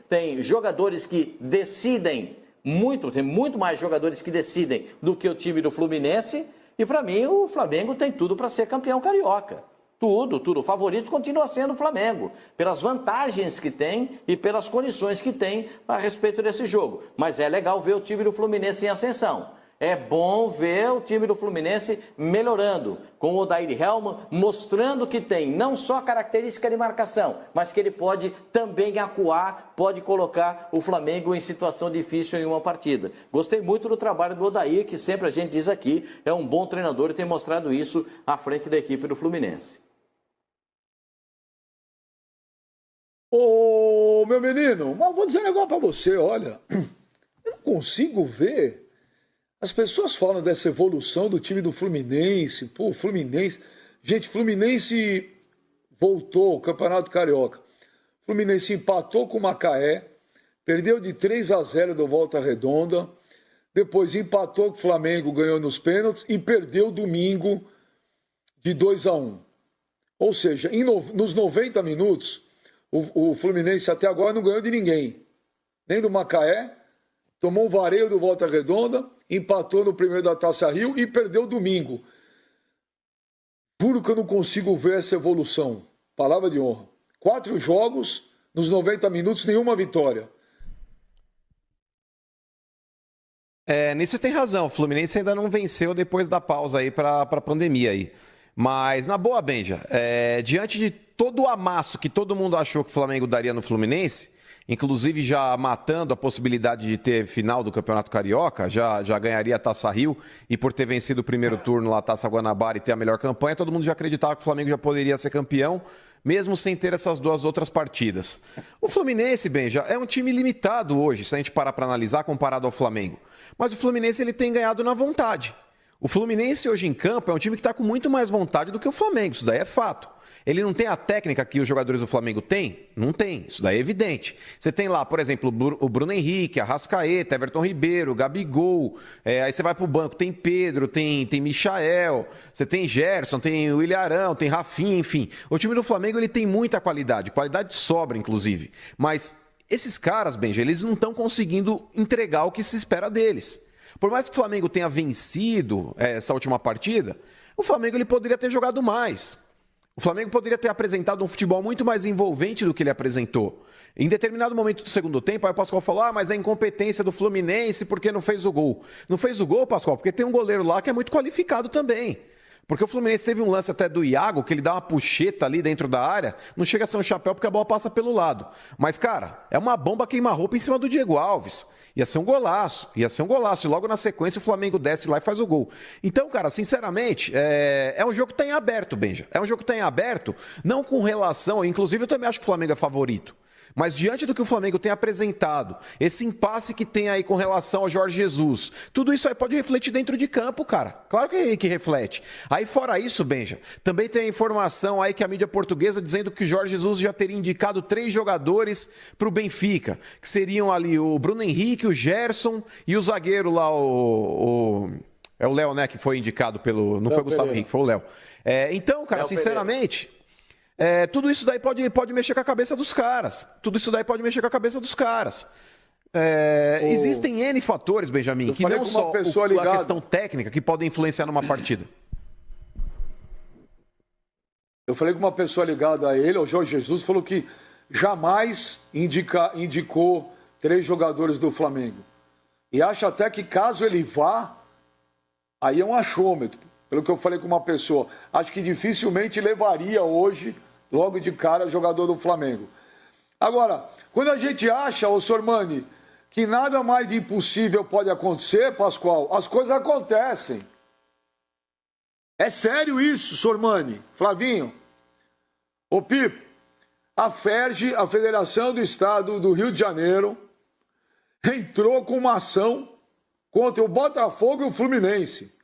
tem jogadores que decidem muito, tem muito mais jogadores que decidem do que o time do Fluminense. E para mim o Flamengo tem tudo para ser campeão carioca. Tudo. O favorito continua sendo o Flamengo, pelas vantagens que tem e pelas condições que tem a respeito desse jogo. Mas é legal ver o time do Fluminense em ascensão. É bom ver o time do Fluminense melhorando, com o Odair Hellmann mostrando que tem não só característica de marcação, mas que ele pode também acuar, pode colocar o Flamengo em situação difícil em uma partida. Gostei muito do trabalho do Odair, que sempre a gente diz aqui, é um bom treinador e tem mostrado isso à frente da equipe do Fluminense. Ô, meu menino, mas vou dizer um negócio pra você, olha, eu não consigo ver. As pessoas falam dessa evolução do time do Fluminense, pô, Fluminense. Gente, Fluminense voltou ao Campeonato Carioca. Fluminense empatou com o Macaé, perdeu de 3-0 do Volta Redonda, depois empatou com o Flamengo, ganhou nos pênaltis e perdeu domingo de 2-1. Ou seja, nos 90 minutos, o Fluminense até agora não ganhou de ninguém. Nem do Macaé, tomou um vareio do Volta Redonda, empatou no primeiro da Taça Rio e perdeu domingo. Juro que eu não consigo ver essa evolução. Palavra de honra. 4 jogos, nos 90 minutos, nenhuma vitória. Nisso tem razão. O Fluminense ainda não venceu depois da pausa aí para a pandemia aí. Mas, na boa, Benja, diante de todo o amasso que todo mundo achou que o Flamengo daria no Fluminense, inclusive já matando a possibilidade de ter final do Campeonato Carioca, já ganharia a Taça Rio, e por ter vencido o primeiro turno lá, a Taça Guanabara, e ter a melhor campanha, todo mundo já acreditava que o Flamengo já poderia ser campeão, mesmo sem ter essas 2 outras partidas. O Fluminense, Benja, é um time limitado hoje, se a gente parar para analisar, comparado ao Flamengo. Mas o Fluminense ele tem ganhado na vontade. O Fluminense hoje em campo é um time que está com muito mais vontade do que o Flamengo, isso daí é fato. Ele não tem a técnica que os jogadores do Flamengo têm? Não tem, isso daí é evidente. Você tem lá, por exemplo, o Bruno Henrique, Arrascaeta, Everton Ribeiro, Gabigol, aí você vai pro banco, tem Pedro, tem Michael, você tem Gerson, tem o Ilharão, tem Rafinha, enfim. O time do Flamengo ele tem muita qualidade sobra, inclusive. Mas esses caras, Benja, eles não estão conseguindo entregar o que se espera deles. Por mais que o Flamengo tenha vencido essa última partida, o Flamengo ele poderia ter jogado mais. O Flamengo poderia ter apresentado um futebol muito mais envolvente do que ele apresentou. Em determinado momento do segundo tempo, aí o Pascoal falou, mas é incompetência do Fluminense porque não fez o gol. Não fez o gol, Pascoal, porque tem um goleiro lá que é muito qualificado também. Porque o Fluminense teve um lance até do Iago, que ele dá uma puxeta ali dentro da área, não chega a ser um chapéu porque a bola passa pelo lado. Mas, cara, é uma bomba queima-roupa em cima do Diego Alves. Ia ser um golaço. E logo na sequência o Flamengo desce lá e faz o gol. Então, cara, sinceramente, é um jogo que está em aberto, Benja. É um jogo que está em aberto, não com relação... Inclusive, eu também acho que o Flamengo é favorito. Mas diante do que o Flamengo tem apresentado, esse impasse que tem aí com relação ao Jorge Jesus, tudo isso aí pode refletir dentro de campo, cara. Claro que reflete. Aí fora isso, Benja, também tem a informação aí que a mídia portuguesa dizendo que o Jorge Jesus já teria indicado 3 jogadores para o Benfica, que seriam ali o Bruno Henrique, o Gerson e o zagueiro lá, é o Léo, né, que foi indicado pelo... Não foi o Gustavo Henrique, foi o Léo. Então, cara, sinceramente... tudo isso daí pode mexer com a cabeça dos caras. Existem N fatores, Benjamin, que não só a questão técnica que podem influenciar numa partida. Eu falei com uma pessoa ligada a ele, ao Jorge Jesus, falou que jamais indicou 3 jogadores do Flamengo. E acha até que caso ele vá, aí é um achômetro. Pelo que eu falei com uma pessoa, acho que dificilmente levaria hoje... logo de cara, jogador do Flamengo. Agora, quando a gente acha, ô Sormani, que nada mais de impossível pode acontecer, Pascoal, as coisas acontecem. É sério isso, Sormani, Flavinho. Ô Pipo, a FERJ, a Federação do Estado do Rio de Janeiro, entrou com uma ação contra o Botafogo e o Fluminense.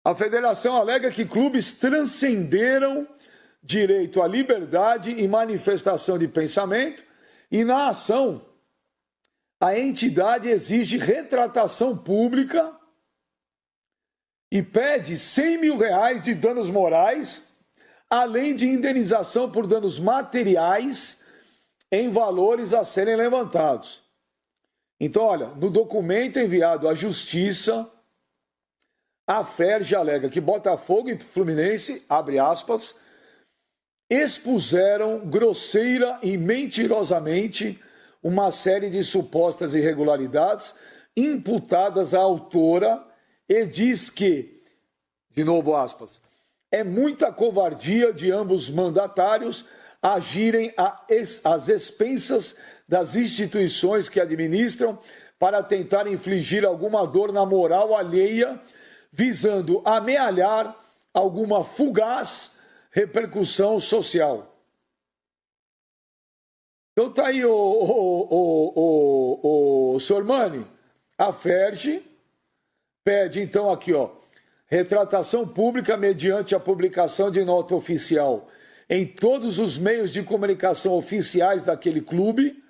A federação alega que clubes transcenderam direito à liberdade e manifestação de pensamento, e na ação, a entidade exige retratação pública e pede 100 mil reais de danos morais, além de indenização por danos materiais em valores a serem levantados. Então, olha, no documento enviado à Justiça, a FERJ alega que Botafogo e Fluminense, abre aspas, expuseram grosseira e mentirosamente uma série de supostas irregularidades imputadas à autora e diz que, de novo aspas, é muita covardia de ambos mandatários agirem às expensas das instituições que administram para tentar infligir alguma dor na moral alheia, visando amealhar alguma fugaz repercussão social. Então tá aí o Sormani, a FERJ pede então aqui, ó, retratação pública mediante a publicação de nota oficial em todos os meios de comunicação oficiais daquele clube,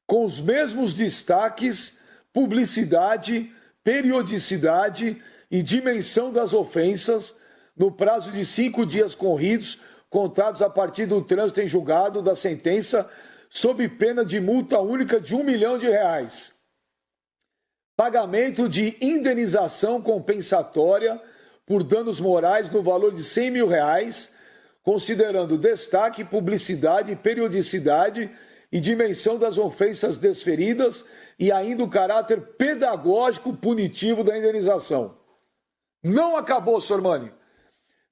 com os mesmos destaques, publicidade, periodicidade e dimensão das ofensas, no prazo de 5 dias corridos, contados a partir do trânsito em julgado da sentença, sob pena de multa única de R$1 milhão. Pagamento de indenização compensatória por danos morais no valor de R$100 mil, considerando destaque, publicidade, periodicidade e dimensão das ofensas desferidas e ainda o caráter pedagógico punitivo da indenização. Não acabou, Sormani.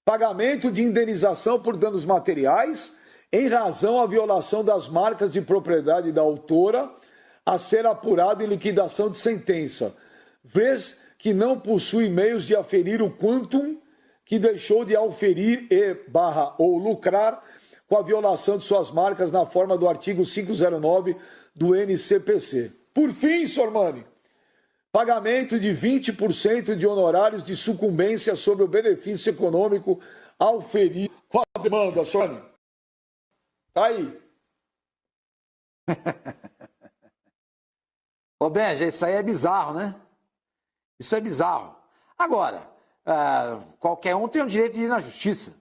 Pagamento de indenização por danos materiais em razão à violação das marcas de propriedade da autora a ser apurado em liquidação de sentença, vez que não possui meios de aferir o quantum que deixou de auferir ou lucrar com a violação de suas marcas na forma do artigo 509 do NCPC. Por fim, Sormani, pagamento de 20% de honorários de sucumbência sobre o benefício econômico auferido. Qual a demanda, Sormani? Tá aí. Ô, Benja, isso aí é bizarro, né? Isso é bizarro. Agora, qualquer um tem o direito de ir na justiça.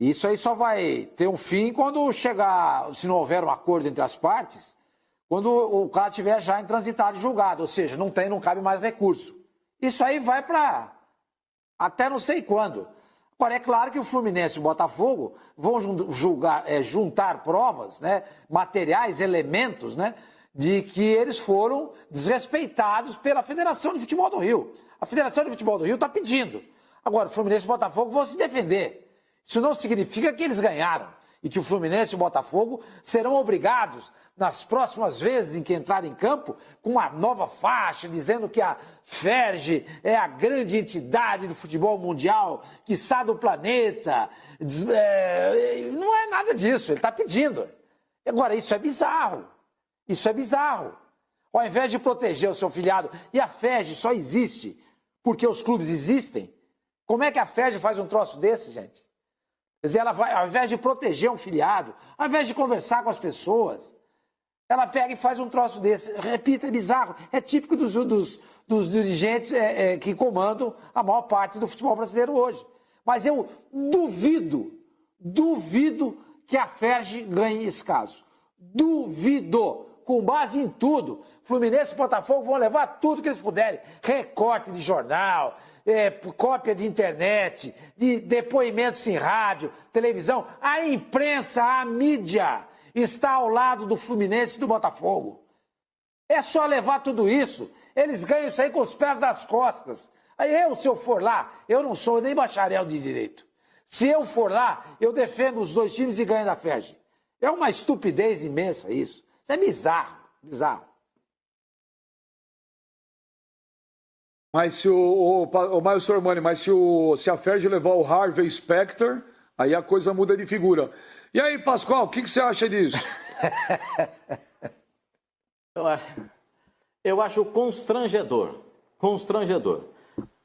Isso aí só vai ter um fim quando chegar, se não houver um acordo entre as partes, quando o caso estiver já intransitado e julgado, ou seja, não cabe mais recurso. Isso aí vai para até não sei quando. Agora, é claro que o Fluminense e o Botafogo vão juntar provas, né, materiais, elementos, né, de que eles foram desrespeitados pela Federação de Futebol do Rio. A Federação de Futebol do Rio está pedindo. Agora, o Fluminense e o Botafogo vão se defender. Isso não significa que eles ganharam e que o Fluminense e o Botafogo serão obrigados, nas próximas vezes em que entrarem em campo, com uma nova faixa, dizendo que a FERJ é a grande entidade do futebol mundial, quiçá do planeta. Não é nada disso, ele está pedindo. Agora, isso é bizarro. Isso é bizarro. Ao invés de proteger o seu filiado, e a FERJ só existe porque os clubes existem, como é que a FERJ faz um troço desse, gente? Quer dizer, ela vai, ao invés de proteger um filiado, ao invés de conversar com as pessoas, ela pega e faz um troço desse. Repito, é bizarro. É típico dos dirigentes que comandam a maior parte do futebol brasileiro hoje. Mas eu duvido que a FERJ ganhe esse caso. Duvido. Com base em tudo. Fluminense e Botafogo vão levar tudo que eles puderem. Recorte de jornal, cópia de internet, de depoimentos em rádio, televisão. A imprensa, a mídia está ao lado do Fluminense e do Botafogo. É só levar tudo isso. Eles ganham isso aí com os pés das costas. Se eu for lá, eu não sou nem bacharel de direito. Se eu for lá, eu defendo os dois times e ganho da FERJ. É uma estupidez imensa isso. Isso é bizarro, bizarro. Mas se Mário Sormani, se a FERJ levar o Harvey Specter, aí a coisa muda de figura. E aí, Pascoal, o que você acha disso? Eu acho constrangedor.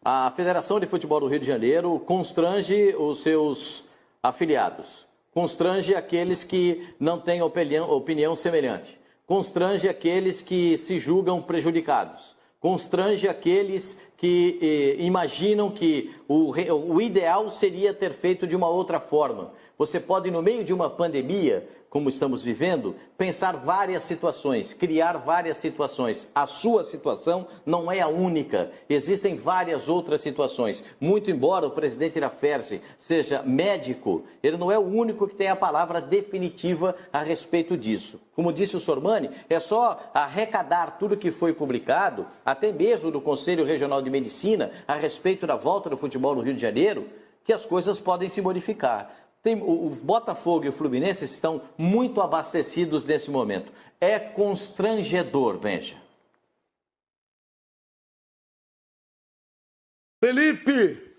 A Federação de Futebol do Rio de Janeiro constrange os seus afiliados. Constrange aqueles que não têm opinião semelhante. Constrange aqueles que se julgam prejudicados. Constrange aqueles que imaginam que o ideal seria ter feito de uma outra forma. Você pode, no meio de uma pandemia, como estamos vivendo, pensar várias situações, criar várias situações. A sua situação não é a única. Existem várias outras situações. Muito embora o presidente da FERJ seja médico, ele não é o único que tem a palavra definitiva a respeito disso. Como disse o Sormani, é só arrecadar tudo que foi publicado, até mesmo do Conselho Regional de Medicina, a respeito da volta do futebol no Rio de Janeiro, que as coisas podem se modificar. O Botafogo e o Fluminense estão muito abastecidos nesse momento. É constrangedor, Benja. Felipe!